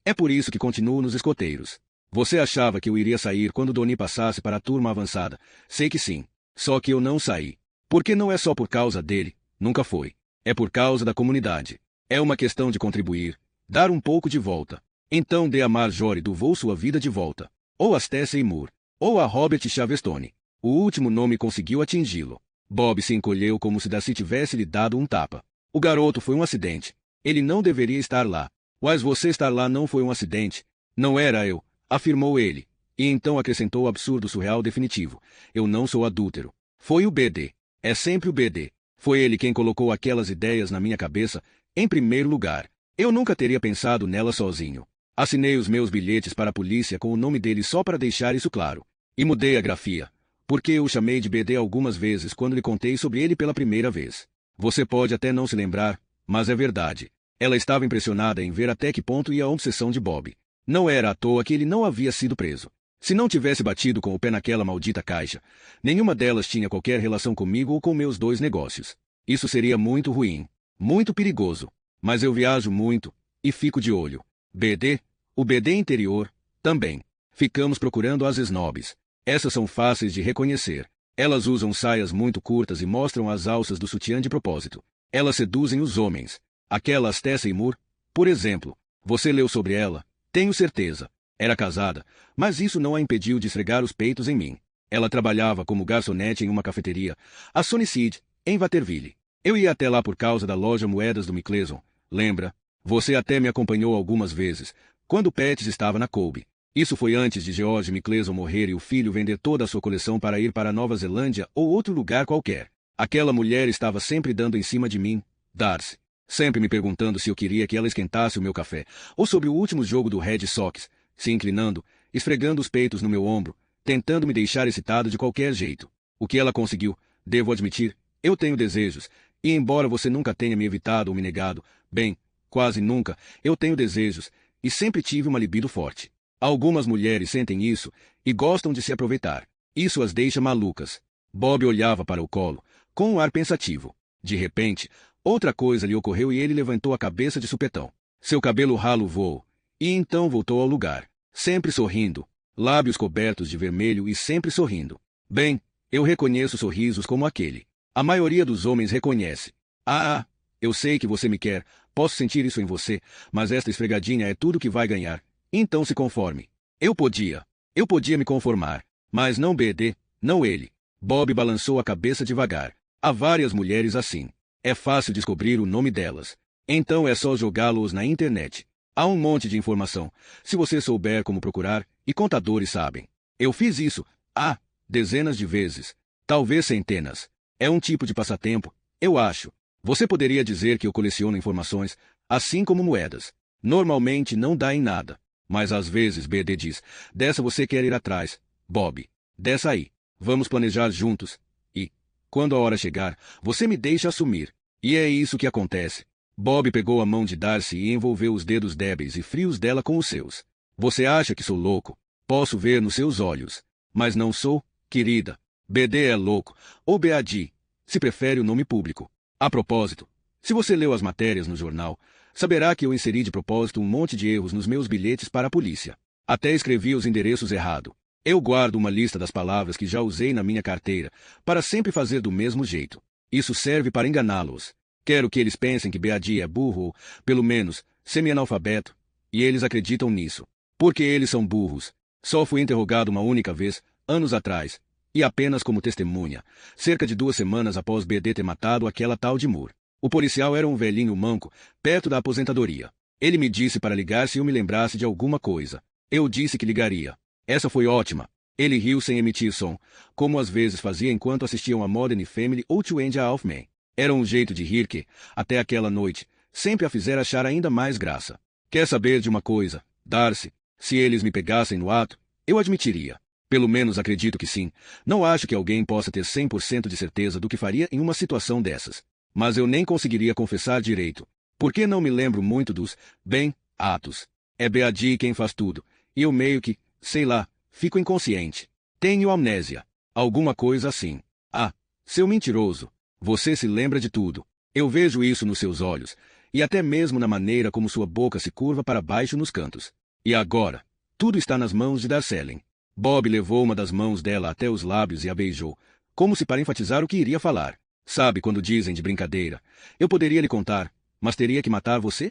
é por isso que continuo nos escoteiros. Você achava que eu iria sair quando Donnie passasse para a turma avançada. Sei que sim. Só que eu não saí. Porque não é só por causa dele, nunca foi. É por causa da comunidade. É uma questão de contribuir, dar um pouco de volta. Então dê a Marjorie do voo sua vida de volta. Ou a Stacey Moore. Ou a Robert Chavestone. O último nome conseguiu atingi-lo. Bob se encolheu como se Darcy tivesse lhe dado um tapa. O garoto foi um acidente. Ele não deveria estar lá. Mas você estar lá não foi um acidente. Não era eu, afirmou ele. E então acrescentou o absurdo surreal definitivo. Eu não sou adúltero. Foi o BD. É sempre o BD. Foi ele quem colocou aquelas ideias na minha cabeça, em primeiro lugar. Eu nunca teria pensado nela sozinho. Assinei os meus bilhetes para a polícia com o nome dele só para deixar isso claro. E mudei a grafia. Porque eu o chamei de BD algumas vezes quando lhe contei sobre ele pela primeira vez. Você pode até não se lembrar, mas é verdade. Ela estava impressionada em ver até que ponto ia a obsessão de Bob. Não era à toa que ele não havia sido preso. Se não tivesse batido com o pé naquela maldita caixa, nenhuma delas tinha qualquer relação comigo ou com meus 2 negócios. Isso seria muito ruim, muito perigoso. Mas eu viajo muito, e fico de olho. BD, o BD interior, também. Ficamos procurando as snobs. Essas são fáceis de reconhecer. Elas usam saias muito curtas e mostram as alças do sutiã de propósito. Elas seduzem os homens. Aquela Stacey Moore, por exemplo. Você leu sobre ela? Tenho certeza. Era casada, mas isso não a impediu de esfregar os peitos em mim. Ela trabalhava como garçonete em uma cafeteria, a Sunnyside, em Waterville. Eu ia até lá por causa da loja Moedas do Micleson, lembra? Você até me acompanhou algumas vezes, quando Pets estava na Colby. Isso foi antes de George Micleson morrer e o filho vender toda a sua coleção para ir para Nova Zelândia ou outro lugar qualquer. Aquela mulher estava sempre dando em cima de mim, Darcy. Sempre me perguntando se eu queria que ela esquentasse o meu café, ou sobre o último jogo do Red Sox, se inclinando, esfregando os peitos no meu ombro, tentando me deixar excitado de qualquer jeito. O que ela conseguiu, devo admitir, eu tenho desejos, e embora você nunca tenha me evitado ou me negado, bem, quase nunca, eu tenho desejos, e sempre tive uma libido forte. Algumas mulheres sentem isso, e gostam de se aproveitar. Isso as deixa malucas. Bob olhava para o colo, com um ar pensativo. De repente, outra coisa lhe ocorreu e ele levantou a cabeça de supetão. Seu cabelo ralo voou, e então voltou ao lugar, sempre sorrindo, lábios cobertos de vermelho e sempre sorrindo. Bem, eu reconheço sorrisos como aquele. A maioria dos homens reconhece. Eu sei que você me quer, posso sentir isso em você, mas esta esfregadinha é tudo que vai ganhar. Então se conforme. Eu podia me conformar, mas não BD, não ele. Bob balançou a cabeça devagar. Há várias mulheres assim. É fácil descobrir o nome delas. Então é só jogá-los na internet. Há um monte de informação, se você souber como procurar, e contadores sabem. Eu fiz isso, dezenas de vezes. Talvez centenas. É um tipo de passatempo, eu acho. Você poderia dizer que eu coleciono informações, assim como moedas. Normalmente não dá em nada. Mas às vezes BD diz, dessa você quer ir atrás, Bob. Dessa aí. Vamos planejar juntos. E, quando a hora chegar, você me deixa assumir. E é isso que acontece. Bob pegou a mão de Darcy e envolveu os dedos débeis e frios dela com os seus. Você acha que sou louco? Posso ver nos seus olhos. Mas não sou, querida. BD é louco, ou BAD, se prefere o nome público. A propósito, se você leu as matérias no jornal, saberá que eu inseri de propósito um monte de erros nos meus bilhetes para a polícia. Até escrevi os endereços errado. Eu guardo uma lista das palavras que já usei na minha carteira, para sempre fazer do mesmo jeito. Isso serve para enganá-los. Quero que eles pensem que BAD é burro ou, pelo menos, semi-analfabeto, e eles acreditam nisso. Porque eles são burros. Só fui interrogado uma única vez, anos atrás, e apenas como testemunha, cerca de 2 semanas após BD ter matado aquela tal de Moore. O policial era um velhinho manco, perto da aposentadoria. Ele me disse para ligar se eu me lembrasse de alguma coisa. Eu disse que ligaria. Essa foi ótima. Ele riu sem emitir som, como às vezes fazia enquanto assistiam a Modern Family ou Two and a Half Men. Era um jeito de rir que, até aquela noite, sempre a fizera achar ainda mais graça. Quer saber de uma coisa, Darcy? Se eles me pegassem no ato, eu admitiria. Pelo menos acredito que sim. Não acho que alguém possa ter 100% de certeza do que faria em uma situação dessas. Mas eu nem conseguiria confessar direito. Porque não me lembro muito dos, atos. É BAD quem faz tudo. E eu meio que, sei lá, fico inconsciente. Tenho amnésia. Alguma coisa assim. Ah, seu mentiroso. Você se lembra de tudo. Eu vejo isso nos seus olhos. E até mesmo na maneira como sua boca se curva para baixo nos cantos. E agora? Tudo está nas mãos de Darcellen. Bob levou uma das mãos dela até os lábios e a beijou, como se para enfatizar o que iria falar. Sabe quando dizem de brincadeira, eu poderia lhe contar, mas teria que matar você?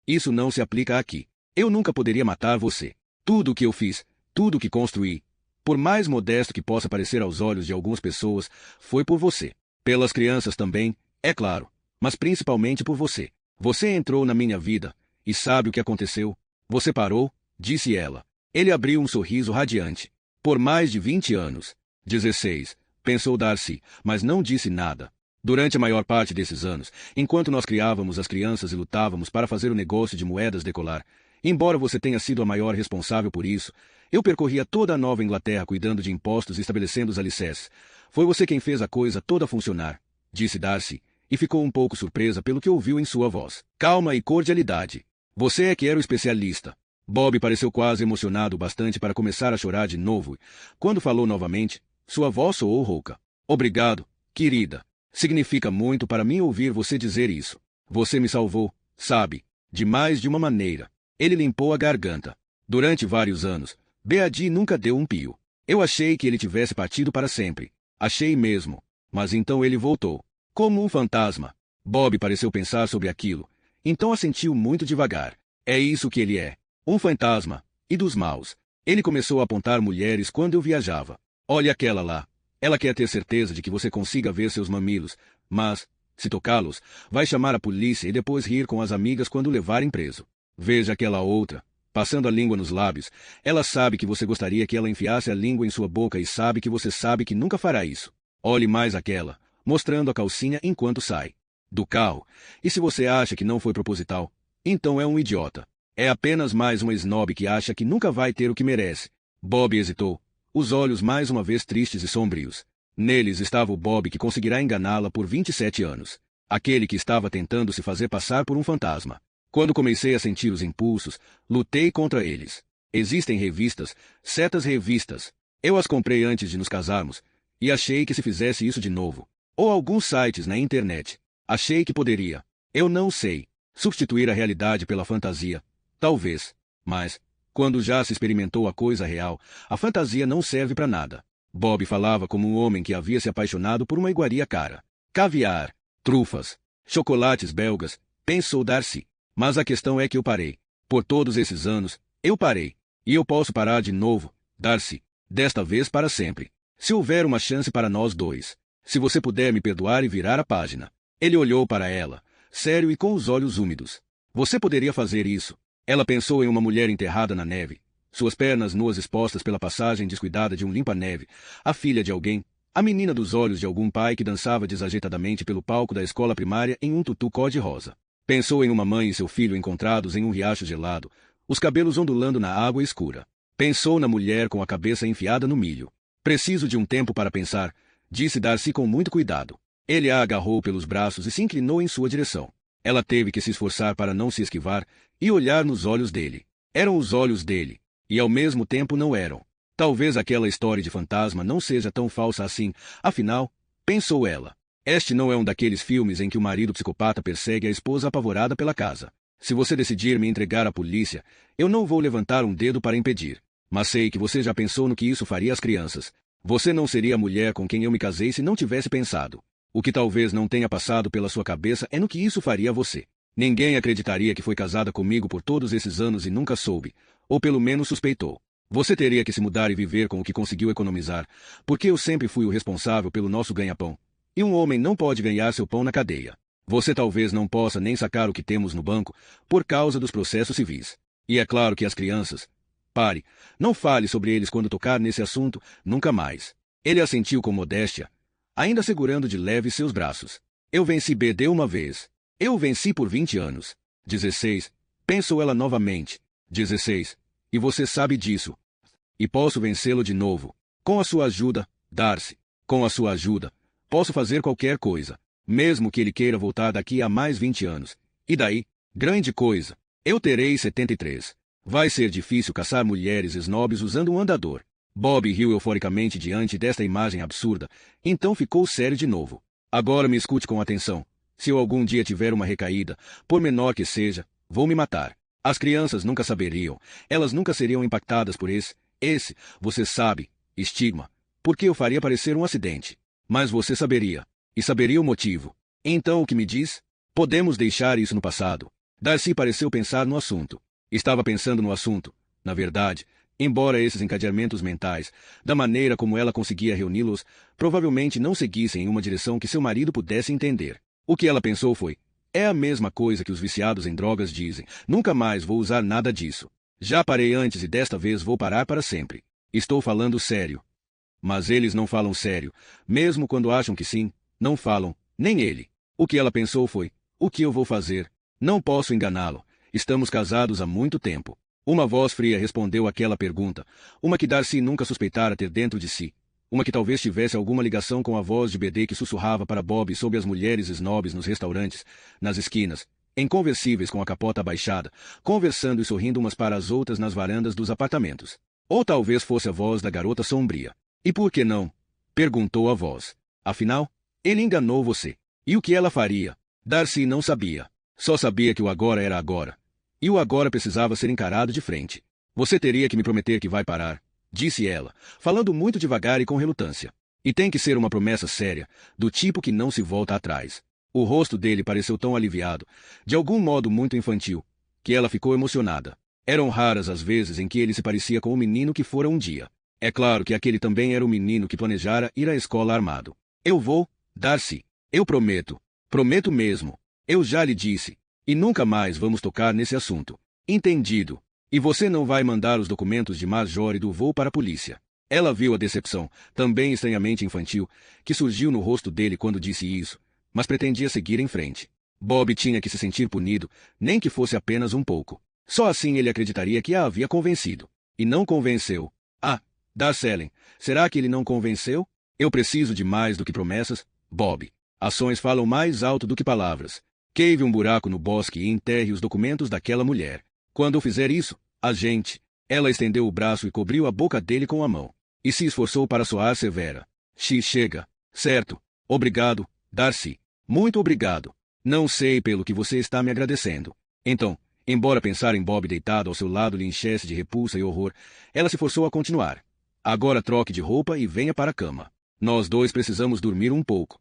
Isso não se aplica aqui. Eu nunca poderia matar você. Tudo o que eu fiz, tudo o que construí, por mais modesto que possa parecer aos olhos de algumas pessoas, foi por você. Pelas crianças também, é claro, mas principalmente por você. Você entrou na minha vida, e sabe o que aconteceu? Você parou, disse ela. Ele abriu um sorriso radiante. Por mais de 20 anos. 16, pensou Darcy, mas não disse nada. Durante a maior parte desses anos, enquanto nós criávamos as crianças e lutávamos para fazer o negócio de moedas decolar, embora você tenha sido a maior responsável por isso, eu percorria toda a Nova Inglaterra cuidando de impostos e estabelecendo os alicerces. Foi você quem fez a coisa toda funcionar, disse Darcy, e ficou um pouco surpresa pelo que ouviu em sua voz. Calma e cordialidade. Você é que era o especialista. Bob pareceu quase emocionado o bastante para começar a chorar de novo, e, quando falou novamente, sua voz soou rouca. Obrigado, querida. Significa muito para mim ouvir você dizer isso. Você me salvou, sabe, de mais de uma maneira. Ele limpou a garganta. Durante vários anos, BAD nunca deu um pio. Eu achei que ele tivesse partido para sempre. Achei mesmo. Mas então ele voltou. Como um fantasma. Bob pareceu pensar sobre aquilo. Então assentiu muito devagar. É isso que ele é. Um fantasma. E dos maus. Ele começou a apontar mulheres quando eu viajava. Olha aquela lá. Ela quer ter certeza de que você consiga ver seus mamilos, mas, se tocá-los, vai chamar a polícia e depois rir com as amigas quando o levarem preso. Veja aquela outra. Passando a língua nos lábios, ela sabe que você gostaria que ela enfiasse a língua em sua boca e sabe que você sabe que nunca fará isso. Olhe mais aquela, mostrando a calcinha enquanto sai do carro. E se você acha que não foi proposital, então é um idiota. É apenas mais uma snob que acha que nunca vai ter o que merece. Bob hesitou, os olhos mais uma vez tristes e sombrios. Neles estava o Bob que conseguirá enganá-la por 27 anos. Aquele que estava tentando se fazer passar por um fantasma. Quando comecei a sentir os impulsos, lutei contra eles. Existem revistas, certas revistas. Eu as comprei antes de nos casarmos, e achei que se fizesse isso de novo, ou alguns sites na internet, achei que poderia, eu não sei, substituir a realidade pela fantasia. Talvez. Mas, quando já se experimentou a coisa real, a fantasia não serve para nada. Bob falava como um homem que havia se apaixonado por uma iguaria cara. Caviar, trufas, chocolates belgas, pensou Darcy. Mas a questão é que eu parei. Por todos esses anos, eu parei. E eu posso parar de novo, Darcy. Desta vez para sempre. Se houver uma chance para nós dois. Se você puder me perdoar e virar a página. Ele olhou para ela, sério e com os olhos úmidos. Você poderia fazer isso. Ela pensou em uma mulher enterrada na neve, suas pernas nuas expostas pela passagem descuidada de um limpa-neve, a filha de alguém, a menina dos olhos de algum pai que dançava desajeitadamente pelo palco da escola primária em um tutu cor-de-rosa. Pensou em uma mãe e seu filho encontrados em um riacho gelado, os cabelos ondulando na água escura. Pensou na mulher com a cabeça enfiada no milho. Preciso de um tempo para pensar, disse Darcy com muito cuidado. Ele a agarrou pelos braços e se inclinou em sua direção. Ela teve que se esforçar para não se esquivar e olhar nos olhos dele. Eram os olhos dele, e ao mesmo tempo não eram. Talvez aquela história de fantasma não seja tão falsa assim, afinal, pensou ela. Este não é um daqueles filmes em que o marido psicopata persegue a esposa apavorada pela casa. Se você decidir me entregar à polícia, eu não vou levantar um dedo para impedir. Mas sei que você já pensou no que isso faria às crianças. Você não seria a mulher com quem eu me casei se não tivesse pensado. O que talvez não tenha passado pela sua cabeça é no que isso faria a você. Ninguém acreditaria que foi casada comigo por todos esses anos e nunca soube, ou pelo menos suspeitou. Você teria que se mudar e viver com o que conseguiu economizar, porque eu sempre fui o responsável pelo nosso ganha-pão. E um homem não pode ganhar seu pão na cadeia. Você talvez não possa nem sacar o que temos no banco, por causa dos processos civis. E é claro que as crianças... Pare, não fale sobre eles quando tocar nesse assunto, nunca mais. Ele assentiu com modéstia, ainda segurando de leve seus braços. Eu venci BD uma vez. Eu venci por 20 anos. 16. Pensou ela novamente. 16. E você sabe disso. E posso vencê-lo de novo. Com a sua ajuda, Darcy. Com a sua ajuda, posso fazer qualquer coisa. Mesmo que ele queira voltar daqui a mais 20 anos. E daí? Grande coisa. Eu terei 73. Vai ser difícil caçar mulheres snobs usando um andador. Bob riu euforicamente diante desta imagem absurda, então ficou sério de novo. Agora me escute com atenção. Se eu algum dia tiver uma recaída, por menor que seja, vou me matar. As crianças nunca saberiam, elas nunca seriam impactadas por esse, você sabe, estigma, porque eu faria parecer um acidente. Mas você saberia, e saberia o motivo. Então o que me diz? Podemos deixar isso no passado. Darcy pareceu pensar no assunto. Estava pensando no assunto, na verdade, embora esses encadeamentos mentais, da maneira como ela conseguia reuni-los, provavelmente não seguissem em uma direção que seu marido pudesse entender. O que ela pensou foi, é a mesma coisa que os viciados em drogas dizem, nunca mais vou usar nada disso. Já parei antes e desta vez vou parar para sempre. Estou falando sério. Mas eles não falam sério, mesmo quando acham que sim, não falam, nem ele. O que ela pensou foi, o que eu vou fazer? Não posso enganá-lo. Estamos casados há muito tempo. Uma voz fria respondeu àquela pergunta, uma que Darcy nunca suspeitara ter dentro de si, uma que talvez tivesse alguma ligação com a voz de BD que sussurrava para Bob sobre as mulheres snobs nos restaurantes, nas esquinas, inconversíveis com a capota abaixada, conversando e sorrindo umas para as outras nas varandas dos apartamentos. Ou talvez fosse a voz da garota sombria. E por que não? Perguntou a voz. Afinal, ele enganou você. E o que ela faria? Darcy não sabia. Só sabia que o agora era agora. E o agora precisava ser encarado de frente. Você teria que me prometer que vai parar, disse ela, falando muito devagar e com relutância. E tem que ser uma promessa séria, do tipo que não se volta atrás. O rosto dele pareceu tão aliviado, de algum modo muito infantil, que ela ficou emocionada. Eram raras as vezes em que ele se parecia com o menino que fora um dia. É claro que aquele também era o menino que planejara ir à escola armado. Eu vou, Darcy. Eu prometo. Prometo mesmo. Eu já lhe disse. E nunca mais vamos tocar nesse assunto. Entendido. E você não vai mandar os documentos de Marjorie do voo para a polícia. Ela viu a decepção, também estranhamente infantil, que surgiu no rosto dele quando disse isso, mas pretendia seguir em frente. Bob tinha que se sentir punido, nem que fosse apenas um pouco. Só assim ele acreditaria que a havia convencido. E não convenceu. Ah, Darcy, será que ele não convenceu? Eu preciso de mais do que promessas, Bob. Ações falam mais alto do que palavras. Cave um buraco no bosque e enterre os documentos daquela mulher. Quando eu fizer isso, a gente... Ela estendeu o braço e cobriu a boca dele com a mão. E se esforçou para soar severa. Chega. Certo. Obrigado, Darcy. Muito obrigado. Não sei pelo que você está me agradecendo. Então, embora pensar em Bob deitado ao seu lado lhe enchesse de repulsa e horror, ela se forçou a continuar. Agora troque de roupa e venha para a cama. Nós dois precisamos dormir um pouco.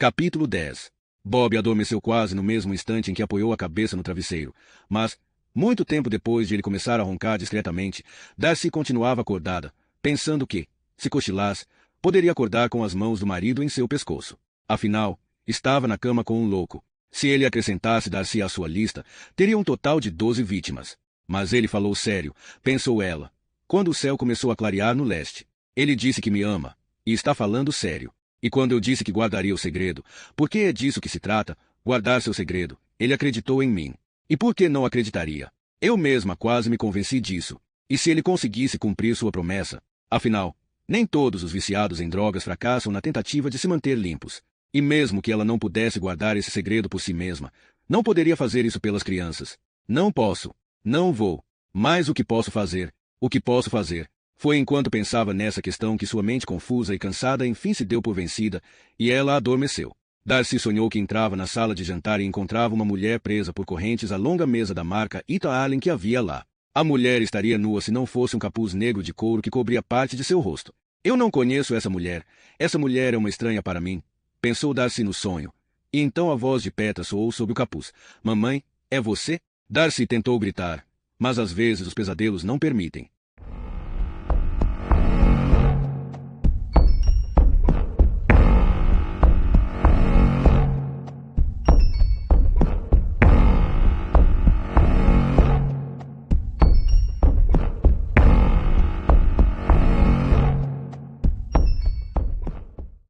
Capítulo 10. Bob adormeceu quase no mesmo instante em que apoiou a cabeça no travesseiro, mas, muito tempo depois de ele começar a roncar discretamente, Darcy continuava acordada, pensando que, se cochilasse, poderia acordar com as mãos do marido em seu pescoço. Afinal, estava na cama com um louco. Se ele acrescentasse Darcy à sua lista, teria um total de 12 vítimas. Mas ele falou sério, pensou ela, quando o céu começou a clarear no leste. Ele disse que me ama, e está falando sério. E quando eu disse que guardaria o segredo, porque é disso que se trata, guardar seu segredo, ele acreditou em mim. E por que não acreditaria? Eu mesma quase me convenci disso. E se ele conseguisse cumprir sua promessa? Afinal, nem todos os viciados em drogas fracassam na tentativa de se manter limpos. E mesmo que ela não pudesse guardar esse segredo por si mesma, não poderia fazer isso pelas crianças. Não posso. Não vou. Mas o que posso fazer? O que posso fazer? Foi enquanto pensava nessa questão que sua mente confusa e cansada enfim se deu por vencida, e ela adormeceu. Darcy sonhou que entrava na sala de jantar e encontrava uma mulher presa por correntes à longa mesa da marca Ita Allen que havia lá. A mulher estaria nua se não fosse um capuz negro de couro que cobria parte de seu rosto. Eu não conheço essa mulher. Essa mulher é uma estranha para mim, pensou Darcy no sonho. E então a voz de Petra soou sob o capuz. Mamãe, é você? Darcy tentou gritar, mas às vezes os pesadelos não permitem.